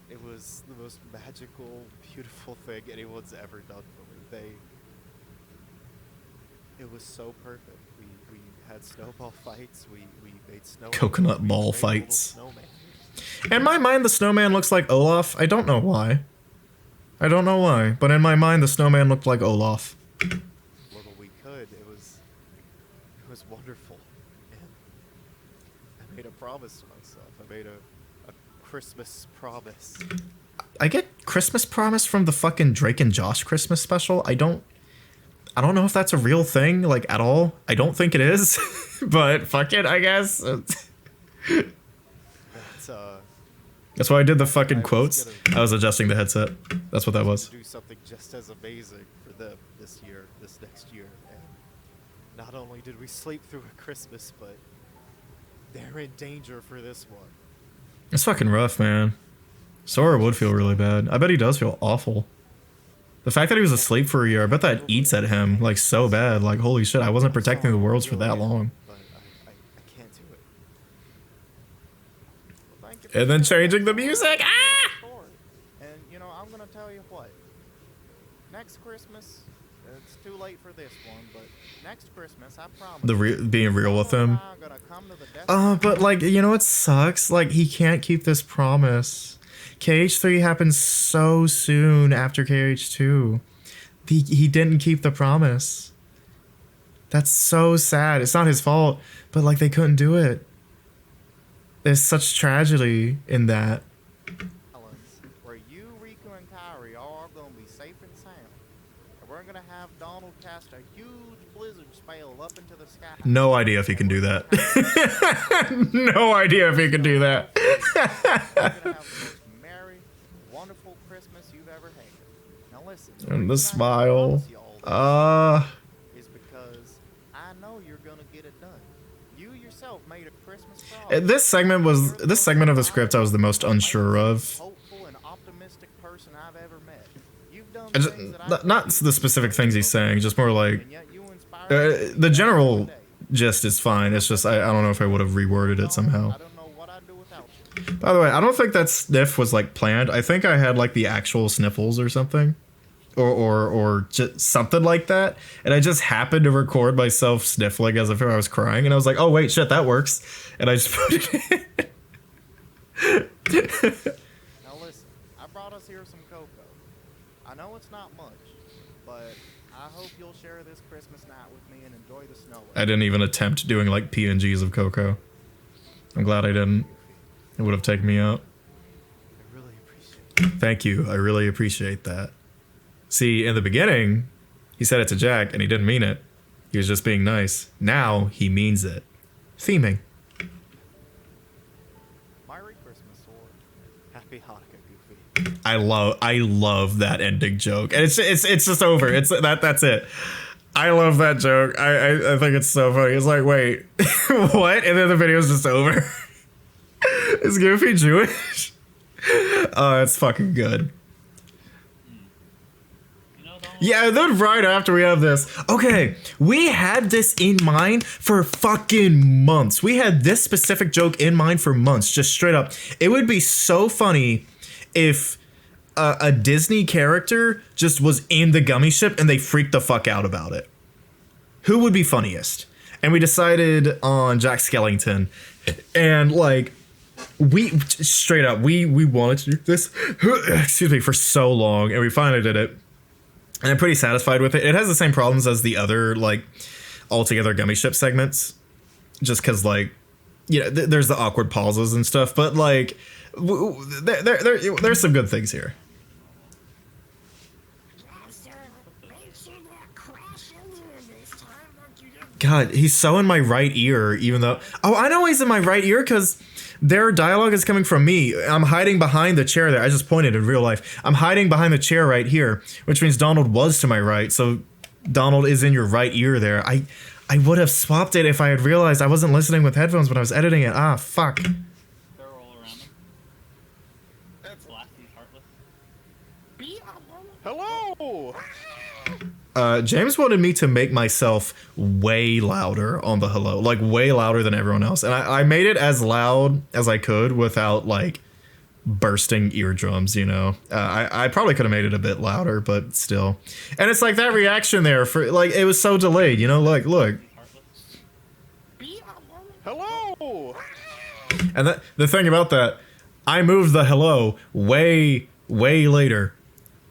it was the most magical, beautiful thing anyone's ever done for me. It was so perfect. We had snowball fights. We made snow. Coconut ball made fights. little snowmen. In my mind, the snowman looks like Olaf. I don't know why. I don't know why, but in my mind, the snowman looked like Olaf. Little we could. It was wonderful. And I made a promise to myself. I made a Christmas promise. I get Christmas promise from the fucking Drake and Josh Christmas special. I don't know if that's a real thing, like, at all. I don't think it is, but fuck it, I guess. That's why I did the fucking quotes. I was adjusting the headset. That's what that was. Do something just as amazing for them this next year. And not only did we sleep through a Christmas, but they're in danger for this one. It's fucking rough, man. Sora would feel really bad. I bet he does feel awful. The fact that he was asleep for a year, I bet that eats at him, like, so bad. Like, holy shit, I wasn't protecting the worlds for that long. But I can't do it. Well, thank you for And then sharing changing the that music. Ah! story. And, you know, I'm gonna tell you what. Next Christmas, it's too late for this one, but next Christmas, I promise. Being real with him. But, like, you know what sucks? Like, he can't keep this promise. KH3 happens so soon after KH2. He didn't keep the promise. That's so sad. It's not his fault, but, like, they couldn't do it. There's such tragedy in that. Where you, Riku, and Kyrie all are gonna be safe and sound. And we're gonna have Donald cast a huge blizzard spell up into the sky. No idea if he can do that. No idea if he can do that. We're gonna have the most merry, wonderful Christmas you've ever had. Now listen. And the smile. Is because I know you're gonna get it done. You yourself made a Christmas promise. This segment of the script I was the most unsure of. Hopeful and optimistic person I've ever met. You've done I just, things that I not the specific things he's saying, just more like and yet you inspire me the general every day. gist is fine. It's just I don't know if I would have reworded it somehow. I don't know what I'd do without you. By the way, I don't think that sniff was like planned. I think I had like the actual sniffles or something. Or just something like that. And I just happened to record myself sniffling as if I was crying. And I was like, oh, wait, shit, that works. And I just put it in. Now listen, I brought us here some cocoa. I know it's not much, but I hope you'll share this Christmas night with me and enjoy the snow. I didn't even attempt doing like PNGs of Coco. I'm glad I didn't. It would have taken me out. I really appreciate it. Thank you. I really appreciate that. See, in the beginning, he said it to Jack and he didn't mean it. He was just being nice. Now he means it. Theming. Merry Christmas, or Happy Hanukkah, Goofy. I love that ending joke. And it's just over. That's it. I love that joke. I think it's so funny. It's like, wait, what? And then the video's just over. Is Goofy Jewish? Oh, it's fucking good. Yeah, then right after we have this. Okay, we had this in mind for fucking months. We had this specific joke in mind for months, just straight up. It would be so funny if a Disney character just was in the gummy ship and they freaked the fuck out about it. Who would be funniest? And we decided on Jack Skellington. And like, we straight up, we wanted to do this, excuse me, for so long, and we finally did it. And I'm pretty satisfied with it. It has the same problems as the other, like, altogether gummy ship segments. Just because, like, you know, there's the awkward pauses and stuff. But, like, there's some good things here. God, he's so in my right ear, even though... Oh, I know he's in my right ear because... Their dialogue is coming from me. I'm hiding behind the chair there. I just pointed in real life. I'm hiding behind the chair right here, which means Donald was to my right. So Donald is in your right ear there. I would have swapped it if I had realized I wasn't listening with headphones when I was editing it. Ah, fuck. They're all around him. That's Lassie's heartless. Hello! James wanted me to make myself way louder on the hello, like way louder than everyone else. And I made it as loud as I could without like bursting eardrums, you know. I probably could have made it a bit louder, but still. And it's like that reaction there for like it was so delayed, you know. Like look. Hello. And the thing about that, I moved the hello way later.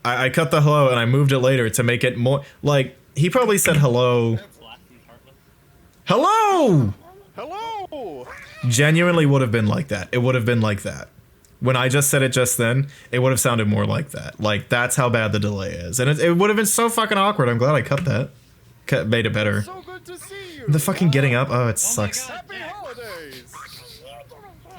I cut the hello and I moved it later to make it more like he probably said hello. Hello. Hello. Genuinely would have been like that. It would have been like that. When I just said it just then, it would have sounded more like that. Like, that's how bad the delay is. And it would have been so fucking awkward. I'm glad I cut that. Made it better. So good to see you. The fucking getting up. Oh, it sucks. Happy holidays.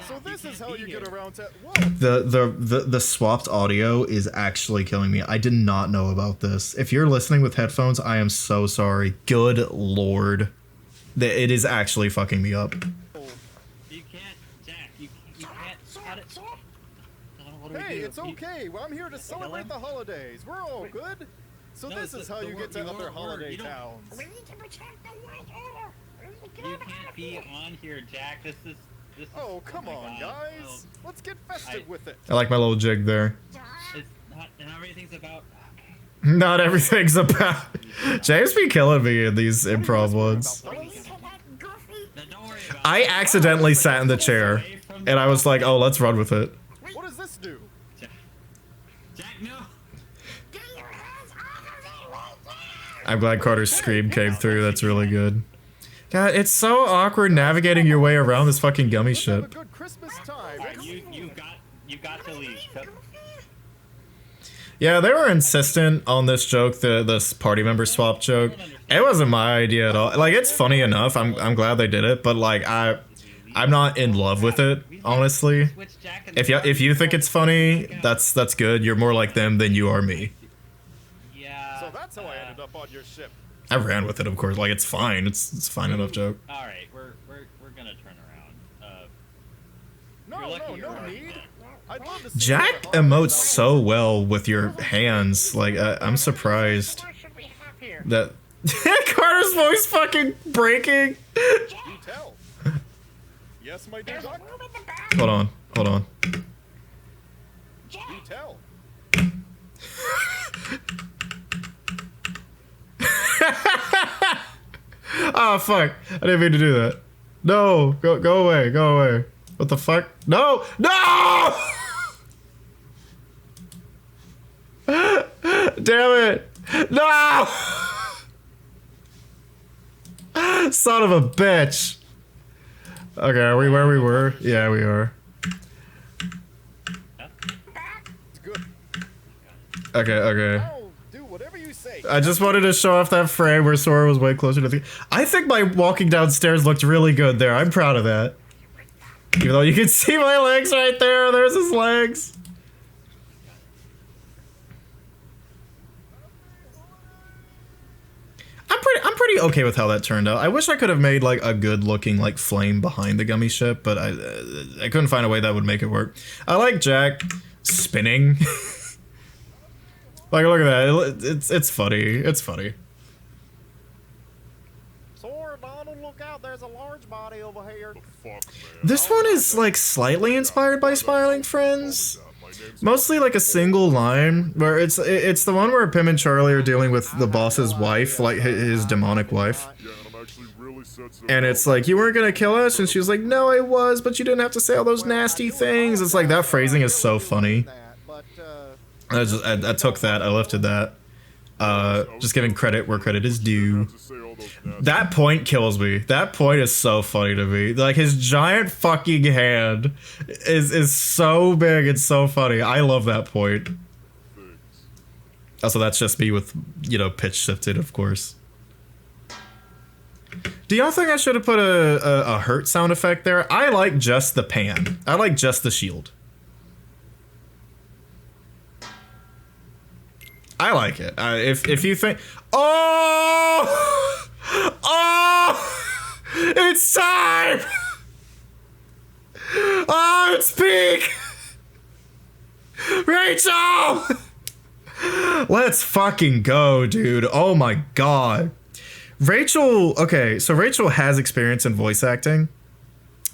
So this is how you get around to The swapped audio is actually killing me. I did not know about this. If you're listening with headphones, I am so sorry. Good lord. It is actually fucking me up. You can't, Jack. You can't cut it. Hey, it's okay. Well, I'm here to celebrate the holidays. We're all good. So this is how you get to other holiday towns. You can't be on here, Jack. This is. Oh, come on, guys. Let's get festive with it. I like my little jig there. It's not everything's about. Not everything's about. James be killing me in these improv ones. I accidentally sat in the chair, and I was like, "Oh, let's run with it." What does this do? Jack, no. I'm glad Carter's scream came through. That's really good. God, it's so awkward navigating your way around this fucking gummy shit. Have a good Christmas time. You got to leave. Yeah, they were insistent on this joke, this party member swap joke. It wasn't my idea at all. Like, it's funny enough. I'm glad they did it, but like I'm not in love with it, honestly. If you think it's funny, that's good. You're more like them than you are me. Yeah. So that's how I ended up on your ship. I ran with it, of course. Like, it's fine. It's a fine enough joke. All right, we're gonna turn around. No need. I'd love to see Jack emotes so well with your hands. Like, I'm surprised that Carter's voice fucking breaking. You tell. Yes, my dear doctor. Hold on. You tell. Oh fuck! I didn't mean to do that. No, go away. What the fuck? No! Damn it! No! Son of a bitch! Okay, are we where we were? Yeah, we are. It's good. Okay. I'll do whatever you say. I just wanted to show off that frame where Sora was way closer to the. I think my walking downstairs looked really good there. I'm proud of that. Even though you can see my legs right there. There's his legs. I'm pretty okay with how that turned out. I wish I could have made like a good looking like flame behind the gummy ship, but I couldn't find a way that would make it work. I like Jack spinning. Like, look at that. It's funny. It's funny. Sora, Donald, look out. There's a large body over here. This one is like slightly inspired by Smiling Friends. Mostly like a single line where it's the one where Pim and Charlie are dealing with the boss's wife, like his demonic wife. And it's like, you weren't gonna kill us? And she's like, no, I was, but you didn't have to say all those nasty things. It's like, that phrasing is so funny. I took that, I lifted that. Just giving credit where credit is due. That point kills me. That point is so funny to me. Like, his giant fucking hand is so big and so funny. I love that point. Also, that's just me with, you know, pitch shifted, of course. Do y'all think I should have put a hurt sound effect there? I like just the pan. I like just the shield. I like it. If you think, oh, it's time. Oh, it's peak. Rachel, let's fucking go, dude. Oh my god, Rachel. Okay, so Rachel has experience in voice acting.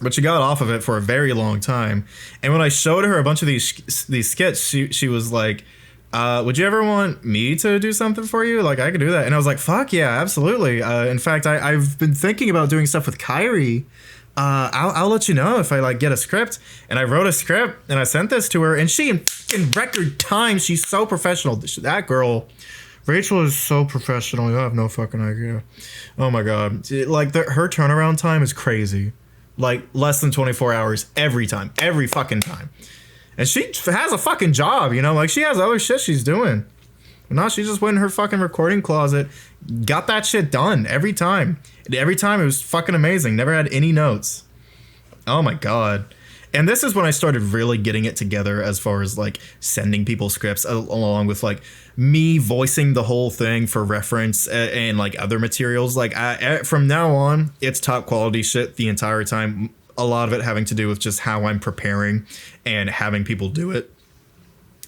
but she got off of it for a very long time. And when I showed her a bunch of these skits, she was like, would you ever want me to do something for you? Like, I could do that. And I was like, fuck yeah, absolutely. In fact, I've been thinking about doing stuff with Kyrie. I'll let you know if I like get a script. And I wrote a script and I sent this to her, and she in record time, she's so professional. That girl, Rachel, is so professional. You have no fucking idea. Oh my God. Like her turnaround time is crazy. Like less than 24 hours every time, every fucking time. And she has a fucking job, you know, like she has other shit she's doing. But no, she just went in her fucking recording closet, got that shit done every time. And every time it was fucking amazing. Never had any notes. Oh my God. And this is when I started really getting it together as far as like sending people scripts along with like me voicing the whole thing for reference and like other materials. Like from now on, it's top quality shit the entire time. A lot of it having to do with just how I'm preparing and having people do it.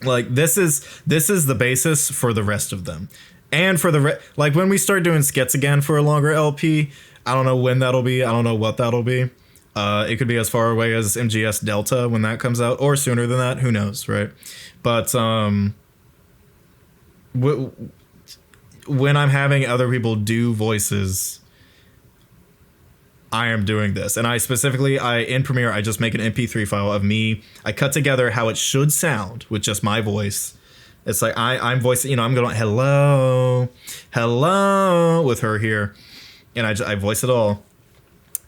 Like this is the basis for the rest of them. And for like when we start doing skits again for a longer LP, I don't know when that'll be. I don't know what that'll be. It could be as far away as MGS Delta when that comes out, or sooner than that. Who knows, right? But when I'm having other people do voices, I am doing this. And in Premiere, I just make an MP3 file of me. I cut together how it should sound with just my voice. It's like I'm voicing, you know, I'm going hello with her here, and I voice it all.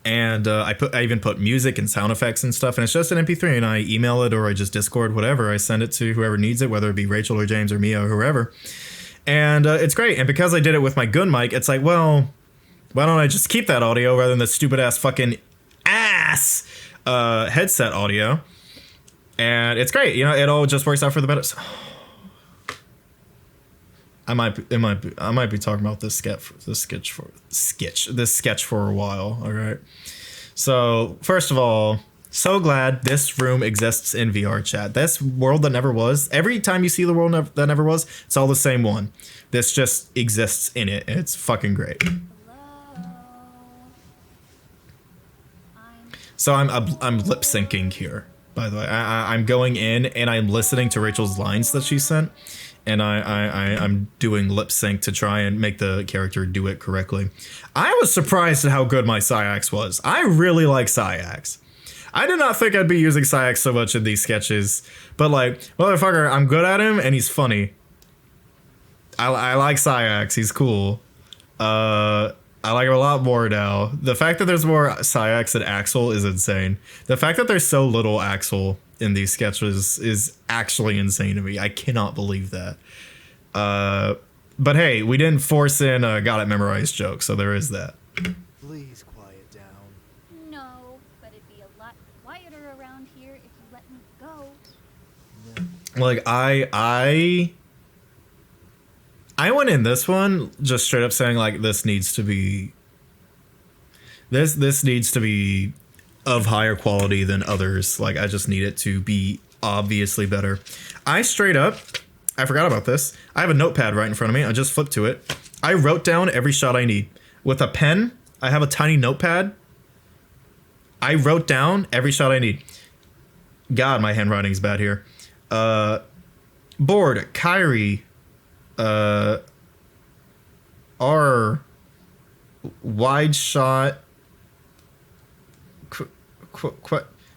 And I even put music and sound effects and stuff, and it's just an MP3, and I email it or I just Discord, whatever. I send it to whoever needs it, whether it be Rachel or James or Mia or whoever. And it's great. And because I did it with my good mic, it's like, well, why don't I just keep that audio rather than the stupid ass fucking headset audio? And it's great. You know, it all just works out for the better. I might be talking about this sketch for a while. All right. So first of all, so glad this room exists in VR chat. This world that never was. Every time you see the world that never was, it's all the same one. This just exists in it, and it's fucking great. So I'm lip syncing here, by the way. I'm going in and I'm listening to Rachel's lines that she sent. And I'm doing lip sync to try and make the character do it correctly. I was surprised at how good my Syax was. I really like Syax. I did not think I'd be using Syax so much in these sketches, but like, motherfucker, I'm good at him and he's funny. I like Syax. He's cool. I like him a lot more now. The fact that there's more Syax than Axel is insane. The fact that there's so little Axel in these sketches is actually insane to me. I cannot believe that. But hey, we didn't force in a got it memorized joke, so there is that. Please quiet down. No, but it'd be a lot quieter around here if you let me go. Like I went in this one just straight up saying like this needs to be of higher quality than others. Like I just need it to be obviously better. I forgot about this. I have a notepad right in front of me. I just flipped to it. I wrote down every shot I need. With a pen, I have a tiny notepad. I wrote down every shot I need. God, my handwriting is bad here. Board, Kyrie, R, wide shot,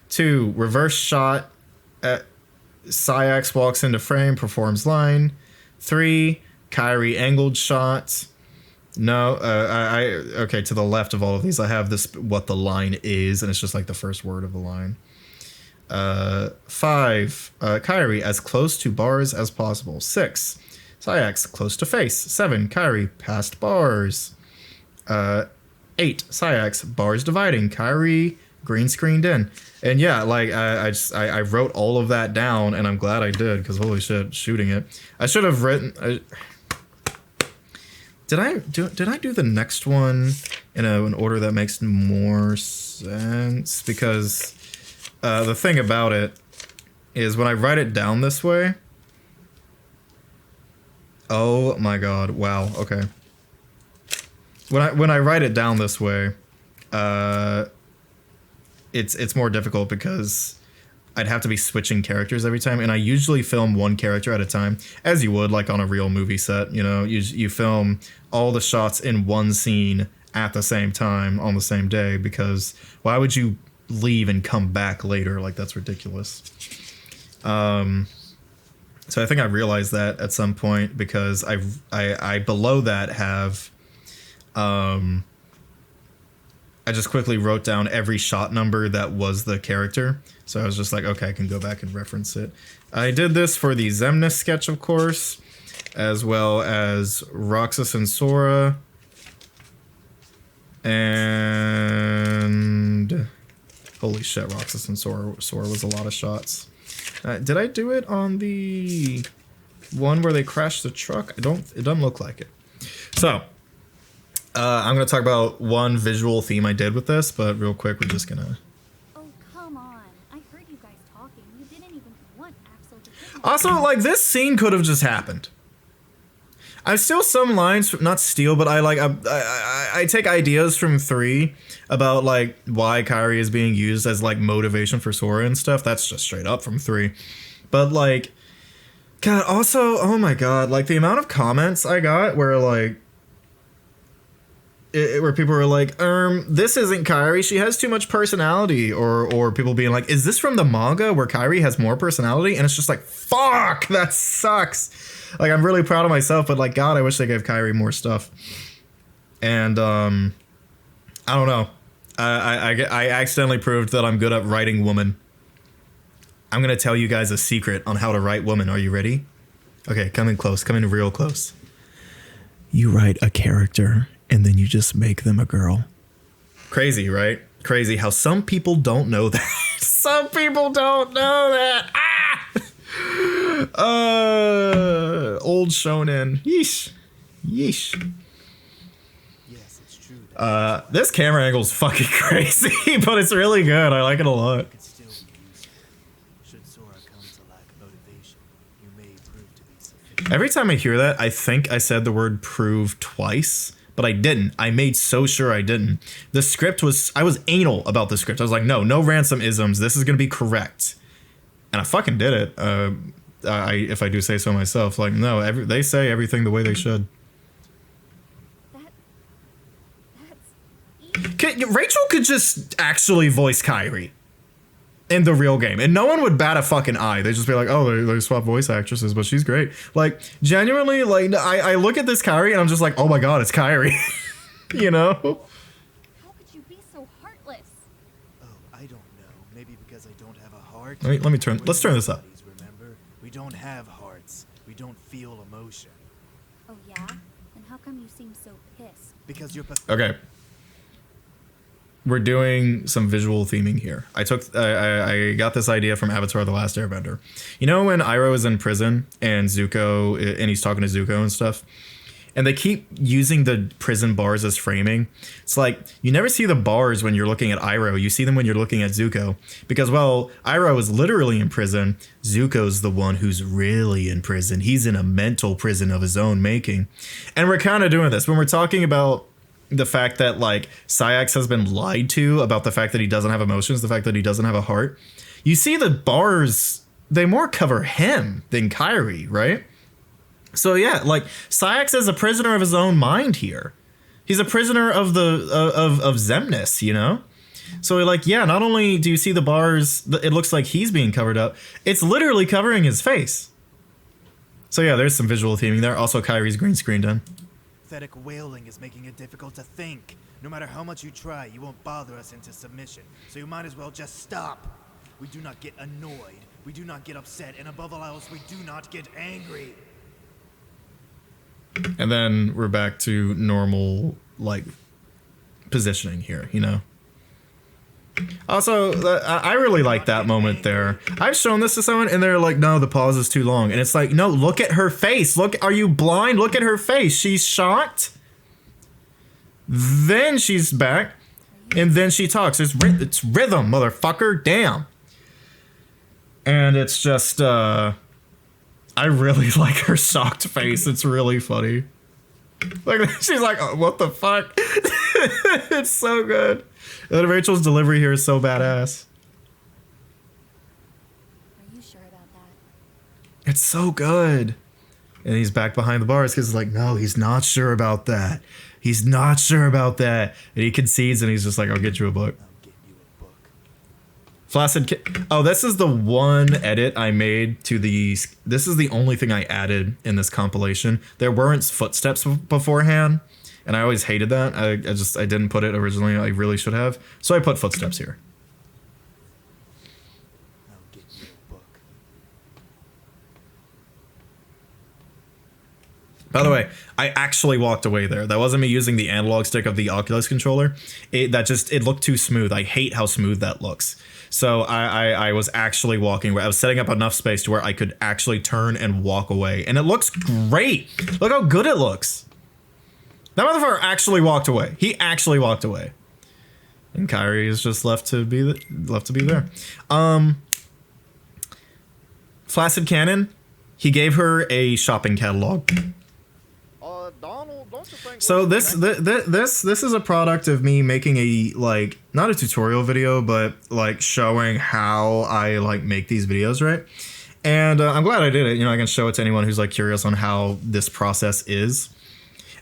2, reverse shot, Syax walks into frame, performs line. 3, Kyrie angled shot. No, okay, to the left of all of these, I have this, what the line is, and it's just like the first word of the line. 5, Kyrie as close to bars as possible. 6, Syax close to face. 7, Kyrie past bars. 8, Syax bars dividing. Kyrie green screened in. And yeah, like I wrote all of that down, and I'm glad I did, because holy shit, shooting it. I should have written. Did I do the next one in an order that makes more sense? Because the thing about it is when I write it down this way. Oh my god! Wow. Okay. When I write it down this way, it's more difficult because I'd have to be switching characters every time, and I usually film one character at a time, as you would like on a real movie set. You know, you film all the shots in one scene at the same time on the same day, because why would you leave and come back later? Like, that's ridiculous. So I think I realized that at some point, because I below that have I just quickly wrote down every shot number that was the character. So I was just like, okay, I can go back and reference it. I did this for the Xemnas sketch, of course, as well as Roxas and Sora. And holy shit, Roxas and Sora was a lot of shots. Did I do it on the one where they crashed the truck? It doesn't look like it. So I'm gonna talk about one visual theme I did with this, but real quick, we're just gonna. Oh, come on. I heard you guys talking. You didn't even want Axel to kidnap Also, like, this scene could have just happened. I steal some lines, not steal, but I take ideas from 3 about like why Kairi is being used as like motivation for Sora and stuff. That's just straight up from 3. But like, God, also, oh my God, like the amount of comments I got where like, where people were like, this isn't Kairi, she has too much personality, or people being like, is this from the manga where Kairi has more personality? And it's just like, fuck, that sucks. Like, I'm really proud of myself, but like, God, I wish they gave Kairi more stuff. And I don't know, I accidentally proved that I'm good at writing woman. I'm gonna tell you guys a secret on how to write woman. Are you ready? Okay, come in close, come in real close. You write a character and then you just make them a girl. Crazy, right? Crazy how some people don't know that. Some people don't know that. Old shonen. Yeesh. Yeesh. Yes, it's true. This camera angle is fucking crazy, but it's really good. I like it a lot. Could still be useful. Should Sora come to lack motivation, you may prove to be sufficient. Every time I hear that, I think I said the word prove twice, but I didn't. I made so sure I didn't. The script was, I was anal about the script. I was like, no ransom isms. This is going to be correct. And I fucking did it. If I do say so myself, like, no, they say everything the way they should. Rachel could just actually voice Kairi in the real game, and no one would bat a fucking eye. They'd just be like, oh, they swap voice actresses, but she's great. Like, genuinely, like, I look at this Kairi and I'm just like, oh my God, it's Kairi. You know? How could you be so heartless? Oh, I don't know. Maybe because I don't have a heart. Let's turn this up. Remember, we don't have hearts. We don't feel emotion. Oh yeah? And how come you seem so pissed? Because you're Okay. We're doing some visual theming here. I got this idea from Avatar: The Last Airbender. You know when Iroh is in prison and Zuko, and he's talking to Zuko and stuff, and they keep using the prison bars as framing. It's like, you never see the bars when you're looking at Iroh, you see them when you're looking at Zuko. Because, well, Iroh is literally in prison, Zuko's the one who's really in prison. He's in a mental prison of his own making. And we're kind of doing this when we're talking about the fact that, like, Sayax has been lied to about the fact that he doesn't have emotions, the fact that he doesn't have a heart. You see the bars, they more cover him than Kairi, right? So yeah, like, Sayax is a prisoner of his own mind here. He's a prisoner of the of Xemnas, you know? So like, yeah, not only do you see the bars, it looks like he's being covered up, it's literally covering his face. So yeah, there's some visual theming there. Also, Kairi's green screen done. Pathetic wailing is making it difficult to think. No matter how much you try, you won't bother us into submission. So you might as well just stop. We do not get annoyed. We do not get upset. And above all else, we do not get angry. And then we're back to normal, like, positioning here, you know? Also, I really like that moment there. I've shown this to someone and they're like, no, the pause is too long. And it's like, no, look at her face. Look, are you blind? Look at her face. She's shocked. Then she's back. And then she talks. It's rhythm, motherfucker. Damn. And it's just, I really like her shocked face. It's really funny. Like, she's like, oh, what the fuck? It's so good. Rachel's delivery here is so badass. Are you sure about that? It's so good. And he's back behind the bars because he's like, no, he's not sure about that. He's not sure about that. And he concedes and he's just like, I'll get you a book. Oh, this is the one edit I made to the... This is the only thing I added in this compilation. There weren't footsteps beforehand. And I always hated that. I didn't put it originally. I really should have. So I put footsteps here. By the way, I actually walked away there. That wasn't me using the analog stick of the Oculus controller. It looked too smooth. I hate how smooth that looks. So I was actually walking away. I was setting up enough space to where I could actually turn and walk away. And it looks great. Look how good it looks. That motherfucker actually walked away. He actually walked away. And Kyrie is just left to be there. Flaccid Cannon, he gave her a shopping catalog. Donald, don't you think So this is a product of me making a, like, not a tutorial video, but like showing how I like make these videos, right? And I'm glad I did it. You know, I can show it to anyone who's like curious on how this process is.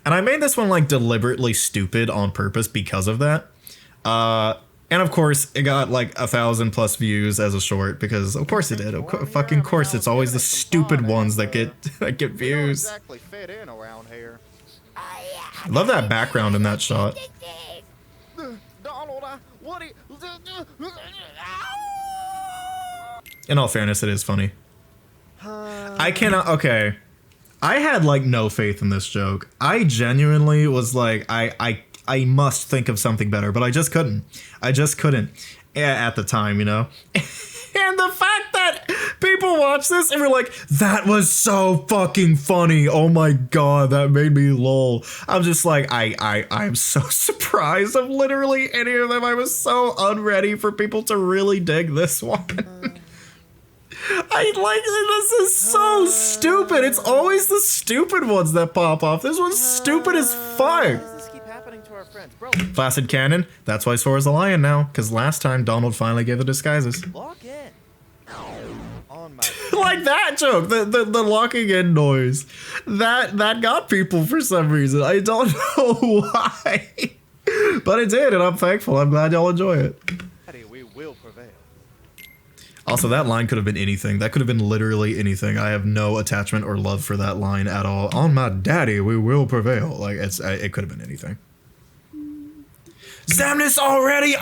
And I made this one like deliberately stupid on purpose because of that. And of course, it got like 1,000+ views as a short because of course it did. Fucking course, it's always the stupid ones that get views. exactly fit in around here. I love that background in that shot. Donald, what do you... In all fairness, it is funny. I cannot. Okay, I had like no faith in this joke. I genuinely was like, I must think of something better, but I just couldn't. I just couldn't at the time, you know? And the fact that people watch this and were like, that was so fucking funny. Oh my God, that made me lol. I'm just like, I'm so surprised of literally any of them. I was so unready for people to really dig this one. This is so stupid. It's always the stupid ones that pop off. This one's stupid as fuck. Flaccid Cannon, that's why Sora's a lion now, because last time Donald finally gave the disguises. Lock in. On my... Like that joke, the locking in noise. That got people for some reason. I don't know why. But it did, and I'm thankful. I'm glad y'all enjoy it. We will prevail. Also, that line could have been anything. That could have been literally anything. I have no attachment or love for that line at all. On my daddy, we will prevail. Like, it could have been anything. Xemnas already!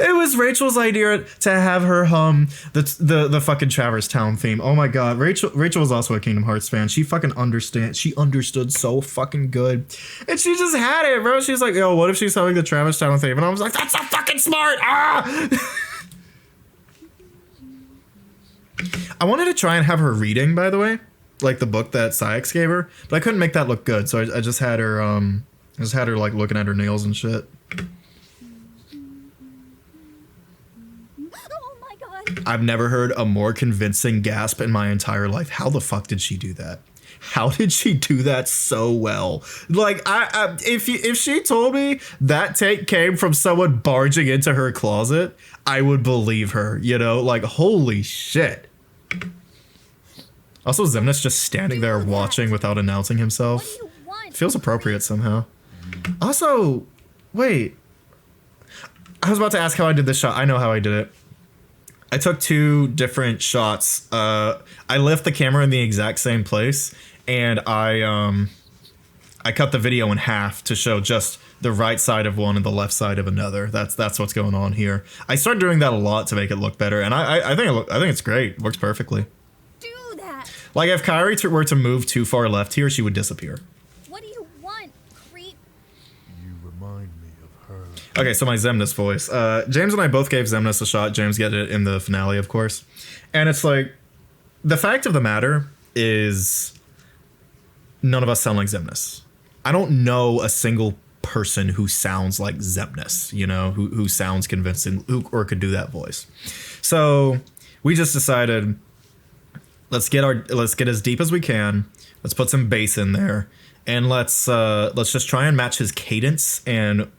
It was Rachel's idea to have her hum the fucking Traverse Town theme. Oh my God, Rachel was also a Kingdom Hearts fan. She fucking understood so fucking good, and she just had it, bro. She's like, yo, what if she's humming the Traverse Town theme? And I was like, that's so fucking smart. I wanted to try and have her reading, by the way, like the book that Syx gave her, but I couldn't make that look good, so I just had her like looking at her nails and shit. Oh my God. I've never heard a more convincing gasp in my entire life. How the fuck did she do that? How did she do that so well? Like, if she told me that take came from someone barging into her closet, I would believe her, you know? Like, holy shit. Also, Xemnas just standing there watching without announcing himself. What do you want? Feels appropriate somehow. Also, wait. I was about to ask how I did this shot. I know how I did it. I took 2 different shots. I left the camera in the exact same place, and I cut the video in half to show just the right side of one and the left side of another. That's what's going on here. I started doing that a lot to make it look better, and I think it's great. It works perfectly. Do that. Like, if Kyrie were to move too far left here, she would disappear. What do you want, creep? You remind me of her. Okay, so my Xemnas voice. James and I both gave Xemnas a shot. James get it in the finale, of course. And it's like, the fact of the matter is none of us sound like Xemnas. I don't know a single person who sounds like Xemnas, you know, who sounds convincing or could do that voice. So we just decided, let's get as deep as we can. Let's put some bass in there. and let's just try and match his cadence and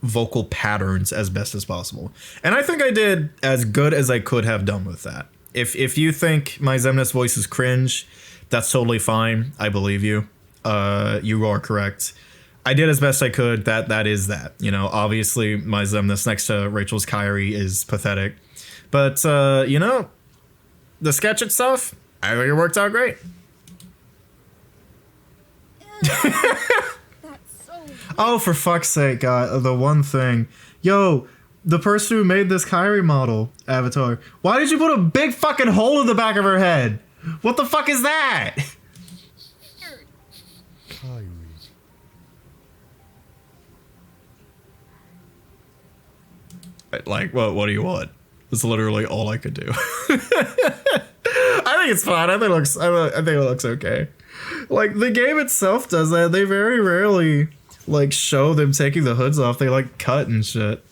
vocal patterns as best as possible. And I think I did as good as I could have done with that. If you think my Xemnas voice is cringe, that's totally fine. I believe you. You are correct. I did as best I could. That is that. You know, obviously my Xemnas next to Rachel's Kyrie is pathetic. But, you know, the sketch itself, I think it worked out great. That's so Oh, for fuck's sake, God, the one thing. Yo, the person who made this Kyrie model avatar, why did you put a big fucking hole in the back of her head? What the fuck is that? Kyrie. Like, what do you want? That's literally all I could do. I think it's fine. I think it looks okay. Like, the game itself does that. They very rarely, like, show them taking the hoods off. They, like, cut and shit.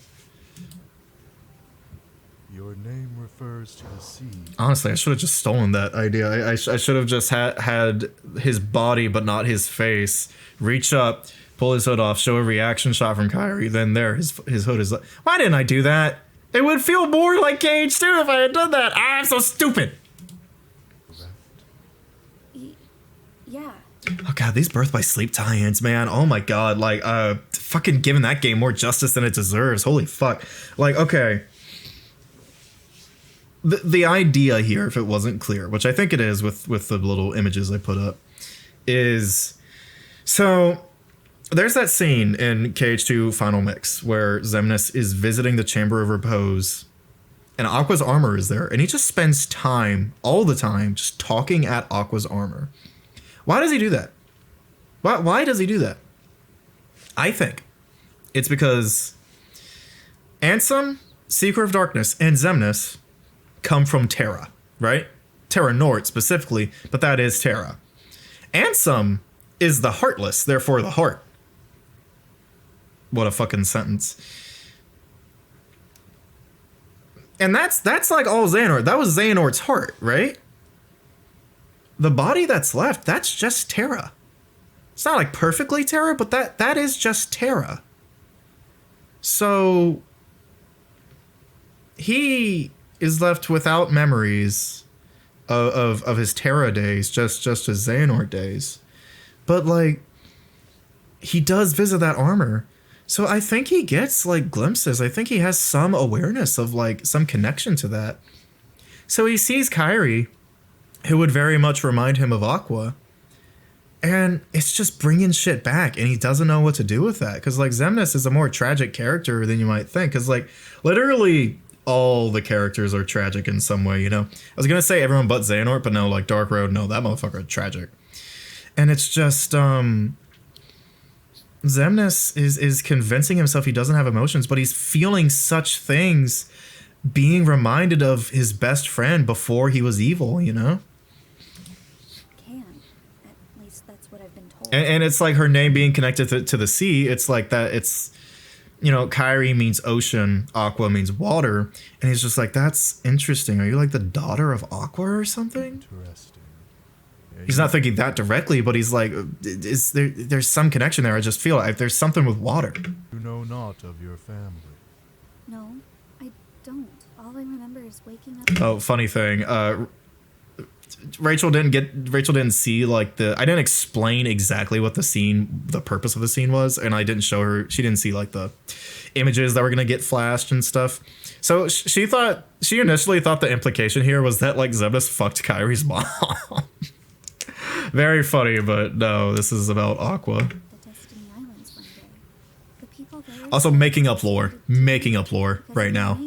Your name refers to the sea. Honestly, I should have just stolen that idea. I should have just had his body, but not his face. Reach up, pull his hood off, show a reaction shot from Kyrie. Then there, his hood is like... Why didn't I do that? It would feel more like Cage too if I had done that. I'm so stupid. Yeah. Oh god, these Birth by Sleep tie-ins, man. Oh my god, like, fucking giving that game more justice than it deserves. Holy fuck. Like, okay. The idea here, if it wasn't clear, which I think it is with the little images I put up, is... So, there's that scene in KH2 Final Mix where Xemnas is visiting the Chamber of Repose, and Aqua's armor is there, and he just spends time, all the time, just talking at Aqua's armor. Why does he do that? Why does he do that? I think it's because Ansem, Seeker of Darkness, and Xemnas come from Terra, right? Terra Nord specifically, but that is Terra. Ansem is the Heartless, therefore the heart. What a fucking sentence. And that's like all Xehanort. That was Xehanort's heart, right? The body that's left, that's just Terra. It's not like perfectly Terra, but that is just Terra. So he is left without memories of his Terra days, just his Xehanort days. But like, he does visit that armor. So I think he gets like glimpses. I think he has some awareness of like some connection to that. So he sees Kyrie, who would very much remind him of Aqua. And it's just bringing shit back, and he doesn't know what to do with that. Because, like, Xemnas is a more tragic character than you might think. Because, like, literally all the characters are tragic in some way, you know? I was going to say everyone but Xehanort, but no, like, Dark Road, no, that motherfucker is tragic. And it's just, Xemnas is convincing himself he doesn't have emotions, but he's feeling such things, being reminded of his best friend before he was evil, you know? And it's like her name being connected to the sea. It's like that. It's, you know, Kyrie means ocean, Aqua means water. And he's just like, that's interesting. Are you like the daughter of Aqua or something? Interesting. Yeah, he's not thinking that directly, but he's like, is there's some connection there. I just feel like there's something with water. You know not of your family. No, I don't. All I remember is waking up. Oh, funny thing. Rachel didn't see like I didn't explain exactly what the purpose of the scene was, and I didn't show her. She didn't see like the images that were gonna get flashed and stuff. So she initially thought the implication here was that like Xemnas fucked Kyrie's mom. Very funny, but no, this is about Aqua. Also making up lore right now.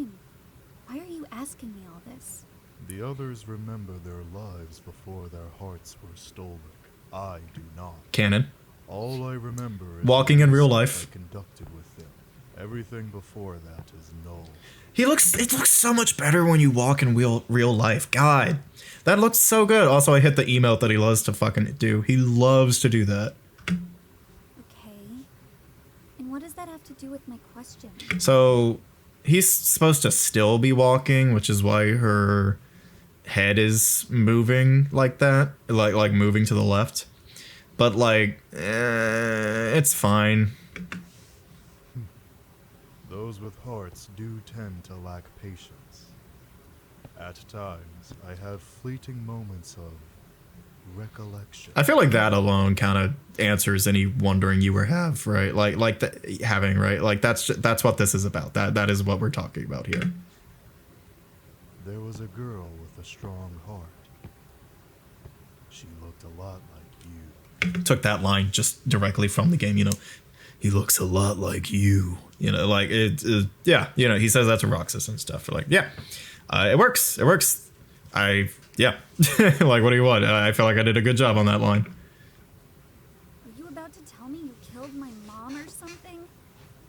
Why are you asking me all this? The others remember their lives before their hearts were stolen. I do not. Canon. All I remember is walking in real life. I conducted with them. Everything before that is null. It looks so much better when you walk in real life. God, that looks so good. Also, I hit the emote that he loves to fucking do. He loves to do that. Okay. And what does that have to do with my question? So he's supposed to still be walking, which is why her head is moving like that, like moving to the left. but like, it's fine. Those with hearts do tend to lack patience. At times, I have fleeting moments of recollection. I feel like that alone kind of answers any wondering you would have, right? Like having, right? Like that's what this is about. That is what we're talking about here. There was a girl with a strong heart. She looked a lot like you. Took that line just directly from the game, you know. He looks a lot like you. You know, like yeah, you know, he says that to Roxas and stuff. Like, yeah, it works. It works. Yeah. Like, what do you want? I feel like I did a good job on that line. Are you about to tell me you killed my mom or something?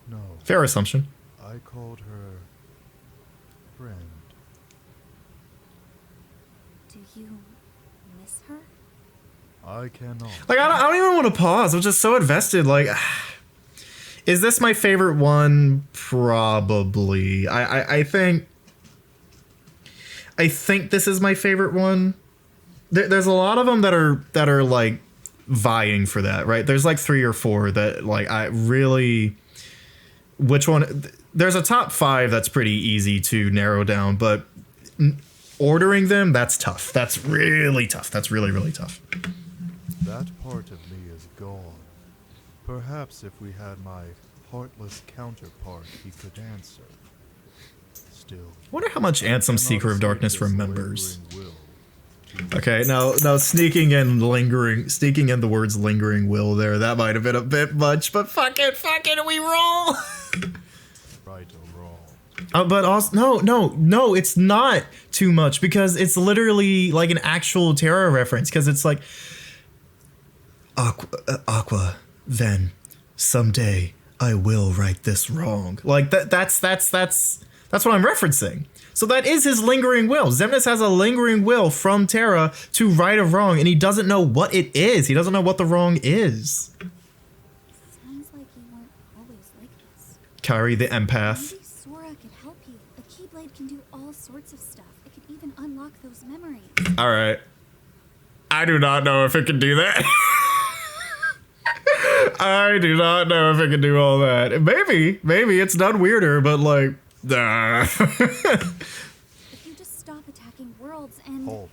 No. Fair assumption. I called her friend. Do you miss her? I cannot. Like, I don't even want to pause. I'm just so invested. Like, is this my favorite one? Probably. I think this is my favorite one. There's a lot of them that are like vying for that, right? There's like 3 or 4 that like I really. Which one? There's a top 5 that's pretty easy to narrow down, but ordering them, that's tough. That's really tough. That's really, really tough. That part of me is gone. Perhaps if we had my heartless counterpart, he could answer. Still. Wonder how much Ansem Seeker of Darkness remembers. Okay, now sneaking in the words lingering will there, that might have been a bit much, but fuck it, we roll. Right or wrong. But also no, it's not too much because it's literally like an actual Terra reference because it's like Aqua, then someday I will right this wrong. Like that's what I'm referencing. So that is his lingering will. Xemnas has a lingering will from Terra to right a wrong, and he doesn't know what it is. He doesn't know what the wrong is. Sounds like you weren't always like this. Kairi the empath. Maybe Sora could help you. A Keyblade can do all sorts of stuff. It could even unlock those memories. All right. I do not know if it can do that. I do not know if it can do all that. Maybe it's done weirder, but like, If you just stop attacking worlds and Halt.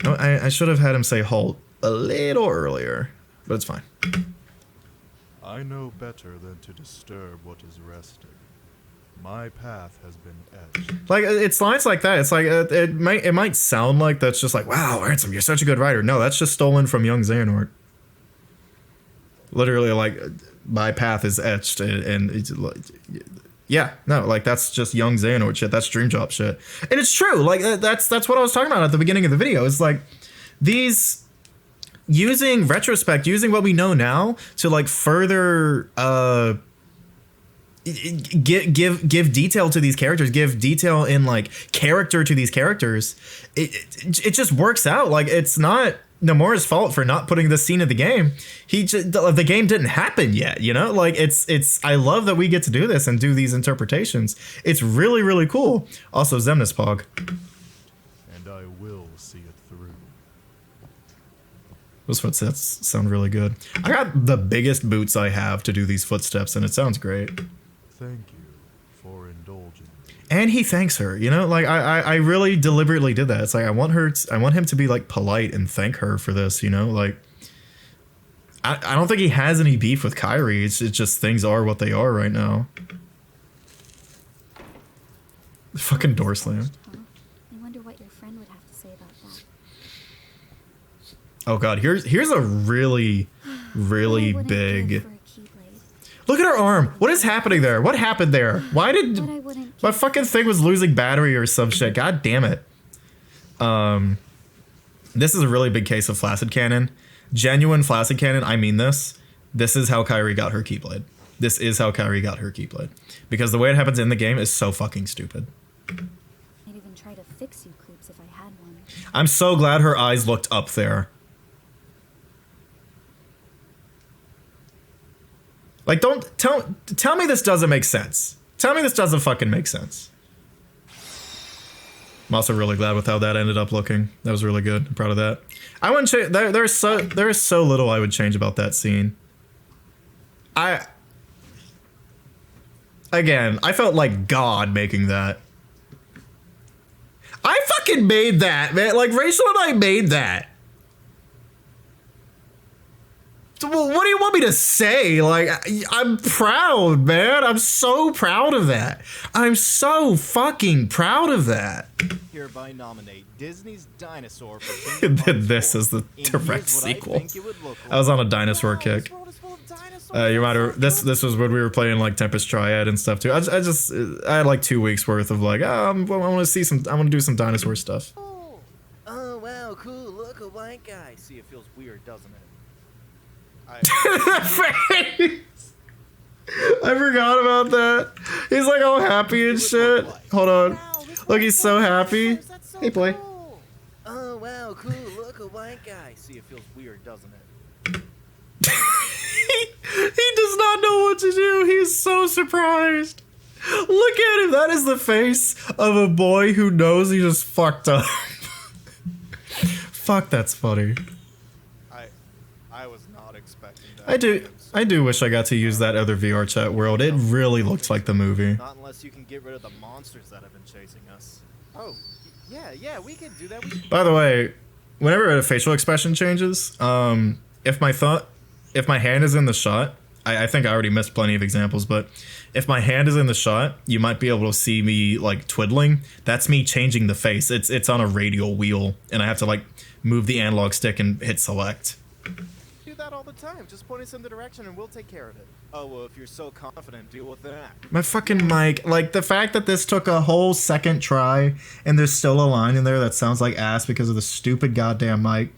No, I should have had him say halt a little earlier, but it's fine. I know better than to disturb what is resting. My path has been etched. Like, it's lines like that. It's like it might sound like that's just like, wow, Ransom, you're such a good writer. No, that's just stolen from young Xehanort. Literally, like, my path is etched, and it's like, yeah, no, like that's just young Xehanort shit. That's dream job shit, and it's true. Like that's what I was talking about at the beginning of the video. It's like these using retrospect, using what we know now to like further give detail to these characters, give detail in like character to these characters. It just works out. Like it's not Nomura's fault for not putting this scene in the game. The game didn't happen yet, you know? Like it's I love that we get to do this and do these interpretations. It's really, really cool. Also Xemnas Pog. And I will see it through. Those footsteps sound really good. I got the biggest boots I have to do these footsteps and it sounds great. Thank you for indulging. And he thanks her, you know, like I really deliberately did that. It's like I want him to be like polite and thank her for this, you know, like I don't think he has any beef with Kairi. It's just things are what they are right now. The fucking door slam. Huh? I wonder what your friend would have to say about that. Oh god, here's a really big. Look at her arm. What is happening there? What happened there? Why did my fucking thing was losing battery or some shit? God damn it. This is a really big case of flaccid cannon. Genuine flaccid cannon. I mean this. This is how Kairi got her Keyblade. This is how Kairi got her Keyblade. Because the way it happens in the game is so fucking stupid. I'd even try to fix you creeps if I had one. I'm so glad her eyes looked up there. Like, don't tell me this doesn't make sense. Tell me this doesn't fucking make sense. I'm also really glad with how that ended up looking. That was really good. I'm proud of that. I wouldn't change. There's so little I would change about that scene. Again, I felt like God making that. I fucking made that, man. Like, Rachel and I made that. So, well, what do you want me to say? Like, I'm proud, man. I'm so proud of that. I'm so fucking proud of that. Hereby nominate Disney's Dinosaur for Kingdom Hearts This is the direct sequel. I was on a dinosaur kick. You might have, this was when we were playing like Tempest Triad and stuff too. I had like 2 weeks worth of like, I want to do some dinosaur stuff. Oh wow, cool. Look, a white guy. See, it feels weird, doesn't it? Face. I forgot about that. He's like all happy and shit. Hold on. Look, he's so happy. Hey, boy. Oh wow, cool. Look, a white guy. See, it feels weird, doesn't it? He does not know what to do. He's so surprised. Look at him. That is the face of a boy who knows he just fucked up. Fuck, that's funny. I was not expecting that. I do wish I got to use that other VR chat world. It really looked like the movie. Not unless you can get rid of the monsters that have been chasing us. Oh, yeah, we can do that. By the way, whenever a facial expression changes, if my hand is in the shot, I think I already missed plenty of examples, but if my hand is in the shot, you might be able to see me like twiddling. That's me changing the face. It's on a radial wheel, and I have to like move the analog stick and hit select. Do that all the time. Just point us in the direction and we'll take care of it. Oh, well, if you're so confident, deal with that. My fucking mic, like the fact that this took a whole second try and there's still a line in there that sounds like ass because of the stupid goddamn mic.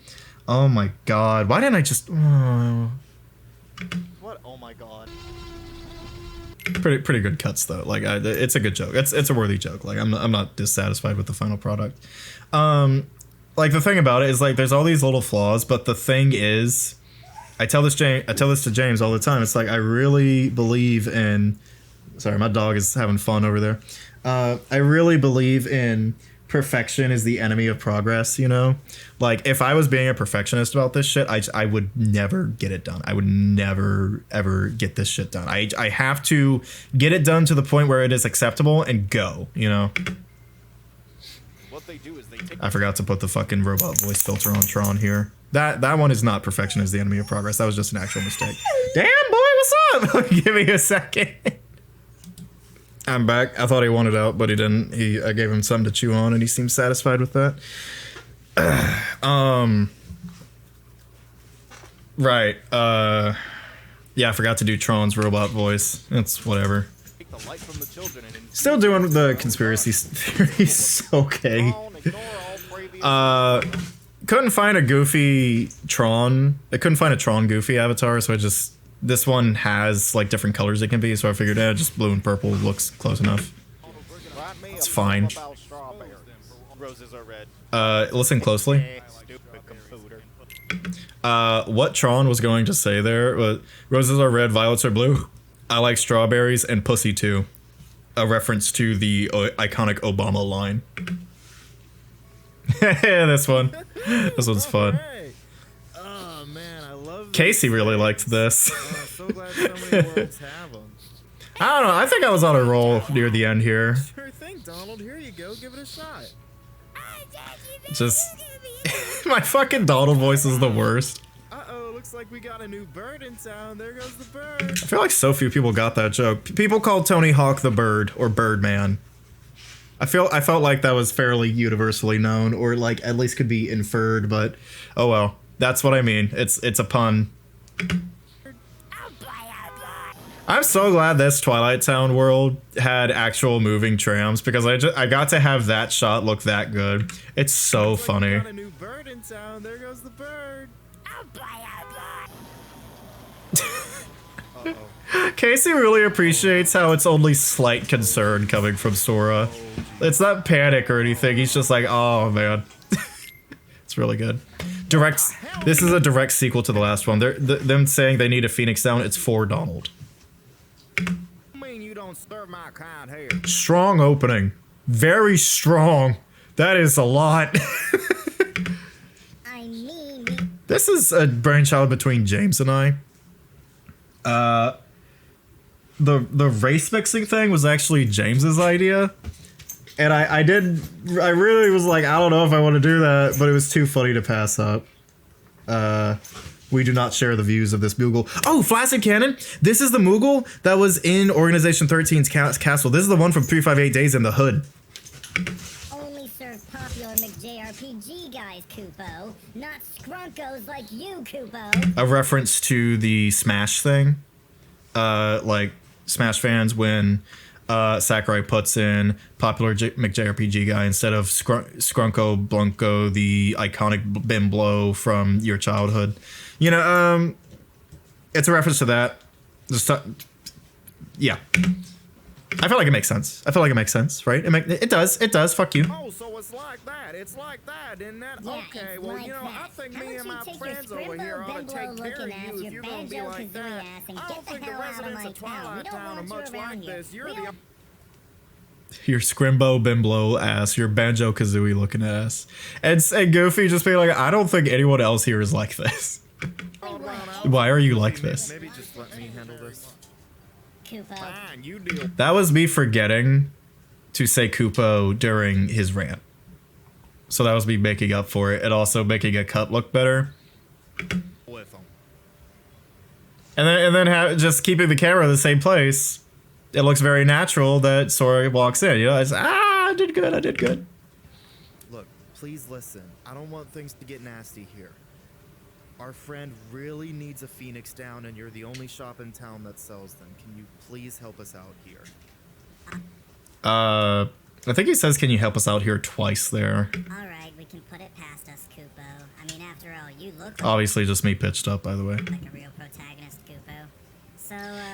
Oh my god. Why didn't I just... What? Oh my god. Pretty good cuts though. Like it's a good joke. It's a worthy joke. Like I'm not dissatisfied with the final product. Like the thing about it is like there's all these little flaws, but the thing is, I tell this to James all the time. It's like I really believe in. Sorry, my dog is having fun over there. I really believe in perfection is the enemy of progress. You know, like if I was being a perfectionist about this shit, I would never get it done. I would never ever get this shit done. I have to get it done to the point where it is acceptable and go. You know. What they do is they take I forgot to put the fucking robot voice filter on Tron here. That one is not perfection is the enemy of progress. That was just an actual mistake. Damn, boy, what's up? Give me a second. I'm back. I thought he wanted out, but he didn't. I gave him something to chew on, and he seems satisfied with that. Right. Yeah, I forgot to do Tron's robot voice. It's whatever. the light from the children and still doing the conspiracy theories. Okay. Couldn't find a Goofy Tron. I couldn't find a Tron Goofy avatar, so I just... This one has, like, different colors it can be, so I figured, just blue and purple looks close enough. It's fine. Listen closely. What Tron was going to say there was, roses are red, violets are blue. I like strawberries and pussy too. A reference to the iconic Obama line. This one. This one's fun. Oh man, I love Casey really liked this. I'm so glad so many worlds have them. I don't know. I think I was on a roll near the end here. Sure thing, Donald. Here you go. Give it a shot. Just my fucking Donald voice is the worst. Uh-oh, looks like we got a new bird in town. There goes the bird. I feel like so few people got that joke. People called Tony Hawk the Bird or Birdman. I felt like that was fairly universally known, or like at least could be inferred, but oh well. That's what I mean. It's a pun. I'm so glad this Twilight Town world had actual moving trams because I got to have that shot look that good. It's so funny. Got a new bird in town. There goes the bird. Casey really appreciates how it's only slight concern coming from Sora. It's not panic or anything. He's just like, oh man. It's really good. This is a direct sequel to the last one. Them saying they need a Phoenix down. It's for Donald. You don't serve my kind here. Strong opening. Very strong. That is a lot. I mean, This is a brainchild between James and I. The race mixing thing was actually James's idea. And I really was like, I don't know if I want to do that, but it was too funny to pass up. We do not share the views of this Moogle. Oh, Flaccid Cannon! This is the Moogle that was in Organization 13's castle. This is the one from 358 Days in the Hood. only serve popular McJRPG guys, Koopo. Not scrunkos like you, Koopo. A reference to the Smash thing. Like, Smash fans when Sakurai puts in popular McJRPG guy instead of Scrunko Blunko, the iconic Bimblo from your childhood. You know, it's a reference to that. Just yeah. I feel like it makes sense. Right? It does. Fuck you. Oh, so it's like that. It's like that, isn't that? Yeah, Okay, it's well, like you know, that. I think How me about and you my take friends your over here ought to take care of looking ass, you if your you're gonna be banjo like kazooie that. ass, and I get don't the think the hell out of residents my of town. We Twilight don't Town are want you much around like here. this. You're We the don't- Your Scrimbo Bimblo ass, your Banjo Kazooie looking ass. And Goofy just being like, I don't think anyone else here is like this. Why are you like this? Maybe just let me handle this. Koopo. Fine, you deal. That was me forgetting to say Koopo during his rant. So that was me making up for it and also making a cut look better. With them. And then just keeping the camera in the same place. It looks very natural that Sora walks in. You know, it's, I did good. Look, please listen. I don't want things to get nasty here. Our friend really needs a phoenix down, and you're the only shop in town that sells them. Can you please help us out here? I think he says, can you help us out here twice there? Alright, we can put it past us, Koopo. I mean, after all, you look Obviously just me pitched up, by the way. like a real protagonist, Koopo.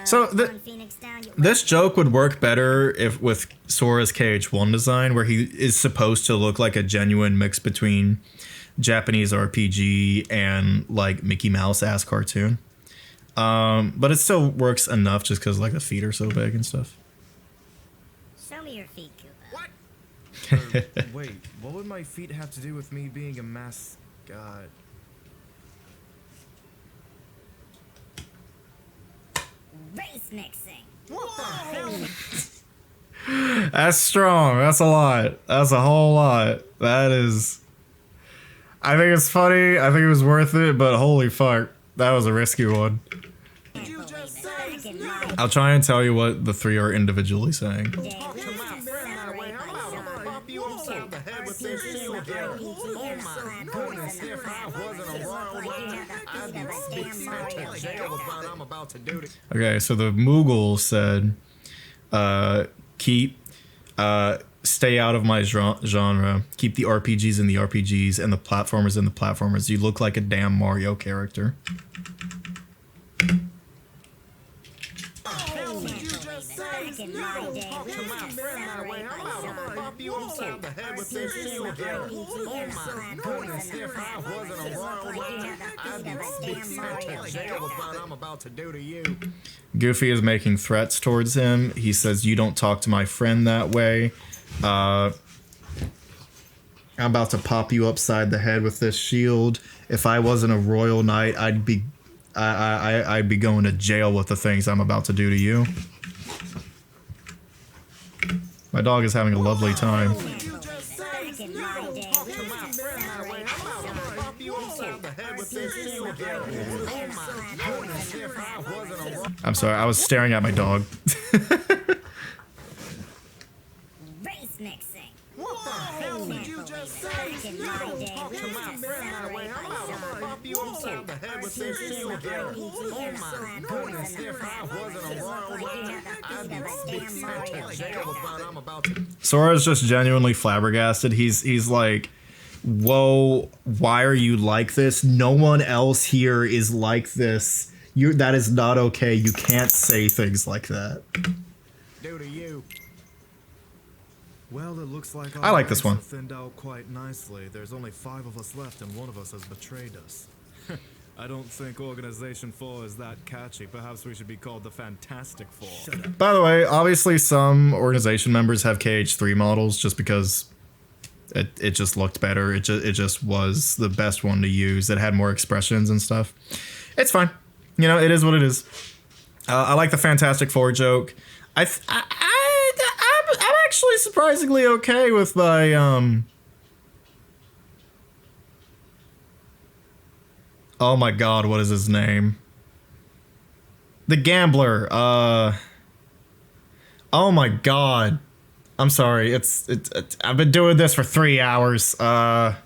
So on Phoenix Down, this joke would work better if with Sora's KH1 design, where he is supposed to look like a genuine mix between Japanese RPG and like Mickey Mouse ass cartoon. But it still works enough just because like the feet are so big and stuff. show me your feet, Koopo. What? Wait, what would my feet have to do with me being a mascot? Race mixing. That's strong. That's a lot. That's a whole lot. That is. I think it's funny. I think it was worth it, but holy fuck, that was a risky one. I'll try and tell you what the three are individually saying. Okay, so the Moogle said, stay out of my genre. Keep the RPGs in the RPGs and the platformers in the platformers. You look like a damn Mario character. Goofy is making threats towards him. He says, you don't talk to my friend that way. I'm about to pop you upside the head with this shield. If I wasn't a royal knight, I'd be going to jail with the things I'm about to do to you. My dog is having a lovely time. I'm sorry, I was staring at my dog. Race mixing. Sora's just genuinely flabbergasted. He's like, whoa, why are you like this? No one else here is like this. That is not okay. You can't say things like that. Do to you. Well, it looks like I like this one. have thinned out quite nicely. There's only 5 of us left, and one of us has betrayed us. I don't think Organization 4 is that catchy. Perhaps we should be called the Fantastic Four. Shut up. By the way, obviously some organization members have KH3 models just because It just looked better. It just was the best one to use. It had more expressions and stuff. It's fine. You know, it is what it is. I like the Fantastic Four joke. I'm actually surprisingly okay with my oh my god, what is his name? The gambler. Oh my god. I'm sorry. I've been doing this for 3 hours. Luxord.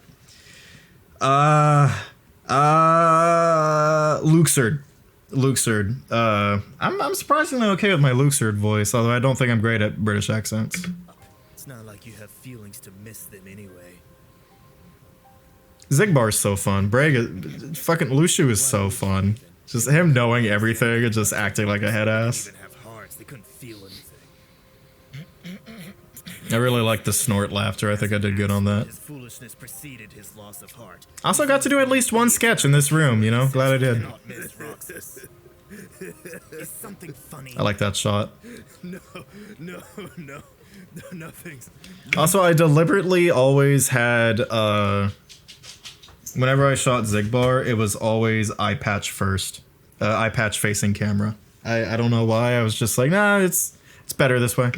I'm surprisingly okay with my Luxord voice, although I don't think I'm great at British accents. It's not like you have feelings to miss them anyway. Zigbar's so fun. Braga, fucking Lushu is so fun. Just him knowing everything and just acting like a head ass. They couldn't feel anything. I really like the snort laughter. I think I did good on that. His foolishness preceded his loss of heart. Also got to do at least one sketch in this room, you know? Glad I did. Is something funny? I like that shot. No, nothing's. Also, I deliberately always had, whenever I shot Zigbar, it was always eye patch first. Eye patch facing camera. I don't know why. I was just like, nah, it's better this way.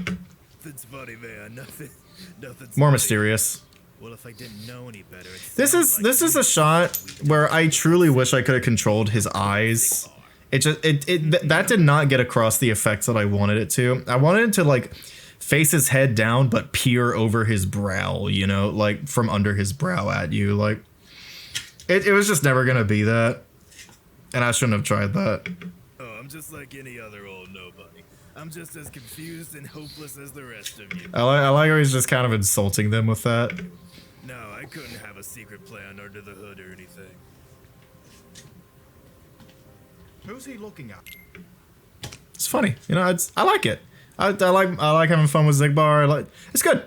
It's funny, man. Nothing's More mysterious. Well, if I didn't know any better, This is a shot where I truly wish I could have controlled his eyes. That did not get across the effects that I wanted it to. I wanted it to like face his head down but peer over his brow, you know, like from under his brow at you. Like it was just never gonna be that. And I shouldn't have tried that. Oh, I'm just like any other old nobody. I'm just as confused and hopeless as the rest of you. I like how he's just kind of insulting them with that. No, I couldn't have a secret plan under the hood or anything. Who's he looking at? It's funny, you know. I like it. I like having fun with Zigbar. It's good.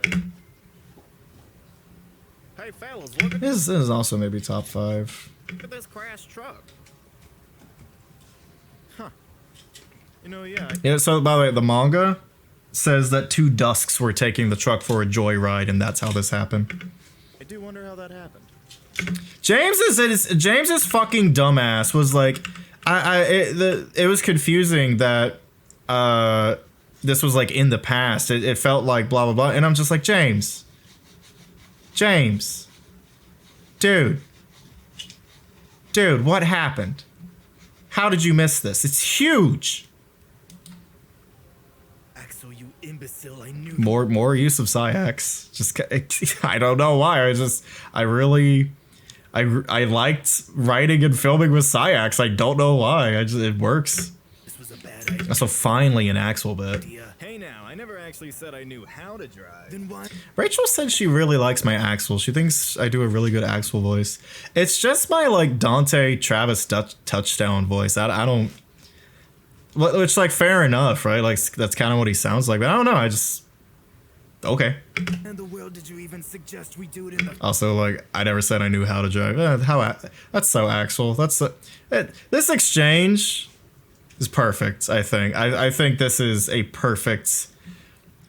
Hey fellas, look at This is also maybe top 5. Look at this crashed truck. Huh. You know, yeah. Yeah. So by the way, the manga says that 2 Dusks were taking the truck for a joyride, and that's how this happened. I do wonder how that happened. James's fucking dumbass was like, it was confusing that this was like in the past. It felt like blah blah blah, and I'm just like, James, dude, what happened? How did you miss this? It's huge. Axel, you imbecile! I knew. More use of Psyx. Just I don't know why. I liked writing and filming with Psyx. I don't know why. It works. This was a bad idea. So finally an Axel bit. Hey now, I never actually said I knew how to drive. Then why? Rachel said she really likes my Axel. She thinks I do a really good Axel voice. It's just my like Dante Travis touchdown voice. I don't. Which like fair enough, right? Like that's kind of what he sounds like. But I don't know. I just. Okay. In the world did you even suggest we do it in the? Also, like, I never said I knew how to drive. That's so Axel. This exchange is perfect. I think. I think this is a perfect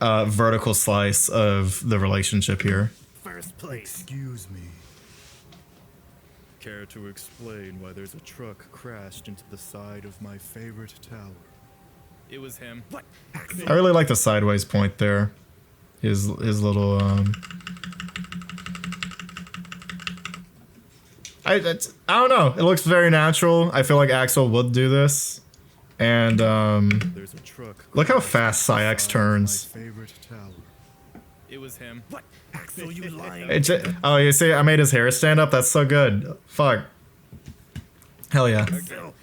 vertical slice of the relationship here. First place. Excuse me. Care to explain why there's a truck crashed into the side of my favorite tower? It was him. What? I really like the sideways point there. His little I don't know. It looks very natural. I feel like Axel would do this. And There's a truck look how fast Psyx turns. my favorite tower. It was him. What? Axel, you lying? Oh, you see, I made his hair stand up. That's so good. Fuck. Hell yeah. Axel.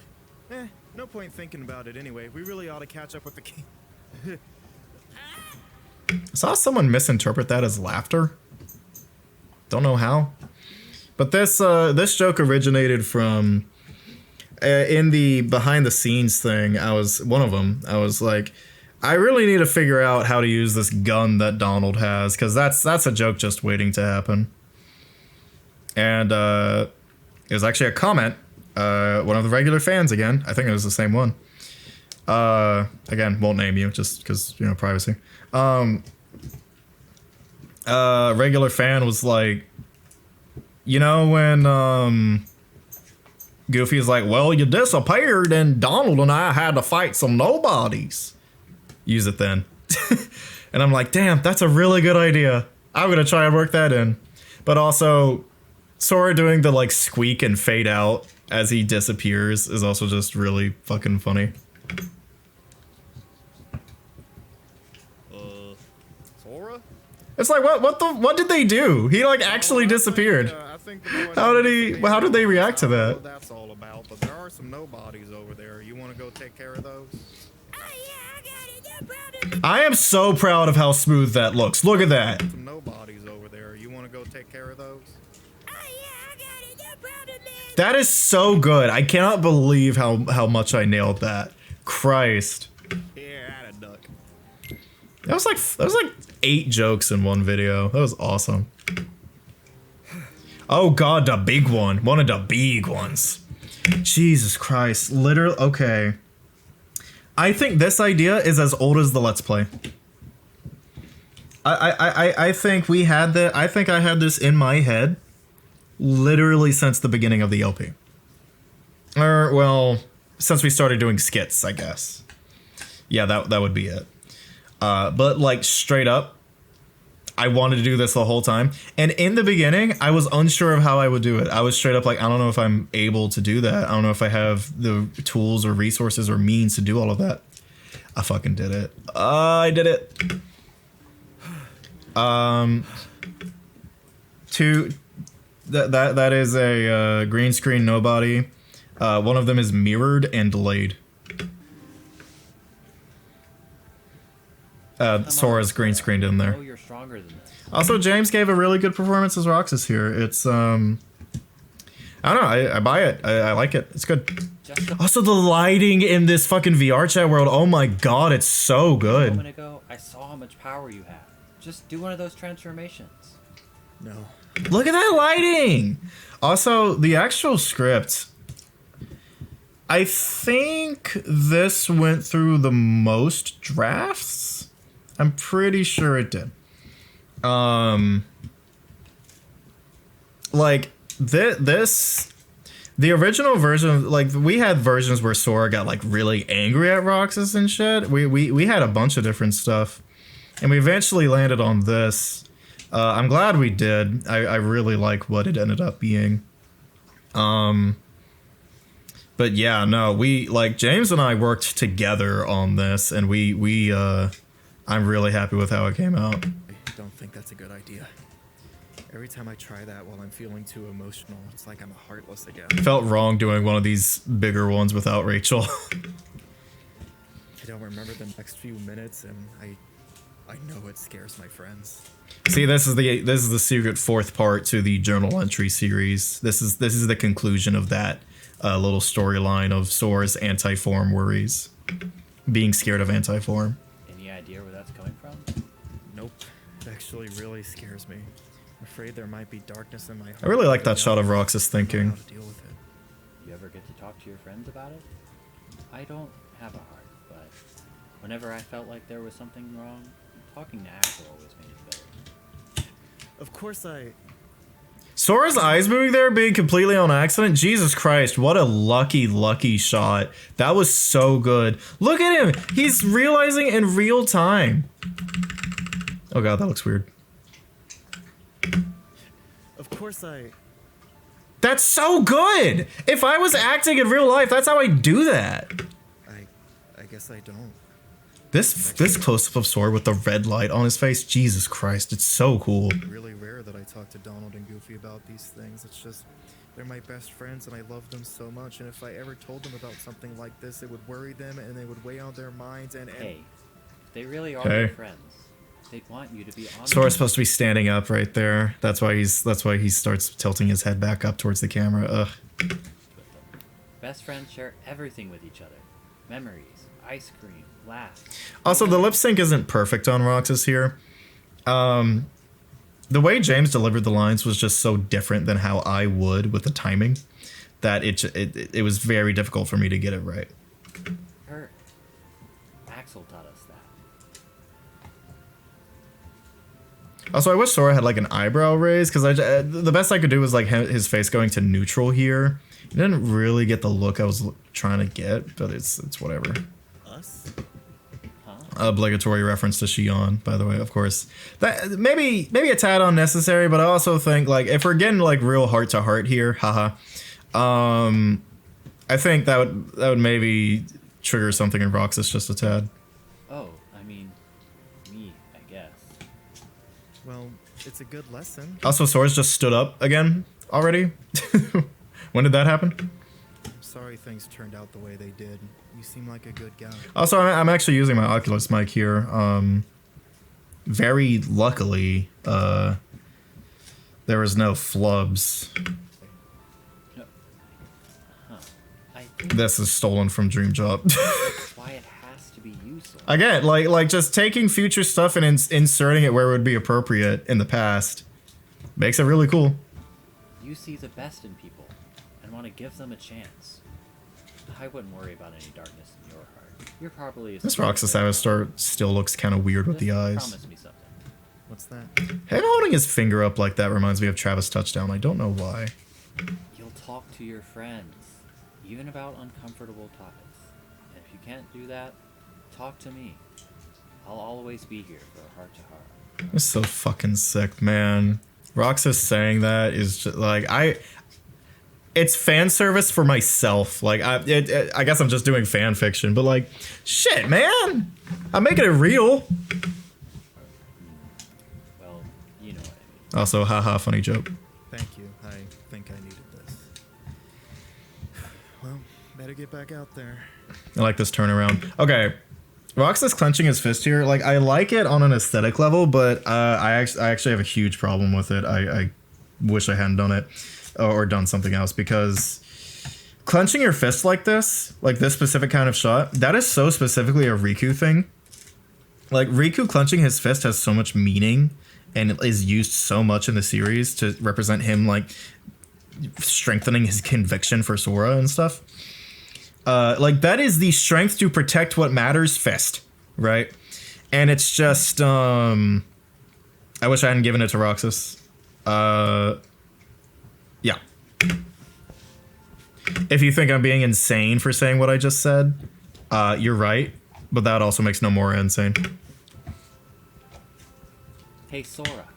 No point thinking about it anyway. We really ought to catch up with the king. I saw someone misinterpret that as laughter. Don't know how. But this joke originated from in the behind the scenes thing. I was like, I really need to figure out how to use this gun that Donald has, because that's a joke just waiting to happen. And it was actually a comment. One of the regular fans again. I think it was the same one. Again, won't name you just because, you know, privacy. regular fan was like, you know when Goofy's like, well, you disappeared and Donald and I had to fight some nobodies. Use it then. And I'm like, damn, that's a really good idea. I'm gonna try and work that in. But also, Sora doing the like squeak and fade out as he disappears is also just really fucking funny. Sora? It's like, what did they do? He like actually disappeared. How did they react to that? That's all about, but there are some nobodies over there. You want to go take care of those? I am so proud of how smooth that looks. Look at that. Some nobodies over there. You want to go take care of those? That is so good. I cannot believe how much I nailed that. Christ. Yeah, I had a duck. That was like 8 jokes in one video. That was awesome. Oh god, the big one. One of the big ones. Jesus Christ. Literally, okay. I think this idea is as old as the Let's Play. I think we had that. I think I had this in my head literally since the beginning of the LP. Or, well, since we started doing skits, I guess. Yeah, that would be it. But like straight up, I wanted to do this the whole time. And in the beginning, I was unsure of how I would do it. I was straight up like, I don't know if I'm able to do that. I don't know if I have the tools or resources or means to do all of that. I fucking did it. I did it. That is a green screen nobody. One of them is mirrored and delayed. Sora's green screened in there. You're stronger than this. Also, James gave a really good performance as Roxas here. It's, I don't know, I buy it. I like it. It's good. Also, the lighting in this fucking VR chat world, oh my god, it's so good. A moment ago, I saw how much power you have. Just do one of those transformations. No. Look at that lighting! Also, the actual script, I think this went through the most drafts. I'm pretty sure it did. Like the original version, like we had versions where Sora got like really angry at Roxas and shit. We had a bunch of different stuff, and we eventually landed on this. I'm glad we did. I really like what it ended up being. But yeah, no, we like James and I worked together on this, and I'm really happy with how it came out. I don't think that's a good idea. Every time I try that while I'm feeling too emotional, it's like I'm heartless again. Felt wrong doing one of these bigger ones without Rachel. I don't remember the next few minutes, and I know it scares my friends. See, this is the secret fourth part to the journal entry series. This is the conclusion of that little storyline of Sora's anti-form worries, being scared of anti-form. Any idea where that's coming from? Nope. It actually really scares me. I'm afraid there might be darkness in my heart. I really like that shot of Roxas thinking. How to deal with it. You ever get to talk to your friends about it? I don't have a heart, but whenever I felt like there was something wrong, talking to Axel always made it better. Of course I... Sora's eyes moving there being completely on accident? Jesus Christ, what a lucky shot. That was so good. Look at him! He's realizing in real time. Oh god, that looks weird. Of course I... That's so good! If I was acting in real life, that's how I do that. I guess I don't. This close-up of Sora with the red light on his face, Jesus Christ, it's so cool. Really rare that I talk to Donald and Goofy about these things. It's just, they're my best friends and I love them so much. And if I ever told them about something like this, it would worry them and they would weigh on their minds and... Hey, they really are your friends. They'd want you to be honest. Sora's supposed to be standing up right there. That's why he starts tilting his head back up towards the camera. Ugh. Best friends share everything with each other. Memories, ice cream, laughs. Also, the lip sync isn't perfect on Roxas here. The way James delivered the lines was just so different than how I would with the timing that it was very difficult for me to get it right. Her. Axel taught us that. Also, I wish Sora had like an eyebrow raise because the best I could do was like his face going to neutral here. He didn't really get the look I was trying to get, but it's whatever. Us? Obligatory reference to Xion, by the way, of course. That maybe a tad unnecessary, but I also think like if we're getting like real heart to heart here, haha. I think that would maybe trigger something in Roxas just a tad. Oh, I mean, me, I guess. Well, it's a good lesson. Also, Sora's just stood up again already. When did that happen? I'm sorry things turned out the way they did. You seem like a good guy. Also, I'm actually using my Oculus mic here. Very luckily, there was no flubs. This is stolen from Dream Job. That's why it has to be useful. Again, like just taking future stuff and inserting it where it would be appropriate in the past makes it really cool. You see the best in people and want to give them a chance. I wouldn't worry about any darkness in your heart. You're probably This Roxas Avatar still looks kind of weird with the eyes. Promise me something. What's that? Him holding his finger up like that reminds me of Travis Touchdown. I don't know why. You'll talk to your friends, even about uncomfortable topics. And if you can't do that, talk to me. I'll always be here for a heart-to-heart. It's so fucking sick, man. Roxas saying that is just like it's fan service for myself. Like I guess I'm just doing fan fiction, but like, shit, man, I'm making it real. Well, you know what I mean. Also, haha, funny joke. Thank you. I think I needed this. Well, better get back out there. I like this turnaround. Okay, Roxas clenching his fist here. Like, I like it on an aesthetic level, but I actually have a huge problem with it. I wish I hadn't done it or done something else, because clenching your fist like this specific kind of shot, that is so specifically a Riku thing. Like, Riku clenching his fist has so much meaning and is used so much in the series to represent him, like, strengthening his conviction for Sora and stuff. Like, that is the strength to protect what matters fist, right? And it's just, I wish I hadn't given it to Roxas. Yeah. If you think I'm being insane for saying what I just said, you're right, but that also makes Nomura insane. Hey, Sora.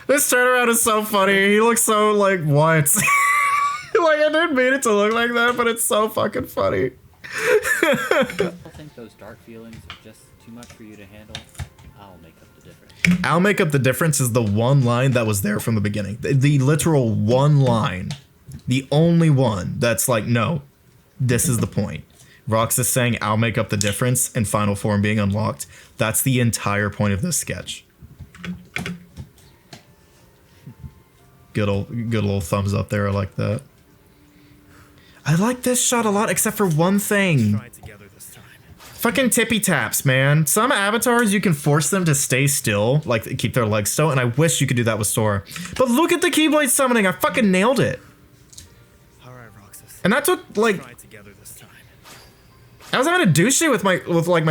This turnaround is so funny. He looks so, like, what? Like, I didn't mean it to look like that, but it's so fucking funny. I think those dark feelings are just too much for you to handle. I'll make up the difference. I'll make up the difference is the one line that was there from the beginning. The literal one line. The only one that's like, no, this is the point. Roxas saying, I'll make up the difference, and final form being unlocked. That's the entire point of this sketch. Good old thumbs up there. I like that. I like this shot a lot, except for one thing. Fucking tippy taps, man. Some avatars, you can force them to stay still, like keep their legs still, and I wish you could do that with Sora. But look at the Keyblade summoning. I fucking nailed it. And that took, like, I was having to do shit with my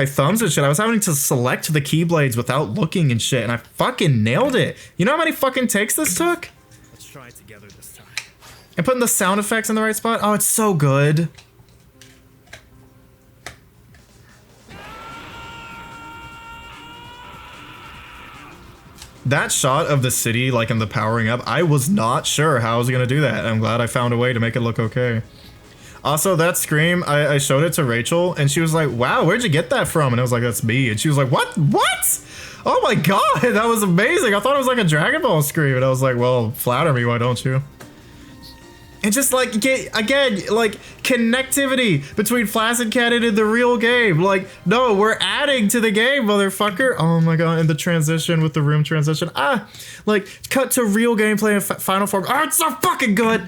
thumbs and shit. I was having to select the Keyblades without looking and shit, and I fucking nailed it. You know how many fucking takes this took? Let's try it together this time. And putting the sound effects in the right spot. Oh, it's so good. That shot of the city, like, in the powering up, I was not sure how I was gonna do that. I'm glad I found a way to make it look okay. Also, that scream, I showed it to Rachel, and she was like, wow, where'd you get that from? And I was like, that's me. And she was like, what? What? Oh my god, that was amazing. I thought it was like a Dragon Ball scream. And I was like, well, flatter me, why don't you? And just like, again, like, connectivity between Flaccid Cannon and the real game. Like, no, we're adding to the game, motherfucker. Oh my god, and the transition with the room transition. Ah, like, cut to real gameplay in final form. Oh, it's so fucking good.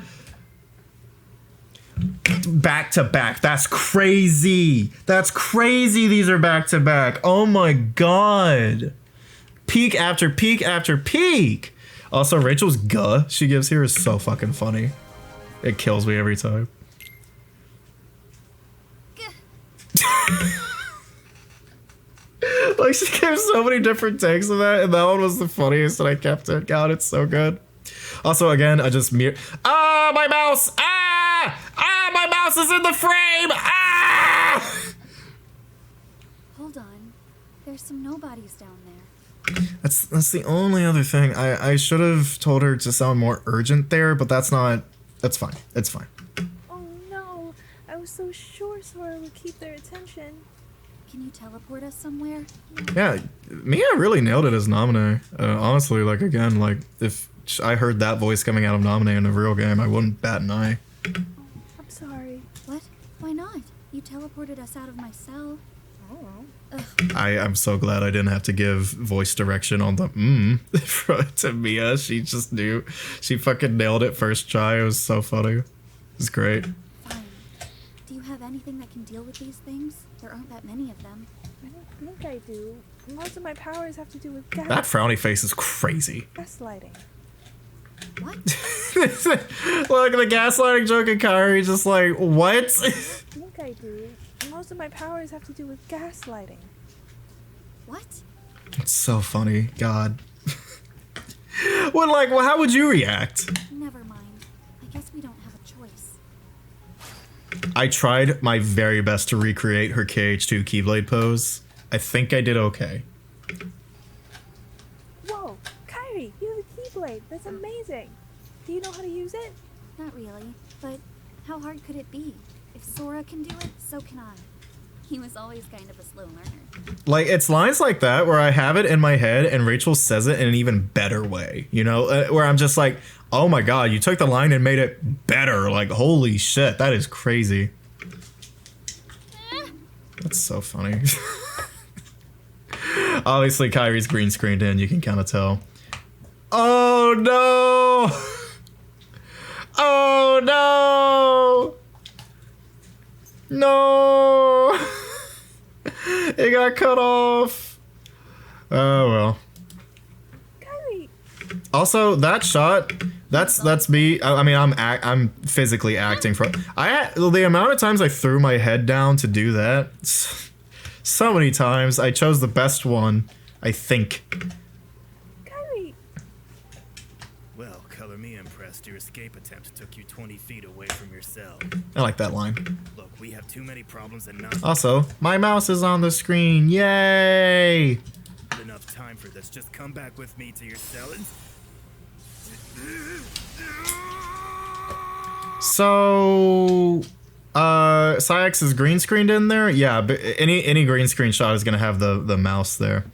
Back to back. That's crazy. That's crazy. These are back to back. Oh my god. Peak after peak after peak. Also, Rachel's guh she gives here is so fucking funny. It kills me every time. Like, Like, she gave so many different takes of that, and that one was the funniest, and I kept it. God, it's so good. Also, again, I just ah, my mouse! Ah! Ah, my mouse is in the frame! Ah! Hold on. There's some nobodies down there. That's the only other thing. I should have told her to sound more urgent there, but that's fine. It's fine. Oh no, I was so sure Sora would keep their attention. Can you teleport us somewhere? Yeah, Mia really nailed it as Naminé. Honestly, like, again, like, if I heard that voice coming out of Naminé in a real game, I wouldn't bat an eye. I'm sorry. What? Why not? You teleported us out of my cell. Oh. I'm so glad I didn't have to give voice direction on the to Mia. She just knew. She fucking nailed it first try. It was so funny. It was great. Fine. Do you have anything that can deal with these things? There aren't that many of them. I don't think I do. Most of my powers have to do with gas. That frowny face is crazy. Gaslighting. What? Look at the gaslighting joke in Kyrie, just like, what? I think I do. Most of my powers have to do with gaslighting. What? It's so funny. God. Well, how would you react? Never mind. I guess we don't have a choice. I tried my very best to recreate her KH2 Keyblade pose. I think I did okay. Whoa, Kyrie, you have a Keyblade. That's amazing. Do you know how to use it? Not really, but how hard could it be? If Sora can do it, so can I. He was always kind of a slow learner. Like, it's lines like that where I have it in my head and Rachel says it in an even better way, you know, where I'm just like, oh my god, you took the line and made it better. Like, holy shit, that is crazy. That's so funny. Obviously, Kyrie's green screened in, you can kind of tell. Oh no! Oh no! No! It got cut off. Oh well. Kyrie. Also, that shot, that's me. I mean, I'm physically acting for. The amount of times I threw my head down to do that, so many times. I chose the best one, I think. Kyrie. Well, color me impressed. Your escape attempt took you 20 feet away from your cell. I like that line. Look, we have too many problems and not Also, my mouse is on the screen. Yay! enough time for this. Just come back with me to your cell and... So, Syx is green screened in there? Yeah, but any green screen shot is gonna have the mouse there.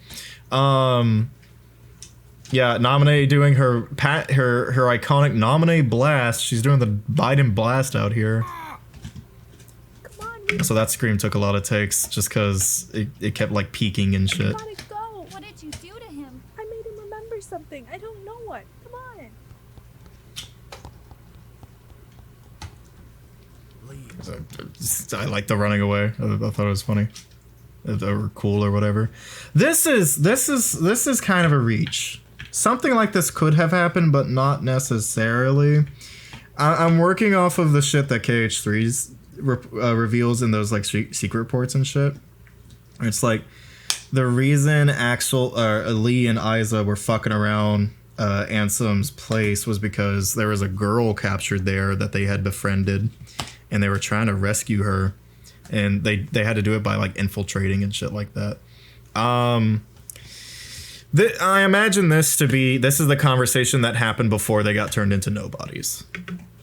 Yeah, Naminé doing her iconic Naminé blast. She's doing the Biden blast out here. Come on, So that scream took a lot of takes just because it kept like peaking and shit. gotta go. What did you do to him? I made him remember something. I don't know what. Come on. I like the running away. I thought it was funny, or cool, or whatever. This is kind of a reach. Something like this could have happened, but not necessarily. I'm working off of the shit that KH3's reveals in those like secret reports and shit. It's like the reason Lee and Isa were fucking around Ansem's place was because there was a girl captured there that they had befriended, and they were trying to rescue her, and they had to do it by like infiltrating and shit like that. I imagine this is the conversation that happened before they got turned into nobodies.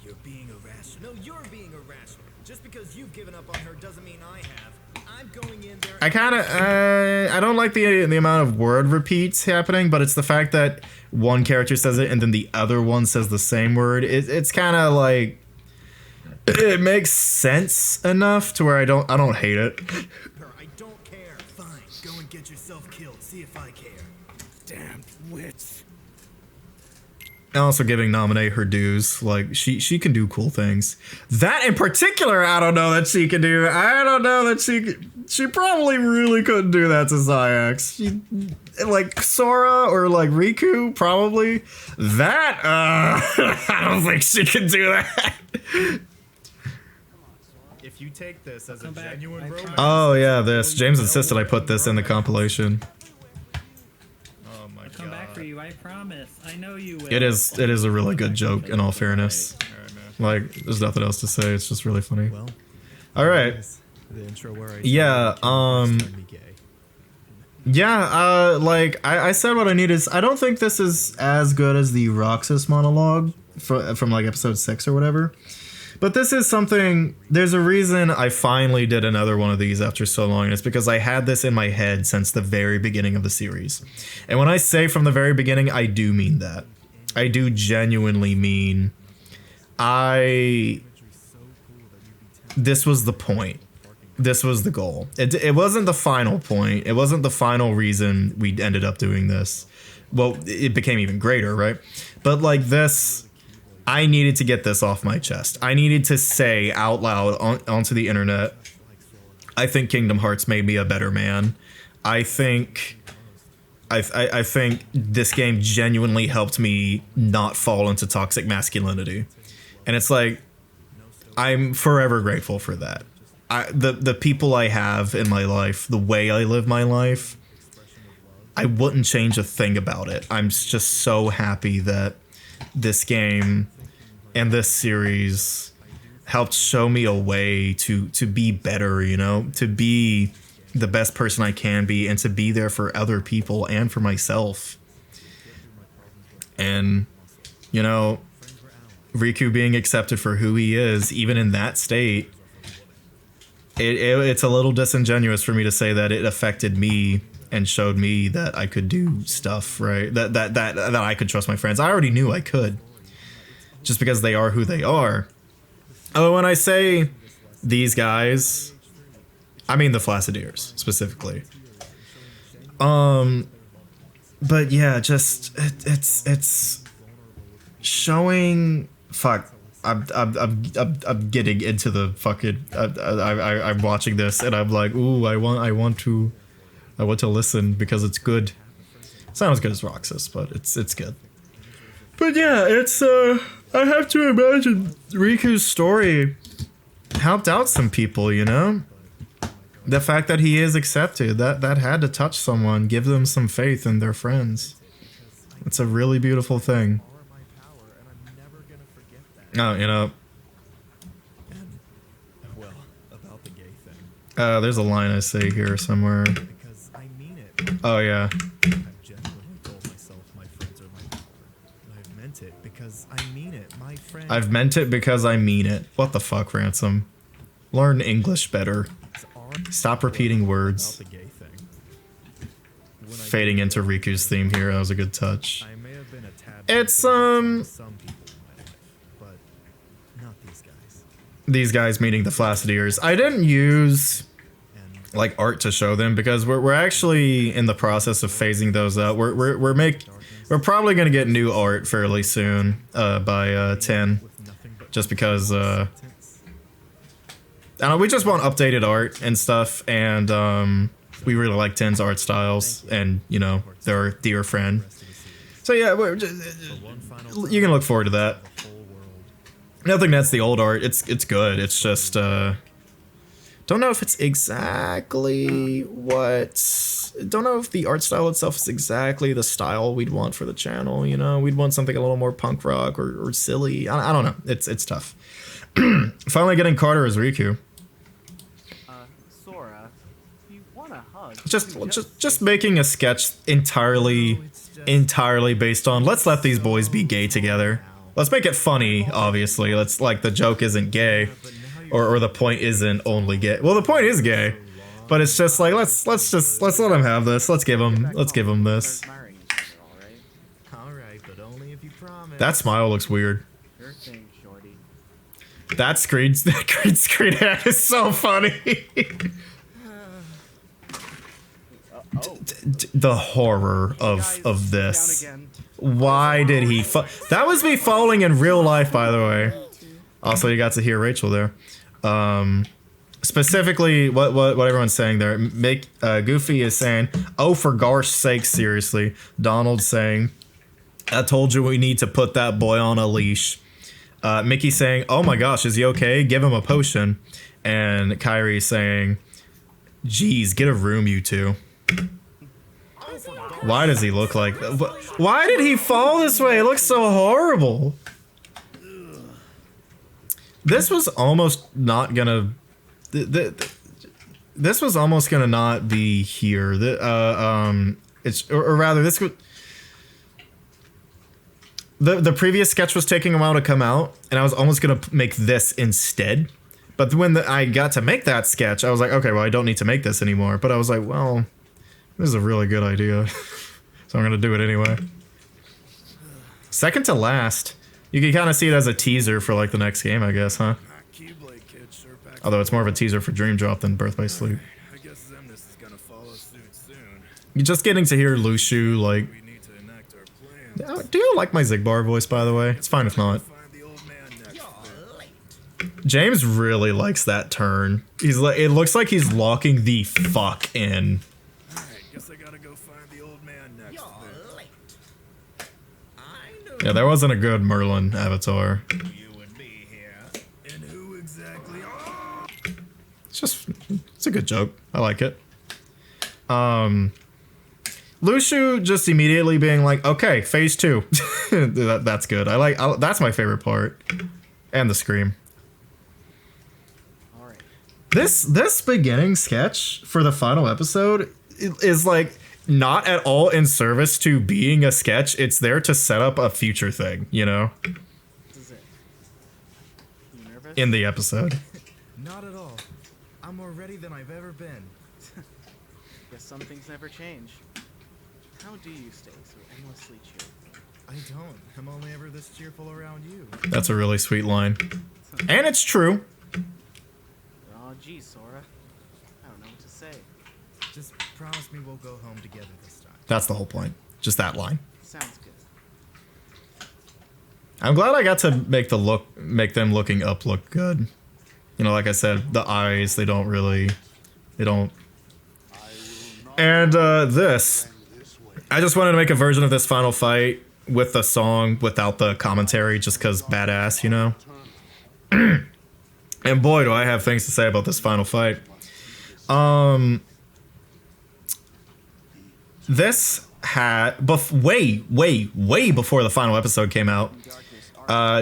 You're being irrational. No, you're being irrational. Just because you've given up on her doesn't mean I have. I'm going in there. I don't like the amount of word repeats happening, but it's the fact that one character says it and then the other one says the same word. It's kind of like it makes sense enough to where I don't hate it. I don't care. Fine, go and get yourself killed. See if I care. Damn witch. And also giving Naminé her dues. Like, she can do cool things. That in particular, I don't know that she can do. I don't know that she probably really couldn't do that to Syx. Like Sora or like Riku, probably. That, I don't think she can do that. If you take this as a genuine romance... Oh yeah, this. James insisted I put this in the compilation. you. I promise. I know you will. It is a really good joke, in all fairness. Like, there's nothing else to say. It's just really funny. All right. The intro where I Yeah. Yeah. Like I said, what I need is I don't think this is as good as the Roxas monologue from like episode 6 or whatever. But this is something, there's a reason I finally did another one of these after so long, and it's because I had this in my head since the very beginning of the series. And when I say from the very beginning, I do mean that. I do genuinely mean this was the point. This was the goal. It wasn't the final point. It wasn't the final reason we ended up doing this. Well, it became even greater, right? But like this, I needed to get this off my chest. I needed to say out loud onto the internet, I think Kingdom Hearts made me a better man. I think this game genuinely helped me not fall into toxic masculinity. And it's like, I'm forever grateful for that. The people I have in my life, the way I live my life, I wouldn't change a thing about it. I'm just so happy that this game and this series helped show me a way to be better, you know, to be the best person I can be and to be there for other people and for myself. And, you know, Riku being accepted for who he is, even in that state, it's a little disingenuous for me to say that it affected me and showed me that I could do stuff, right? That I could trust my friends. I already knew I could, just because they are who they are. Oh, when I say these guys, I mean the Flacideers specifically. But yeah, just it's showing. Fuck, I'm getting into the fucking. I'm watching this and I'm like, ooh, I want to listen because it's good. It's not as good as Roxas, but it's good. But yeah, it's I have to imagine Riku's story helped out some people, you know? The fact that he is accepted, that had to touch someone, give them some faith in their friends. It's a really beautiful thing. Oh, you know. Well, about the gay thing. There's a line I say here somewhere. Because I mean it. Oh yeah. I've genuinely told myself my friends are my power. And I've meant it because I mean it. My friend. I've meant it because I mean it. What the fuck, Ransom? Learn English better. Stop repeating words. About the gay thing. Fading into Riku's theme here. That was a good touch. I may have been a tad It's some people in my life, but not these guys. These guys meaning the Flacideers. I didn't use like art to show them because we're actually in the process of phasing those out. We're probably gonna get new art fairly soon by 10, just because we just want updated art and stuff, and we really like 10's art styles, and you know, they're a dear friend. So yeah, you can look forward to that. Nothing that's the old art. It's good. It's just don't know if it's exactly what. Don't know if the art style itself is exactly the style we'd want for the channel. You know, we'd want something a little more punk rock or silly. I don't know. It's tough. Finally getting Carter as Riku. Sora, you want a hug? Just making a sketch entirely based on let's let these boys be gay together. Let's make it funny, obviously. Let's like the joke isn't gay, or the point isn't only gay. Well, the point is gay, but it's just like let's let them have this. Let's give them this. Alright, but only if you promise. That smile looks weird. Sure thing, shorty. That screen ad is so funny. The horror of this. Why did he that was me falling in real life, by the way. Also, you got to hear Rachel there. Specifically what everyone's saying there. Goofy is saying, oh, for gosh sake, seriously. Donald's saying, I told you we need to put that boy on a leash. Mickey saying, oh my gosh, is he okay? Give him a potion. And Kyrie saying, geez, get a room, you two. Why does he look like that? Why did he fall this way? It looks so horrible. This was almost not gonna... This was almost gonna not be here. Or rather, this would... The previous sketch was taking a while to come out, and I was almost gonna make this instead. But when I got to make that sketch, I was like, okay, well, I don't need to make this anymore. But I was like, well, this is a really good idea. So I'm gonna do it anyway. Second to last. You can kind of see it as a teaser for like the next game, I guess, huh? Although it's more of a teaser for Dream Drop than Birth by Sleep. You're just getting to hear Lushu, like... Do you like my Zigbar voice, by the way? It's fine if not. James really likes that turn. He's like, it looks like he's locking the fuck in. Yeah, there wasn't a good Merlin avatar. It's a good joke. I like it. Lushu just immediately being like, okay, phase 2. That's good. That's my favorite part. And the scream. This beginning sketch for the final episode is like not at all in service to being a sketch. It's there to set up a future thing, you know? This is it. You nervous? In the episode. Not at all. I'm more ready than I've ever been. Guess some things never change. How do you stay so endlessly cheerful? I don't. I'm only ever this cheerful around you. That's a really sweet line. And it's true. Oh, geez, Sora. I don't know what to say. Just promise me we'll go home together this time. That's the whole point. Just that line. Sounds good. I'm glad I got to make them looking up look good. You know, like I said, the eyes, they don't. And this, I just wanted to make a version of this final fight with the song without the commentary, just cause badass, you know? And boy, do I have things to say about this final fight. This had, way before the final episode came out,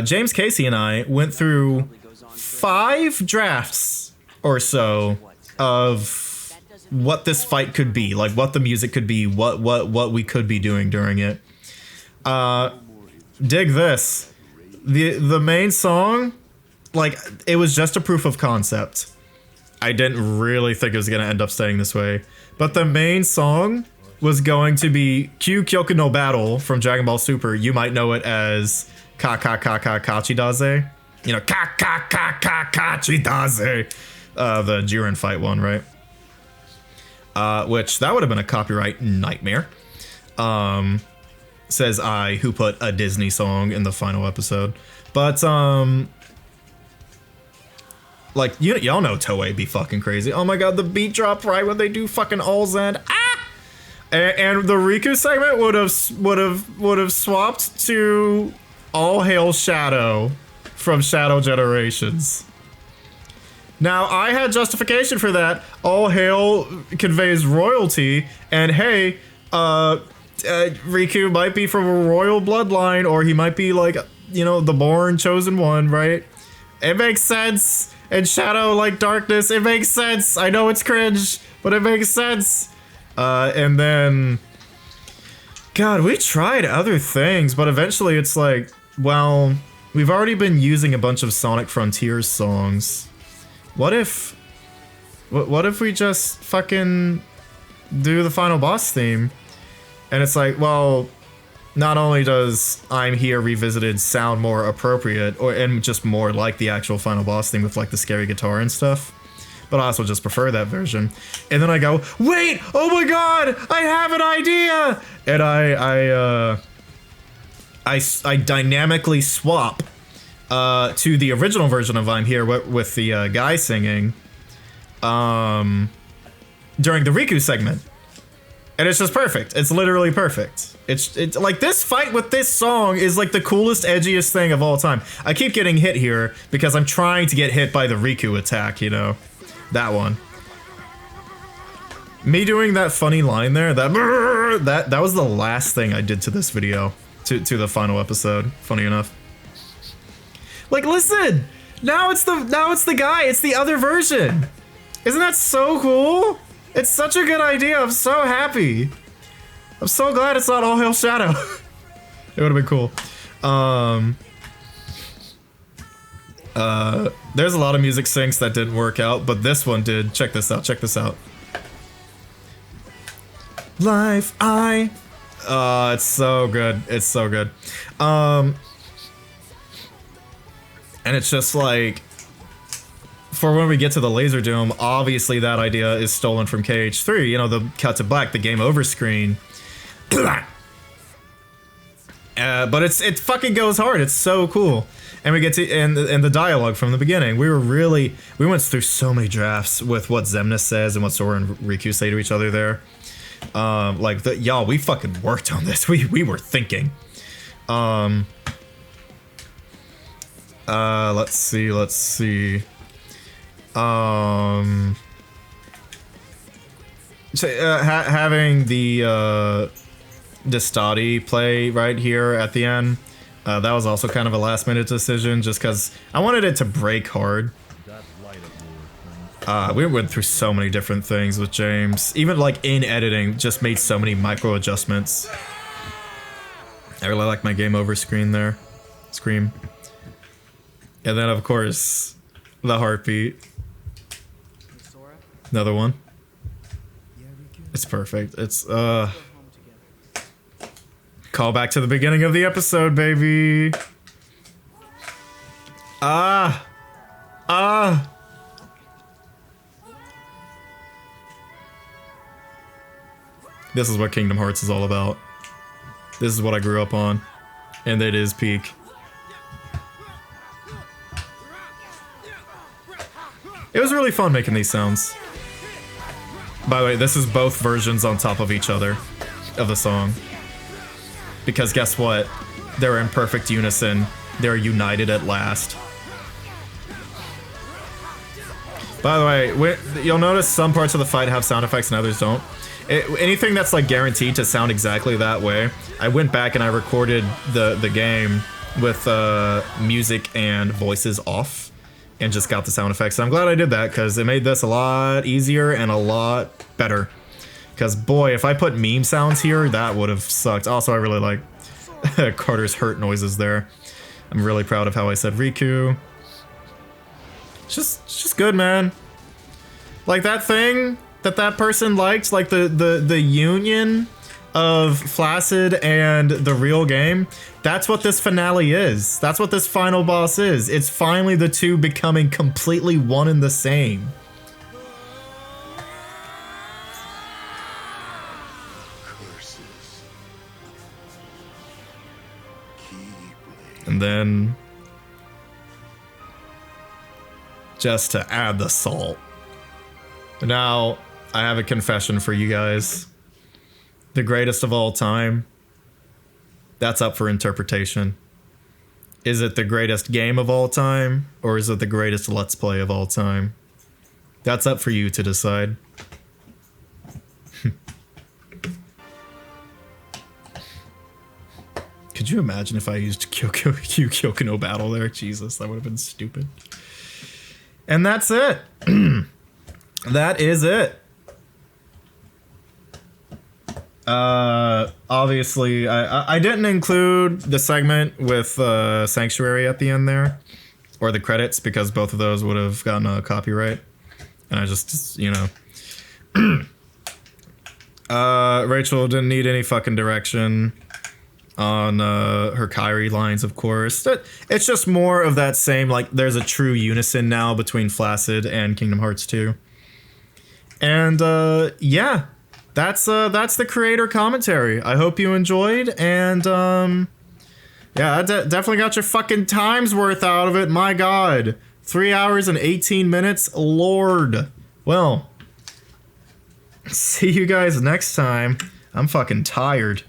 James Casey and I went through 5 drafts or so of what this fight could be, like what the music could be, what we could be doing during it. Dig this. The main song, like, it was just a proof of concept. I didn't really think it was gonna end up staying this way. But the main song was going to be Q Kyoku no Battle from Dragon Ball Super. You might know it as Kachidaze. You know, Kachidaze. The Jiren fight one, right? Which, that would have been a copyright nightmare. Says I, who put a Disney song in the final episode. But, like, y'all know Toei be fucking crazy. Oh my god, the beat drop right when they do fucking All Zen. Ah! And the Riku segment would have swapped to All Hail Shadow from Shadow Generations. Now, I had justification for that. All Hail conveys royalty, and hey, Riku might be from a royal bloodline, or he might be like, you know, the born chosen one, right? It makes sense. And Shadow, like darkness, it makes sense. I know it's cringe, but it makes sense. And then, God, we tried other things, but eventually it's like, well, we've already been using a bunch of Sonic Frontiers songs. What if we just fucking do the final boss theme? And it's like, well, not only does I'm Here Revisited sound more appropriate, and just more like the actual final boss theme with like the scary guitar and stuff, but I also just prefer that version. And then I go, wait, oh my god, I have an idea! And I dynamically swap to the original version of I'm Here with the guy singing during the Riku segment. And it's just perfect. It's literally perfect. It's like this fight with this song is like the coolest, edgiest thing of all time. I keep getting hit here because I'm trying to get hit by the Riku attack, you know? That one. Me doing that funny line there, that was the last thing I did to this video, to the final episode, funny enough. Like, listen! Now it's the guy, it's the other version! Isn't that so cool? It's such a good idea, I'm so happy. I'm so glad it's not All Hail Shadow. It would've been cool. There's a lot of music syncs that didn't work out, but this one did. Check this out, check this out. Life, it's so good, it's so good. And it's just like, for when we get to the laser doom, obviously that idea is stolen from KH3, you know, the cut to black, the game over screen. But it fucking goes hard, it's so cool. And we get to, and the dialogue from the beginning, we went through so many drafts with what Xemnas says and what Sora and Riku say to each other there. Like, y'all, we fucking worked on this. We were thinking. Let's see. Having the Destati play right here at the end, that was also kind of a last minute decision, just because I wanted it to break hard. We went through so many different things with James. Even like in editing, just made so many micro adjustments. I really like my game over screen there. Scream. And then of course, the heartbeat. Another one. It's perfect. It's call back to the beginning of the episode, baby. This is what Kingdom Hearts is all about. This is what I grew up on. And it is peak. It was really fun making these sounds. By the way, this is both versions on top of each other of the song. Because guess what? They're in perfect unison. They're united at last. By the way, you'll notice some parts of the fight have sound effects and others don't. Anything that's like guaranteed to sound exactly that way, I went back and I recorded the game with music and voices off and just got the sound effects. And I'm glad I did that because it made this a lot easier and a lot better. Because boy, if I put meme sounds here, that would have sucked. Also, I really like Carter's hurt noises there. I'm really proud of how I said Riku. It's just good, man. Like that thing that person liked, like the union of Flaccid and the real game, that's what this finale is. That's what this final boss is. It's finally the two becoming completely one and the same. And then, just to add the salt. Now, I have a confession for you guys. The greatest of all time, that's up for interpretation. Is it the greatest game of all time, or is it the greatest Let's Play of all time? That's up for you to decide. Could you imagine if I used Kyoko no Battle there? Jesus, that would have been stupid. And that's it. That is it. Obviously, I didn't include the segment with Sanctuary at the end there, or the credits, because both of those would have gotten a copyright. And I just, you know. Rachel didn't need any fucking direction on her Kyrie lines, of course. It's just more of that same, like, there's a true unison now between Flaccid and Kingdom Hearts 2. And yeah, that's the creator commentary. I hope you enjoyed, and yeah, definitely got your fucking time's worth out of it. My god, 3 hours and 18 minutes, lord. Well, see you guys next time. I'm fucking tired.